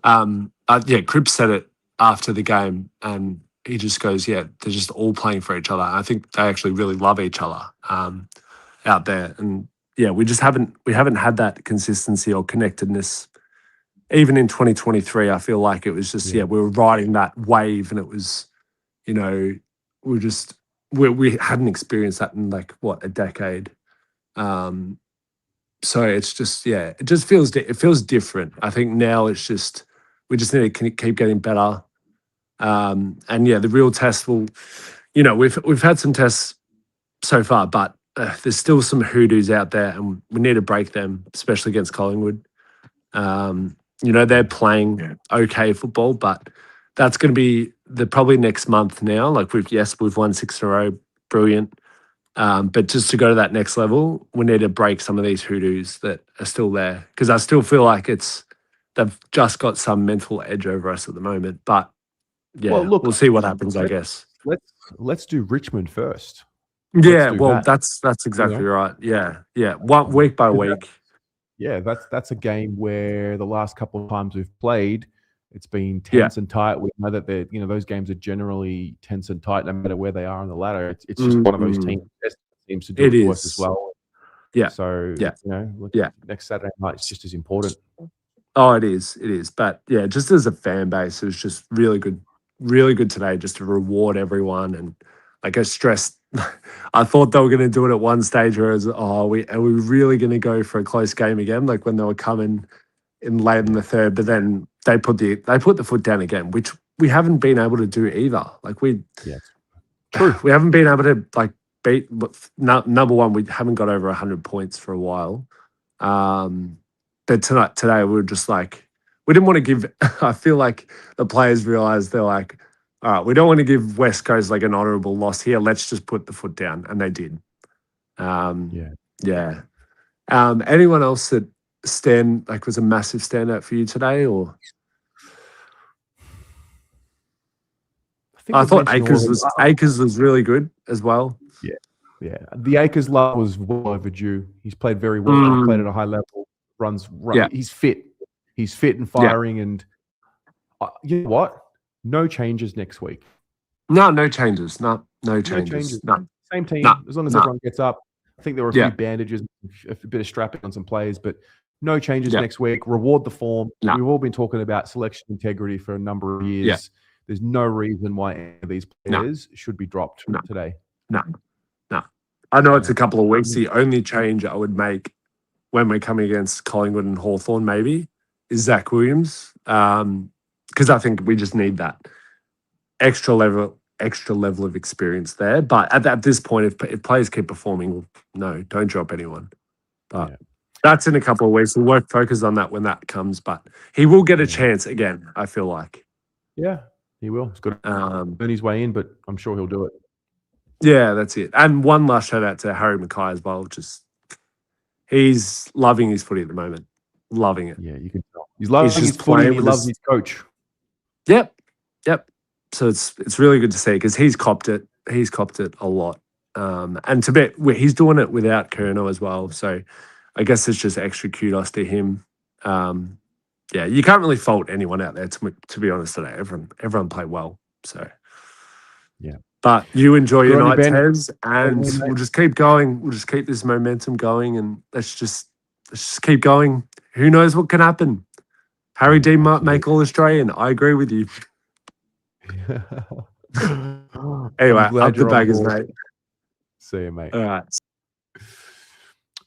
Cripps said it after the game, and he just goes, yeah, they're just all playing for each other. I think they actually really love each other out there. And yeah, we haven't had that consistency or connectedness. Even in 2023, I feel like it was just, we were riding that wave and it was, we hadn't experienced that in like, a decade. So it's just, it just feels, it feels different. I think now it's just, we just need to keep getting better. And the real test will, we've had some tests so far, but there's still some hoodoos out there and we need to break them, especially against Collingwood. They're playing okay football, but that's going to be probably next month now. Like we've won 6 in a row, brilliant. But just to go to that next level, we need to break some of these hoodoos that are still there, because I still feel like they've just got some mental edge over us at the moment. But Well, look, we'll see what happens, I guess. Let's do Richmond first. Yeah, well, that's exactly right. Yeah. 1 week by week. Yeah, that's a game where the last couple of times we've played, it's been tense and tight. We know that those games are generally tense and tight, no matter where they are on the ladder. It's just one of those teams that seems to do it to us as well. Yeah. So next Saturday night is just as important. Oh, it is. But yeah, just as a fan base, it was just really good today, just to reward everyone. And like I stressed, I thought they were going to do it at one stage, whereas are we really going to go for a close game again? Like when they were coming in late in the third, but then they put the foot down again, which we haven't been able to do either. Like true, we haven't been able to like beat. Number one, we haven't got over 100 points for a while. But today we were just like, we didn't want to give. I feel like the players realized they're like, all right, we don't want to give West Coast like an honourable loss here. Let's just put the foot down, and they did. Anyone else that was a massive standout for you today, or? I thought Akers was really good as well. Yeah. The Akers love was well overdue. He's played very well. He's played at a high level. Runs. Yeah. He's fit. He's fit and firing. And you know what? No changes next week. No changes. No changes. No. Same team. As long as everyone gets up. I think there were a few bandages, a bit of strapping on some players, but no changes next week. Reward the form. We've all been talking about selection integrity for a number of years. There's no reason why any of these players should be dropped today. No. I know it's a couple of weeks. The only change I would make when we're coming against Collingwood and Hawthorn maybe is Zach Williams, because I think we just need that extra level of experience there. But at this point, if players keep performing, no, don't drop anyone. But that's in a couple of weeks. We'll work focus on that when that comes. But he will get a chance again, I feel like. Yeah, he will. He's got to earn his way in, but I'm sure he'll do it. Yeah, that's it. And one last shout out to Harry Mackay as well. Just he's loving his footy at the moment. Loving it. Yeah, you can tell. He's loving his footy and he loves his coach. Yep. So it's really good to see, because he's copped it. He's copped it a lot. And to bet he's doing it without Kerno as well. So I guess it's just extra kudos to him. You can't really fault anyone out there, to be honest today. Everyone played well. So yeah. But you enjoy your night, Ben. Tez, and we'll just keep going. We'll just keep this momentum going, and let's just keep going. Who knows what can happen? Harry Dean might make All Australian. I agree with you. Anyway, up the baggers, mate. See you, mate.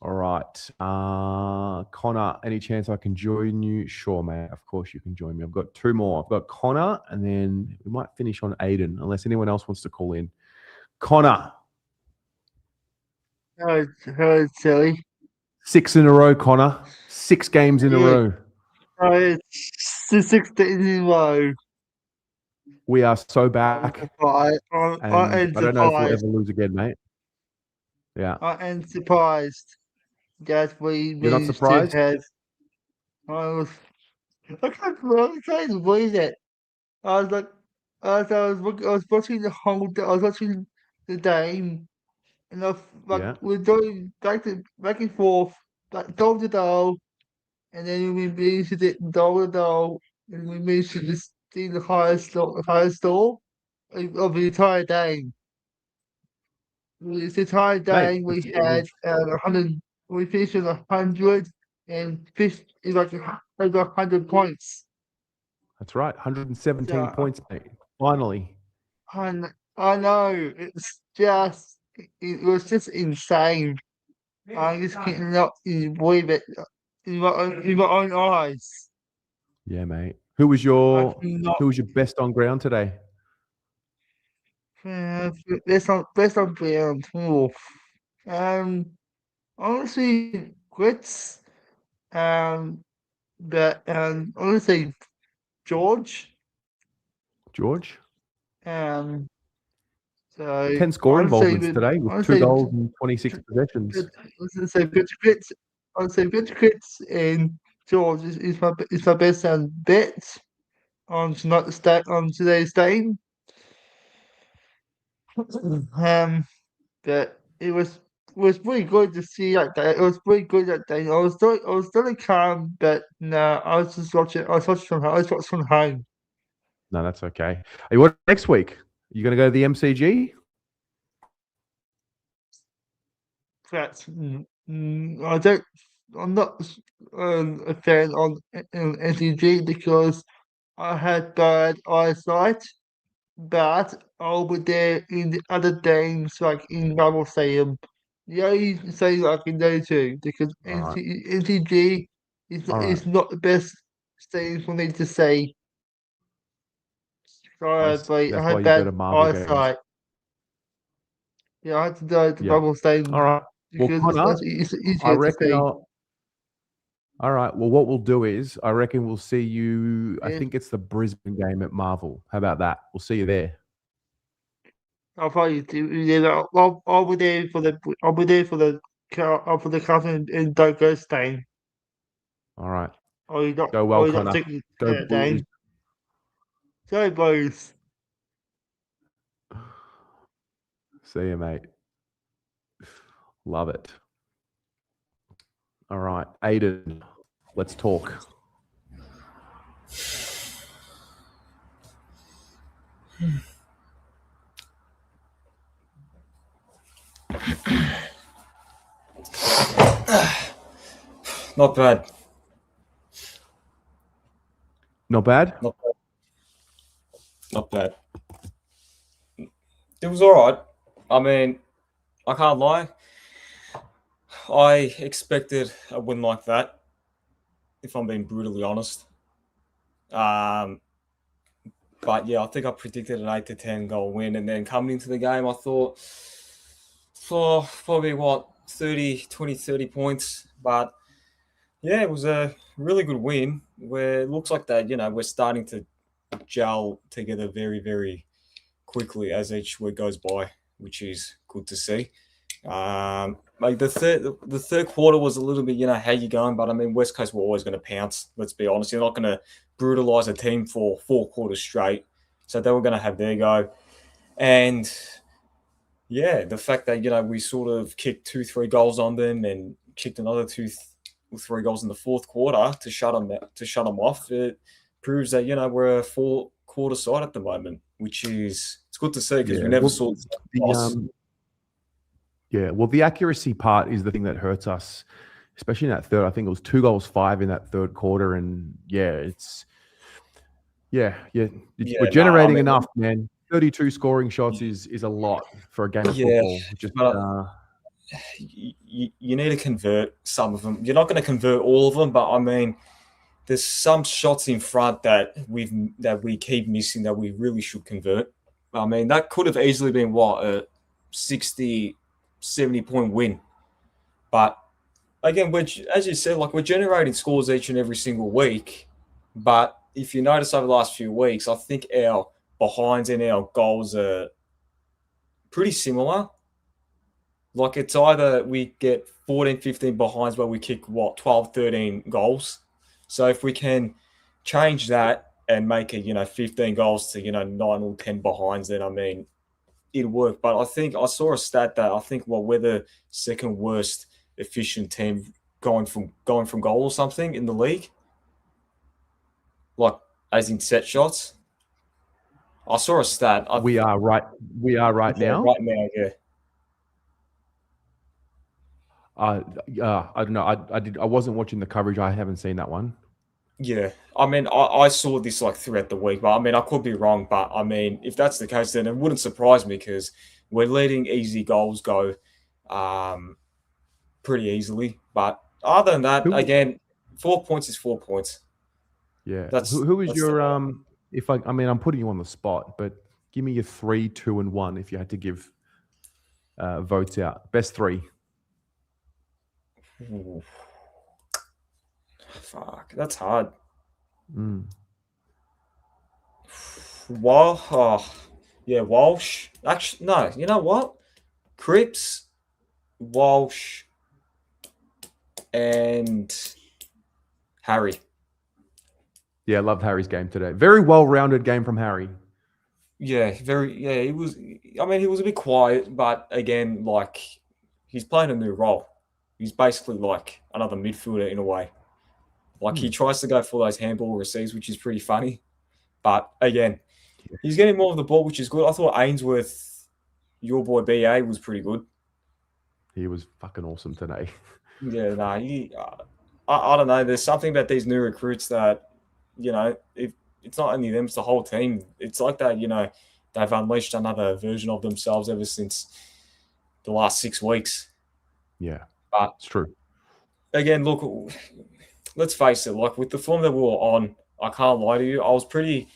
All right. Connor, any chance I can join you? Sure, mate. Of course you can join me. I've got 2 more. I've got Connor, and then we might finish on Aiden, unless anyone else wants to call in. Connor. Hello, Silly. 6 in a row, Connor. 6 games in a row. It's the 16th in a row. We are so back. I don't know if we'll ever lose again, mate. Yeah. I am surprised that we You're not surprised? I can't believe it. I was watching the whole. I was watching the game, and we're doing back and forth, like goal to goal, and then we managed to get goal to goal, and we managed to just do the highest score. of the entire day. This entire day Mate, we it's- had 100. We finished with 100 and fished like over 100 points. That's right. 117 Yeah. points, mate. Finally. I know it's just it was just insane. I just cannot believe it in my own eyes. Yeah, mate. Who was your cannot. best on ground today? Best on ground. Oof. Honestly, Grits. But honestly, George. George? Um. So 10 score honestly, involvements today with 2 honestly, goals and 26 possessions. so Grits. Honestly, Grits and George is my best bet on on today's game. But it was pretty good to see that day. It was pretty good that day. I was still calm, but no, I was just watching. I was watching from home. I was watching from home. No, that's okay. Hey, what next week? Are you going to go to the MCG? That's I don't. I'm not a fan on NTG because I had bad eyesight. But I'll be there in the other games, like in Marvel Stadium. The only say I can go to because All right. NTG All right. is not the best stadium for me to say. Sorry, but I That's why had you go bad to Marvel games. eyesight. Yeah, I had to go to Yeah. Marvel Stadium All right. Well, because Connor, it's I easier to reckon see. all right. Well, what we'll do is I reckon we'll see you. I Yeah. think it's the Brisbane game at Marvel. How about that? We'll see you there. I'll probably do. Yeah, I'll be there for the. I'll be there for the. For the Carlton and Douglas game. All right. Or you not? Go well, Or you not Connor. thinking Go that Blues. game? Go Blues. See you, mate. Love it. All right. Aiden, let's talk. Not bad. Not bad? Not bad. Not bad. It was all right. I mean, I can't lie. I expected a win like that, if I'm being brutally honest. But yeah, I think I predicted an 8 to 10 goal win. And then coming into the game, I thought for probably 30 points. But yeah, it was a really good win where it looks like that, we're starting to gel together very, very quickly as each week goes by, which is good to see. Like the third quarter was a little bit, how you going? But I mean, West Coast were always going to pounce. Let's be honest. You're not going to brutalize a team for 4 quarters straight. So they were going to have their go. And yeah, the fact that, we sort of kicked 2-3 goals on them and kicked another 2-3 goals in the fourth quarter to shut them off, it proves that, we're a 4-quarter side at the moment, which is, it's good to see because we never saw well, the accuracy part is the thing that hurts us, especially in that third. I think it was 2 goals, 5 in that third quarter. And we're generating enough, man. 32 scoring shots is a lot for a game of football. Just, you need to convert some of them. You're not going to convert all of them, but I mean, there's some shots in front that we keep missing that we really should convert. I mean, that could have easily been a 60, 70-point win. But again, as you said, we're generating scores each and every single week. But if you notice over the last few weeks, I think our behinds and our goals are pretty similar. Like it's either we get 14, 15 behinds where we kick 12, 13 goals. So if we can change that and make it, 15 goals to, 9 or 10 behinds, then I mean, it'll work. But I think I saw a stat that I think we're the second worst efficient team going from goal or something in the league. Like as in set shots. I saw a stat. We are right. We are right Yeah, now. right now, yeah. I don't know. I wasn't watching the coverage. I haven't seen that one. Yeah, I mean, I saw this like throughout the week, but I mean, I could be wrong. But I mean, if that's the case, then it wouldn't surprise me because we're letting easy goals go pretty easily. But other than that, Who- again, 4 points is 4 points. Yeah. That's Who is that's your the- if I mean I'm putting you on the spot, but give me your 3, 2, and 1 if you had to give votes out. Best 3. Ooh. Fuck, that's hard. Mm. Walsh. Actually, no. You know what? Cripps, Walsh, and Harry. Yeah, I loved Harry's game today. Very well-rounded game from Harry. Yeah, very. Yeah, he was. I mean, he was a bit quiet, but again, like he's playing a new role. He's basically like another midfielder in a way. Like he tries to go for those handball receives, which is pretty funny. But again, he's getting more of the ball, which is good. I thought Ainsworth, your boy BA, was pretty good. He was fucking awesome today. Yeah, no, I don't know. There's something about these new recruits that, if it's not only them, it's the whole team. It's like that, they've unleashed another version of themselves ever since the last 6 weeks. Yeah, But it's true. again, look, let's face it, like with the form that we were on, I can't lie to you, I was pretty.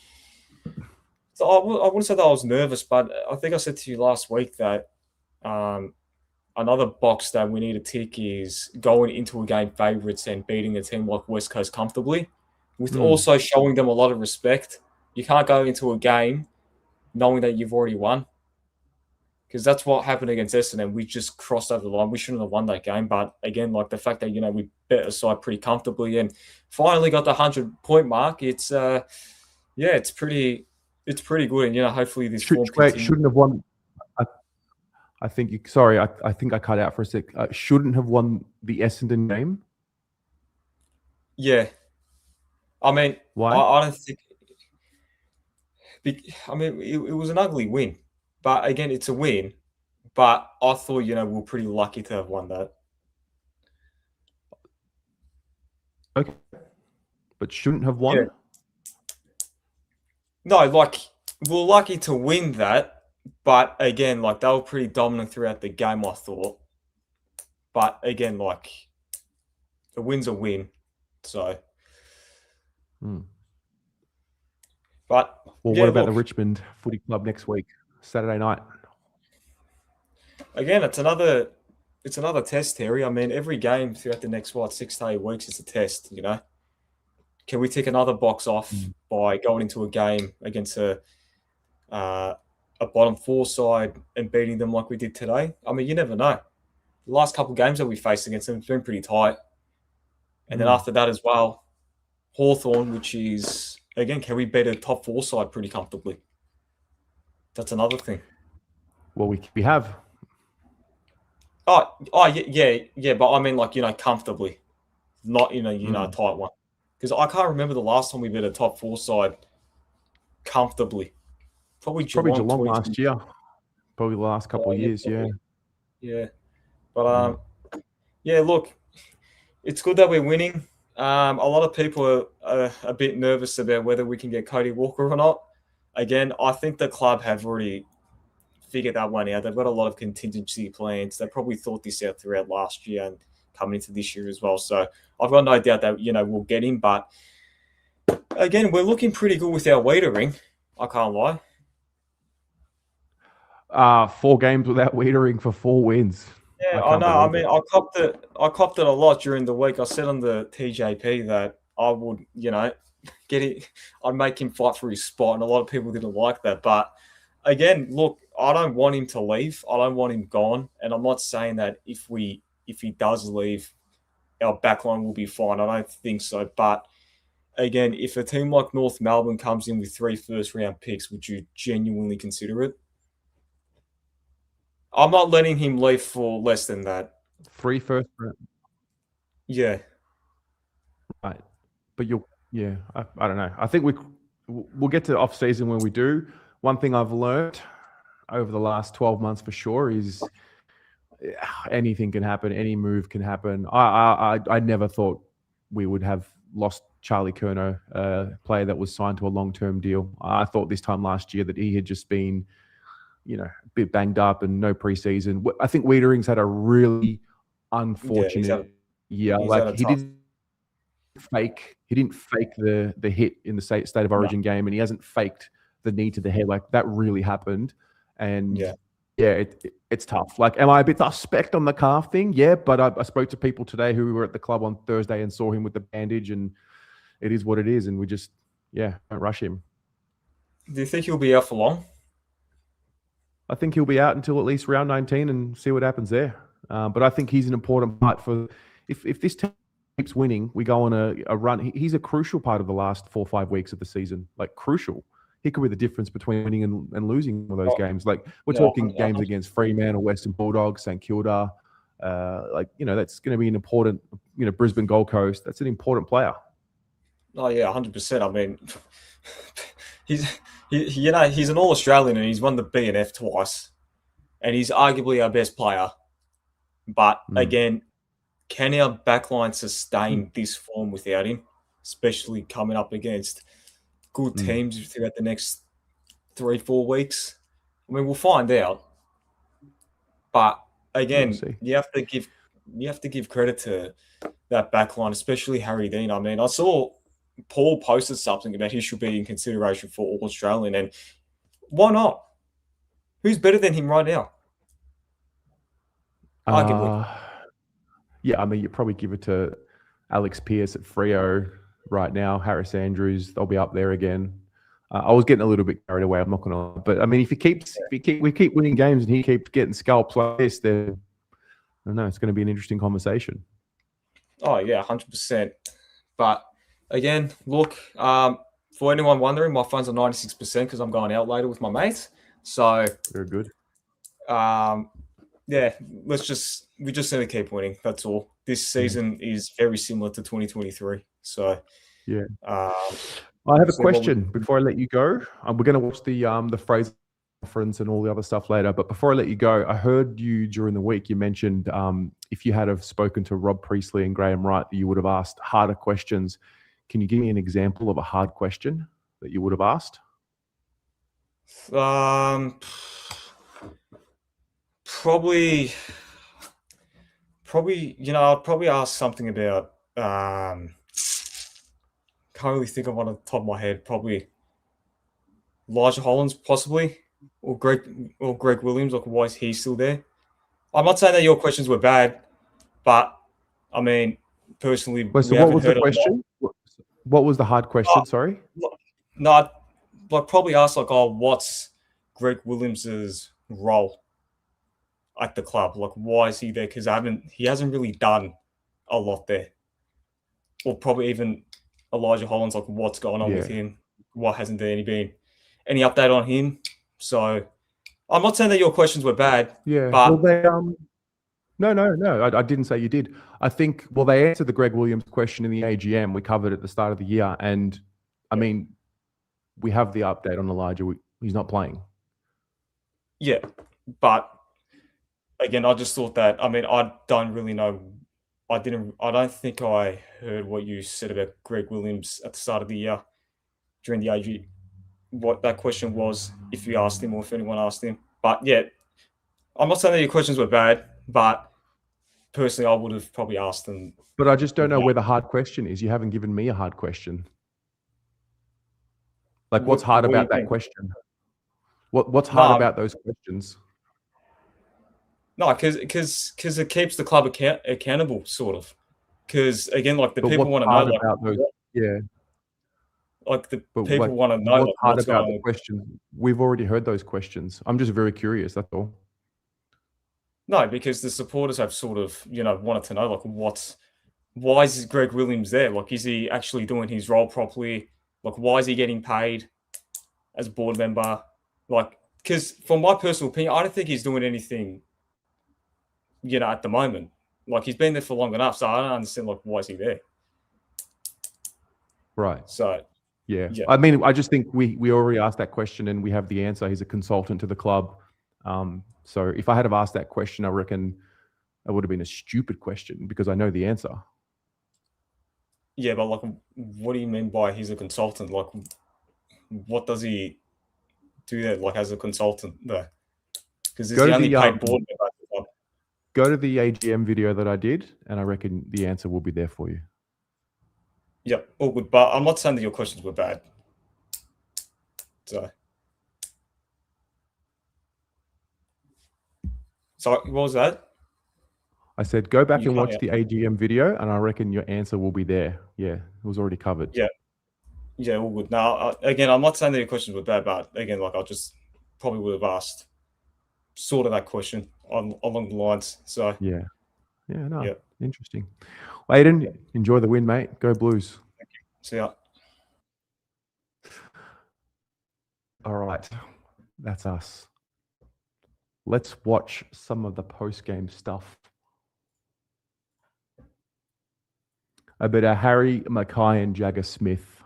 So I wouldn't say that I was nervous, but I think I said to you last week that another box that we need to tick is going into a game favourites and beating a team like West Coast comfortably, with also showing them a lot of respect. You can't go into a game knowing that you've already won, because that's what happened against Essendon. We just crossed over the line. We shouldn't have won that game, but again, like the fact that we bet aside pretty comfortably and finally got the 100-point mark, it's it's pretty good, and hopefully this form continues. Shouldn't have won. I think you. Sorry, I think I cut out for a sec. Shouldn't have won the Essendon game. Yeah, I mean, Why? I don't think. I mean, it was an ugly win, but again, it's a win. But I thought we were pretty lucky to have won that. Okay, but shouldn't have won. Yeah. No, like we're lucky to win that. But again, like they were pretty dominant throughout the game, I thought. But again, like a win's a win. So. But well, yeah, what about look, the Richmond Footy Club next week, Saturday night? Again, it's another test, Terry. I mean, every game throughout the next 6 to 8 weeks is a test. Can we tick another box off by going into a game against a bottom 4 side and beating them like we did today? I mean, you never know. The last couple of games that we faced against them, it's been pretty tight. And then after that as well, Hawthorn, which is, again, can we beat a top 4 side pretty comfortably? That's another thing. Well, we have. Oh yeah, but I mean, like, comfortably, not a tight one. Because I can't remember the last time we beat a top 4 side comfortably. Probably Geelong last year. Probably the last couple of years, yeah. Yeah. But yeah, look, it's good that we're winning. A lot of people are a bit nervous about whether we can get Cody Walker or not. Again, I think the club have already figured that one out. They've got a lot of contingency plans. They probably thought this out throughout last year and coming into this year as well. So I've got no doubt that we'll get him. But again, we're looking pretty good with our Wiedering. I can't lie. 4 games without Wiedering for 4 wins. Yeah, I know. I mean, I copped it a lot during the week. I said on the TJP that I would, get it. I'd make him fight for his spot, and a lot of people didn't like that. But again, look, I don't want him to leave. I don't want him gone. And I'm not saying that if he does leave, our backline will be fine. I don't think so. But again, if a team like North Melbourne comes in with 3 first-round picks, would you genuinely consider it? I'm not letting him leave for less than that. 3 first round. Yeah. Right. But I don't know. I think we'll get to off season when we do. one thing I've learned over the last 12 months for sure is anything can happen. Any move can happen. I never thought we would have lost Charlie Curnow, a player that was signed to a long-term deal. I thought this time last year that he had just been, a bit banged up and no preseason. I think Wiedering's had a really unfortunate year. Like he didn't fake the hit in the state of origin game, and he hasn't faked the knee to the head. Like that really happened. And it's tough. Like, am I a bit suspect on the calf thing? Yeah, but I spoke to people today who were at the club on Thursday and saw him with the bandage, and it is what it is. And we just, don't rush him. Do you think he'll be out for long? I think he'll be out until at least round 19 and see what happens there. But I think he's an important part for if this team keeps winning, we go on a run. He's a crucial part of the last 4 or 5 weeks of the season. Like crucial. He could be the difference between winning and losing one of those games. Like we're talking games against Fremantle, Western Bulldogs, St Kilda. That's going to be an important, Brisbane Gold Coast. That's an important player. Oh yeah, 100%. I mean, he's an All-Australian and he's won the B&F twice, and he's arguably our best player. But again, can our backline sustain this form without him, especially coming up against good teams throughout the next 3-4 weeks? I mean, we'll find out. But again, you have to give credit to that backline, especially Harry Dean. I mean, I saw Paul posted something about he should be in consideration for All-Australian, and why not? Who's better than him right now? Arguably. I mean, you probably give it to Alex Pearce at Freo right now. Harris Andrews, they'll be up there again. I was getting a little bit carried away. I'm not going to, but I mean, we keep winning games and he keeps getting scalps like this, then I don't know. It's going to be an interesting conversation. Oh yeah, 100%. But again, look, for anyone wondering, my funds are 96% because I'm going out later with my mates. So very good. We just need to keep winning. That's all. This season is very similar to 2023. So I have a question before I let you go. We're going to watch the Fraser conference and all the other stuff later. But before I let you go, I heard you during the week. You mentioned if you had have spoken to Rob Priestley and Graham Wright, that you would have asked harder questions. Can you give me an example of a hard question that you would have asked? Probably. I'd probably ask something about. Can't really think of one on the top of my head. Probably Elijah Hollands, possibly, or Greg Williams. Like, why is he still there? I'm not saying that your questions were bad, but I mean, personally, what was the question? What was the hard question? Sorry. No, I'd probably ask what's Greg Williams's role at the club? Like, why is he there? Because he hasn't really done a lot there, or probably even Elijah Hollands. Like, what's going on with him? Why hasn't there been any update on him? So, I'm not saying that your questions were bad. Yeah, but no. I didn't say you did. I think they answered the Greg Williams question in the AGM. We covered at the start of the year, and I mean, we have the update on Elijah. He's not playing. Yeah, but again, I just thought that. I mean, I don't really know. I don't think I heard what you said about Greg Williams at the start of the year during the AG. What that question was, if you asked him or if anyone asked him. But yeah, I'm not saying that your questions were bad, but personally, I would have probably asked them. But I just don't know where the hard question is. You haven't given me a hard question. Like, what's hard about that question? What's hard about those questions? No, because it keeps the club accountable, sort of. Because again, like the people want to know, like, about those, like the people want to know what's hard about the question. We've already heard those questions. I'm just very curious. That's all. No, because the supporters have sort of wanted to know why is Greg Williams there? Like, is he actually doing his role properly? Like, why is he getting paid as a board member? Like, because from my personal opinion, I don't think he's doing anything. At the moment, like he's been there for long enough, so I don't understand why is he there. Right. So, Yeah. Yeah. I mean, I just think we already asked that question and we have the answer. He's a consultant to the club. So if I had have asked that question, I reckon it would have been a stupid question because I know the answer. Yeah, but like, what do you mean by he's a consultant? Like, what does he do there, like, as a consultant there? Because he's Go the to only the paid board member at the club. go to the AGM video that I did, and I reckon the answer will be there for you. Yeah, all good. But I'm not saying that your questions were bad. So what was that? I said go back You and cut watch out. the AGM video, and I reckon your answer will be there. Yeah, it was already covered. Yeah, all good. Now, again, I'm not saying that your questions were bad, but again, like, I just probably would have asked sort of that question along the lines. So Yeah. No, Yeah. interesting. Well, Aiden, enjoy the win, mate. Go Blues. See ya. All right, that's us. Let's watch some of the post-game stuff. A bit of Harry, Mackay, and Jagger Smith.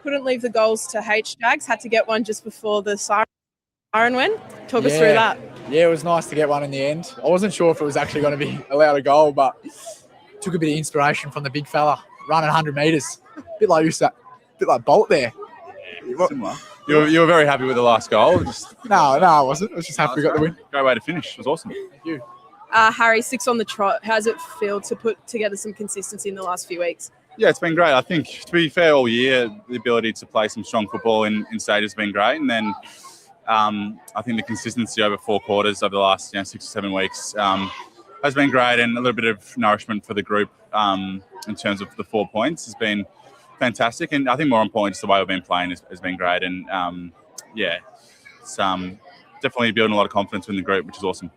Couldn't leave the goals to H Jags, had to get one just before the siren went. Talk us through that. Yeah, it was nice to get one in the end. I wasn't sure if it was actually going to be allowed a goal, but took a bit of inspiration from the big fella running 100 metres. Bit like Bolt there. Similar. You were very happy with the last goal. No, I wasn't. I was just happy we got the win. Great way to finish. It was awesome. Thank you. Harry, 6 on the trot. How does it feel to put together some consistency in the last few weeks? Yeah, it's been great. I think, to be fair, all year, the ability to play some strong football in stage has been great. And then I think the consistency over 4 quarters over the last 6 or 7 weeks has been great, and a little bit of nourishment for the group in terms of the 4 points has been fantastic. And I think more importantly, just the way we've been playing has been great. And it's definitely building a lot of confidence in the group, which is awesome.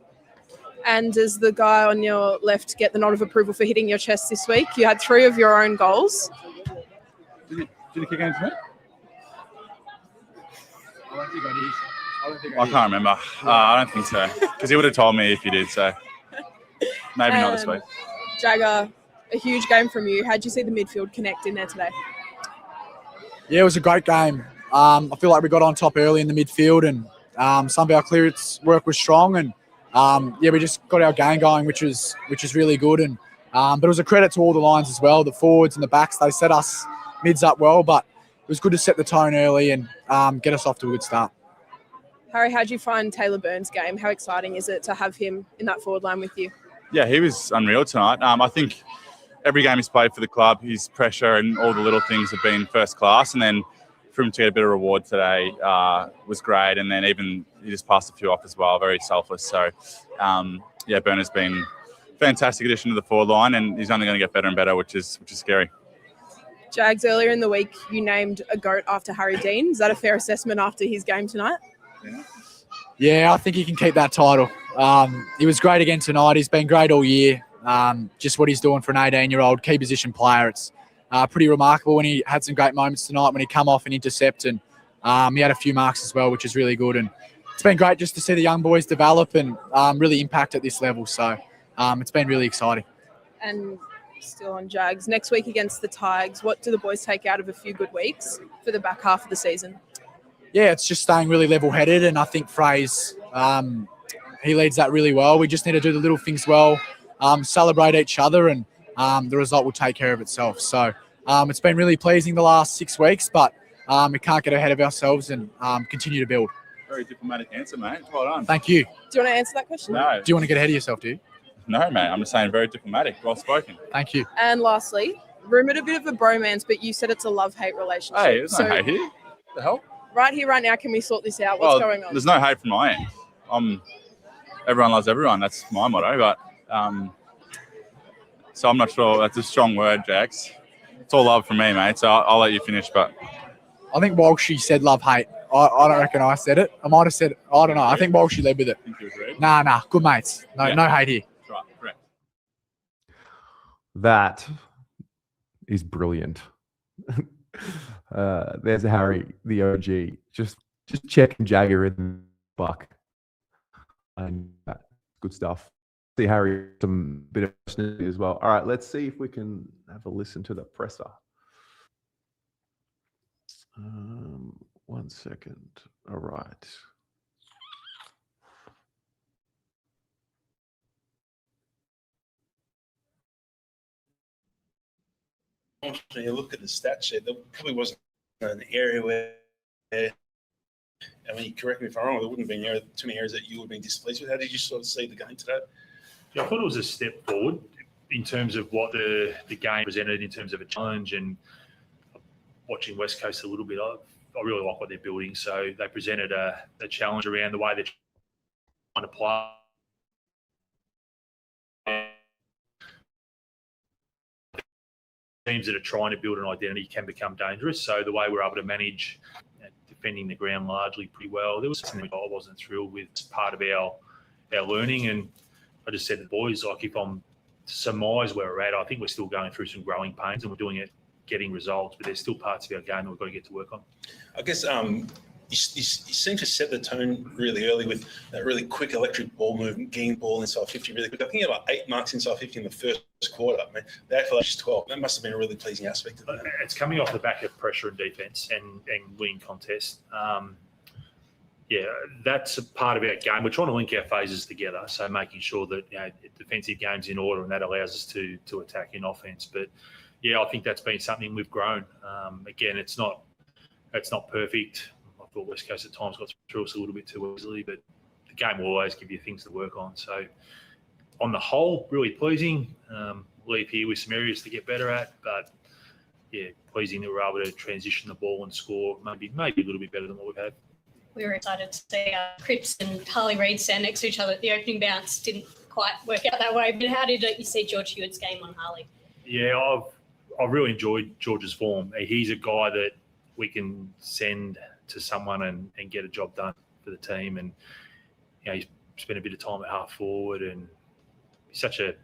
And does the guy on your left get the nod of approval for hitting your chest this week? You had 3 of your own goals. Did he kick anything? I don't think I did. I can't remember. I don't think so. Because he would have told me if he did, so maybe not this week. Jagger, a huge game from you. How'd you see the midfield connect in there today? Yeah, it was a great game. I feel like we got on top early in the midfield, and some of our clearance work was strong, and we just got our game going, which is really good. And but it was a credit to all the lines as well, the forwards and the backs. They set us mids up well, but it was good to set the tone early and get us off to a good start. Harry, how'd you find Taylor Burns' game? How exciting is it to have him in that forward line with you? Yeah, he was unreal tonight. I think every game he's played for the club, his pressure and all the little things have been first class. And then for him to get a bit of reward today was great. And then even he just passed a few off as well, very selfless. So, Burn has been a fantastic addition to the forward line, and he's only going to get better and better, which is scary. Jags, earlier in the week, you named a GOAT after Harry Dean. Is that a fair assessment after his game tonight? Yeah, I think he can keep that title. He was great again tonight. He's been great all year. Just what he's doing for an 18-year-old key position player. It's pretty remarkable when he had some great moments tonight when he come off and intercept, and he had a few marks as well, which is really good. And it's been great just to see the young boys develop and really impact at this level. So it's been really exciting. And still on Jags, next week against the Tigers, what do the boys take out of a few good weeks for the back half of the season? Yeah, it's just staying really level-headed, and I think Fraze, he leads that really well. We just need to do the little things well, celebrate each other, and the result will take care of itself. So it's been really pleasing the last 6 weeks, but we can't get ahead of ourselves and continue to build. Very diplomatic answer, mate. Well done. Thank you. Do you want to answer that question? No. Do you want to get ahead of yourself, do you? No, mate. I'm just saying very diplomatic. Well spoken. Thank you. And lastly, rumoured a bit of a bromance, but you said it's a love-hate relationship. Hey, there's no hate here. What the hell? Right here, right now, can we sort this out? What's going on? There's no hate from my end. Everyone loves everyone. That's my motto. But so I'm not sure. That's a strong word, Jax. It's all love from me, mate. So I'll let you finish. But I think Walshy said love-hate. I don't reckon I said it. I might have said it. I don't know. I think Walshy led with it. think you agreed. Nah. Good mates. No hate here. That's right. Correct. That is brilliant. There's Harry, the OG, just checking Jagger in the buck, and good stuff. See Harry some bit of personality as well. All right, let's see if we can have a listen to the presser. 1 second. All right. Unfortunately, you look at the stat sheet, there probably wasn't an area where, I mean, correct me if I'm wrong, there wouldn't have been too many areas that you would have been displeased with. How did you sort of see the game today? Yeah, I thought it was a step forward in terms of what the game presented in terms of a challenge, and watching West Coast a little bit, I really like what they're building. So they presented a challenge around the way they're trying to play. Teams that are trying to build an identity can become dangerous. So the way we're able to manage defending the ground largely pretty well, there was something I wasn't thrilled with. It's part of our learning, and I just said to the boys, like, if I'm to surmise where we're at, I think we're still going through some growing pains, and we're doing it, getting results, but there's still parts of our game that we've got to get to work on. I guess you seem to set the tone really early with that really quick electric ball movement, getting ball inside 50 really quick. I think you had about 8 marks inside 50 in the first quarter. I mean, the AFL is 12. That must have been a really pleasing aspect of that. It's coming off the back of pressure and defence and winning contests. Yeah, that's a part of our game. We're trying to link our phases together, so making sure that defensive game's in order, and that allows us to attack in offence. But yeah, I think that's been something we've grown. Again, it's not perfect. I thought West Coast at times got through us a little bit too easily, but the game will always give you things to work on. So on the whole, really pleasing. Leave here with some areas to get better at, but yeah, pleasing that we're able to transition the ball and score maybe a little bit better than what we've had. We were excited to see Cripps and Harley Reid stand next to each other at the opening bounce. Didn't quite work out that way, but how did you see George Hewitt's game on Harley? Yeah, I've really enjoyed George's form. He's a guy that we can send to someone and get a job done for the team. And he's spent a bit of time at half forward, and he's such a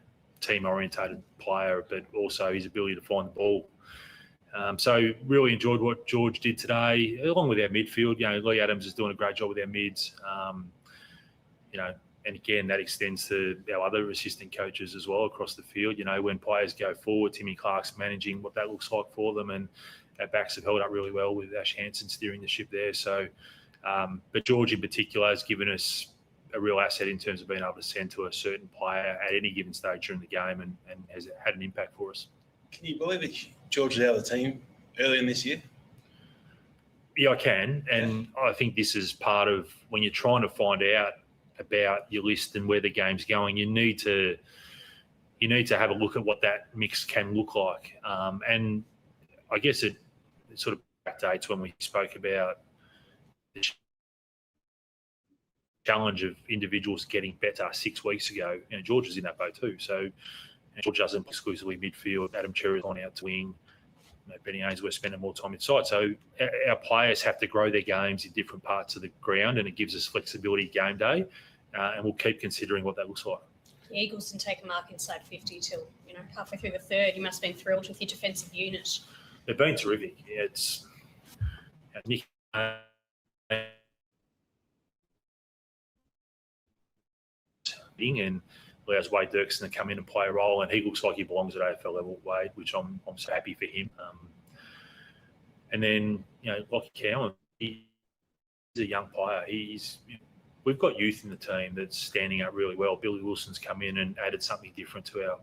team-orientated player, but also his ability to find the ball. So really enjoyed what George did today, along with our midfield. Lee Adams is doing a great job with our mids. And again, that extends to our other assistant coaches as well across the field. When players go forward, Timmy Clark's managing what that looks like for them, and our backs have held up really well with Ash Hansen steering the ship there. So, but George in particular has given us a real asset in terms of being able to send to a certain player at any given stage during the game, and has had an impact for us. Can you believe that George is out of the team early in this year? Yeah, I can. And I think this is part of when you're trying to find out about your list and where the game's going, you need to have a look at what that mix can look like. And I guess it sort of backdates when we spoke about the challenge of individuals getting better 6 weeks ago. George is in that boat too. So George doesn't exclusively midfield. Adam Cherry's gone out to wing. Benny Ainsworth spending more time inside. So our players have to grow their games in different parts of the ground, and it gives us flexibility game day. And we'll keep considering what that looks like. The Eagles didn't take a mark inside 50 till halfway through the third. You must have been thrilled with your defensive unit. They've been terrific. It's Nick and allows Wade Dirksen to come in and play a role, and he looks like he belongs at AFL level, Wade, which I'm so happy for him. And then Lockie Cowan, he's a young player. We've got youth in the team that's standing up really well. Billy Wilson's come in and added something different to our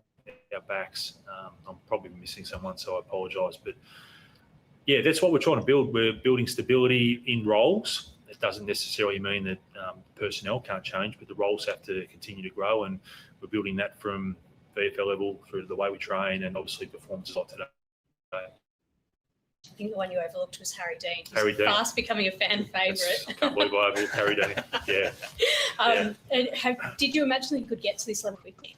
backs. I'm probably missing someone, so I apologise. But yeah, that's what we're trying to build. We're building stability in roles. It doesn't necessarily mean that personnel can't change, but the roles have to continue to grow, and we're building that from VFL level through to the way we train, and obviously performances like today. I think the one you overlooked was Harry Dean. He's Harry Dean. fast becoming a fan favourite. I can't believe I overlooked Harry Dean. Yeah. And did you imagine that you could get to this level quickly?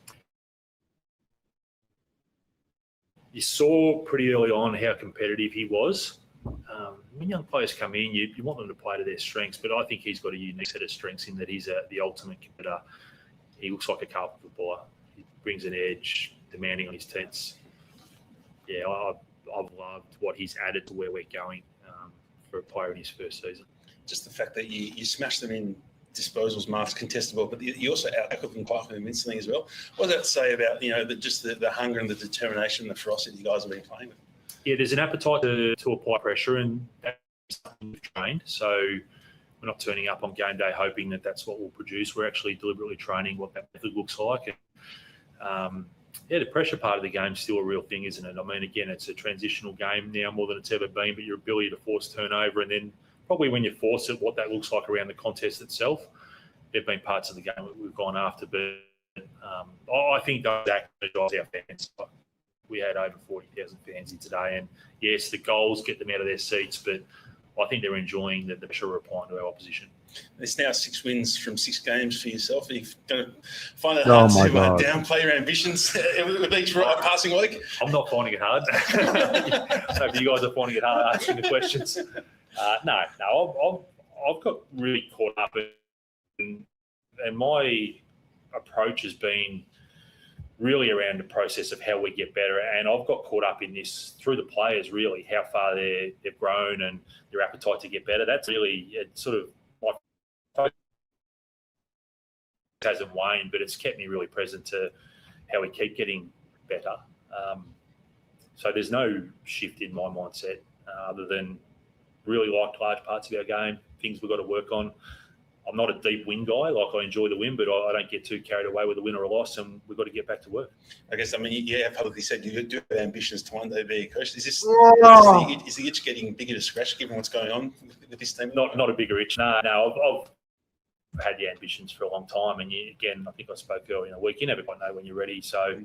You saw pretty early on how competitive he was. When young players come in, you want them to play to their strengths, but I think he's got a unique set of strengths in that he's the ultimate competitor. He looks like a Carlton footballer. He brings an edge, demanding on his tents. Yeah, I've loved what he's added to where we're going for a player in his first season. Just the fact that you smashed them in disposals, marks, contested ball, but you also out-tackled them quite convincingly as well. What does that say about the hunger and the determination and the ferocity you guys have been playing with? Yeah, there's an appetite to apply pressure, and that we've trained. So we're not turning up on game day hoping that that's what we'll produce. We're actually deliberately training what that method looks like. And, the pressure part of the game is still a real thing, isn't it? I mean, again, it's a transitional game now more than it's ever been, but your ability to force turnover and then probably when you force it, what that looks like around the contest itself, there have been parts of the game that we've gone after, but I think those energise our fans. We had over 40,000 fans in today, and yes, the goals get them out of their seats, but I think they're enjoying the pressure we're applying to our opposition. There's now 6 wins from 6 games for yourself. Are you going to find it Oh hard my to God. downplay your ambitions with each passing week? I'm not finding it hard. Maybe you guys are finding it hard asking the questions. No, I've got really caught up in, and my approach has been really around the process of how we get better. And I've got caught up in this through the players, really, how far they've grown and their appetite to get better. That's really sort of my focus hasn't waned, but it's kept me really present to how we keep getting better. So there's no shift in my mindset other than really like large parts of our game, things we've got to work on. I'm not a deep win guy. Like, I enjoy the win, but I don't get too carried away with a win or a loss, and we've got to get back to work. I guess, I mean, you have publicly said you do have ambitions to one day be a coach. Is the itch getting bigger to scratch given what's going on with this team? Not a bigger itch. No. I've had the ambitions for a long time, and again, I think I spoke earlier in the week. You never quite know when you're ready. So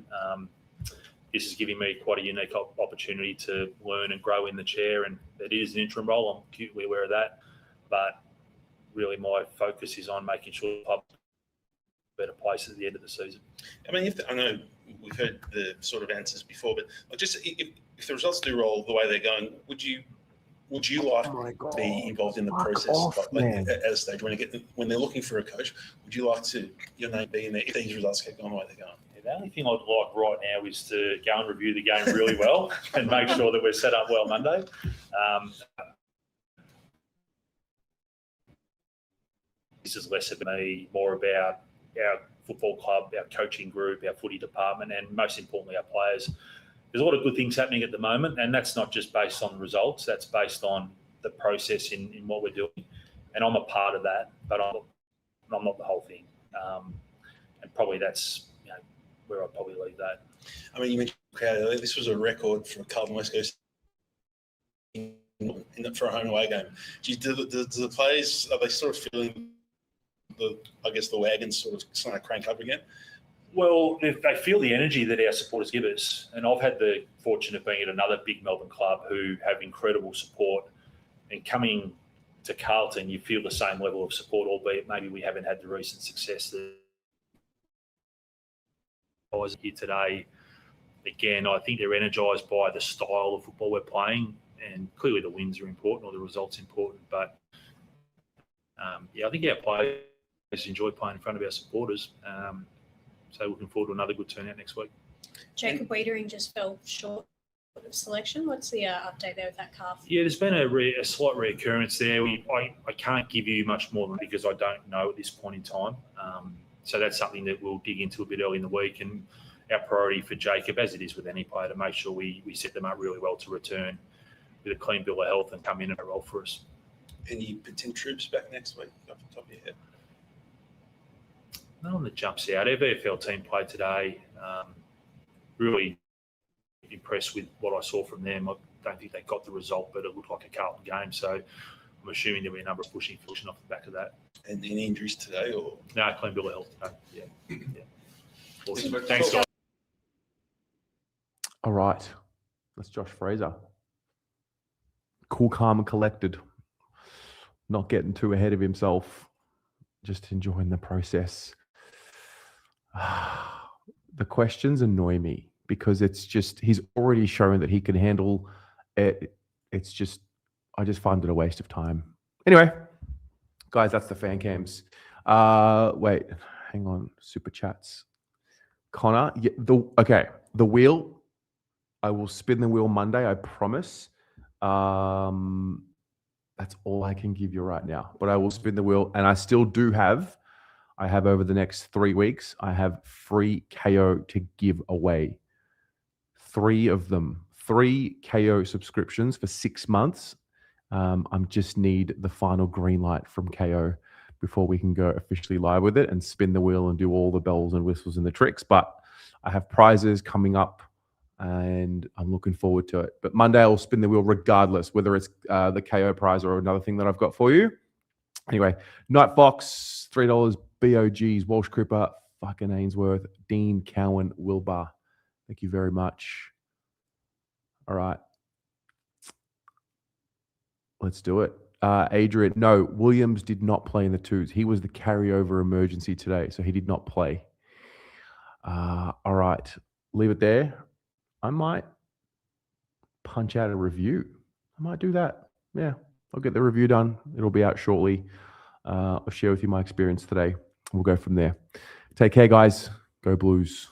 this is giving me quite a unique opportunity to learn and grow in the chair, and it is an interim role. I'm acutely aware of that, but really my focus is on making sure the club's in a better place at the end of the season. I mean, I know we've heard the sort of answers before, but just if the results do roll the way they're going, would you like to be involved in the process at a stage when they're looking for a coach? Would you like to your name be in there if these results keep going the way they're going? The only thing I'd like right now is to go and review the game really well and make sure that we're set up well Monday. This is less of me, more about our football club, our coaching group, our footy department, and most importantly, our players. There's a lot of good things happening at the moment, and that's not just based on results. That's based on the process in what we're doing. And I'm a part of that, but I'm not the whole thing. And probably that's where I'd probably leave that. I mean, you mentioned crowd earlier. This was a record for Carlton West Coast for a home away game. Do the players, are they sort of feeling the wagons sort of crank up again? Well, they feel the energy that our supporters give us. And I've had the fortune of being at another big Melbourne club who have incredible support. And coming to Carlton, you feel the same level of support, albeit maybe we haven't had the recent success that I was here today. Again, I think they're energised by the style of football we're playing. And clearly the wins are important or the results important. But, I think our players enjoy playing in front of our supporters. So looking forward to another good turnout next week. Jacob Wiedering just fell short of selection. What's the update there with that calf? Yeah, there's been a slight reoccurrence there. I can't give you much more than because I don't know at this point in time. So that's something that we'll dig into a bit early in the week. And our priority for Jacob, as it is with any player, to make sure we set them up really well to return with a clean bill of health and come in and roll for us. Any potential troops back next week off the top of your head? No one that jumps out. Our VFL team played today. Really impressed with what I saw from them. I don't think they got the result, but it looked like a Carlton game. So I'm assuming there'll be a number of pushing off the back of that. And any injuries today? Or no, clean bill of health. No. Yeah. Awesome. Thanks, guys. All right. That's Josh Fraser. Cool, calm, and collected. Not getting too ahead of himself. Just enjoying the process. The questions annoy me because it's just, he's already shown that he can handle it. It's just, I just find it a waste of time. Anyway, guys, that's the fan cams. Wait, hang on. Super chats. Connor, yeah, the wheel. I will spin the wheel Monday, I promise. That's all I can give you right now. But I will spin the wheel, and I still do have. I have over the next 3 weeks. I have free KO to give away. 3 of them. 3 KO subscriptions for 6 months. I just need the final green light from KO before we can go officially live with it and spin the wheel and do all the bells and whistles and the tricks. But I have prizes coming up and I'm looking forward to it. But Monday I'll spin the wheel regardless, whether it's the KO prize or another thing that I've got for you. Anyway, Night Fox, $3, BOGs, Walsh Cripper, fucking Ainsworth, Dean, Cowan, Wilbur. Thank you very much. All right. Let's do it. Adrian, no, Williams did not play in the twos. He was the carryover emergency today, so he did not play. All right. Leave it there. I might punch out a review. I might do that. Yeah, I'll get the review done. It'll be out shortly. I'll share with you my experience today. We'll go from there. Take care, guys. Go Blues.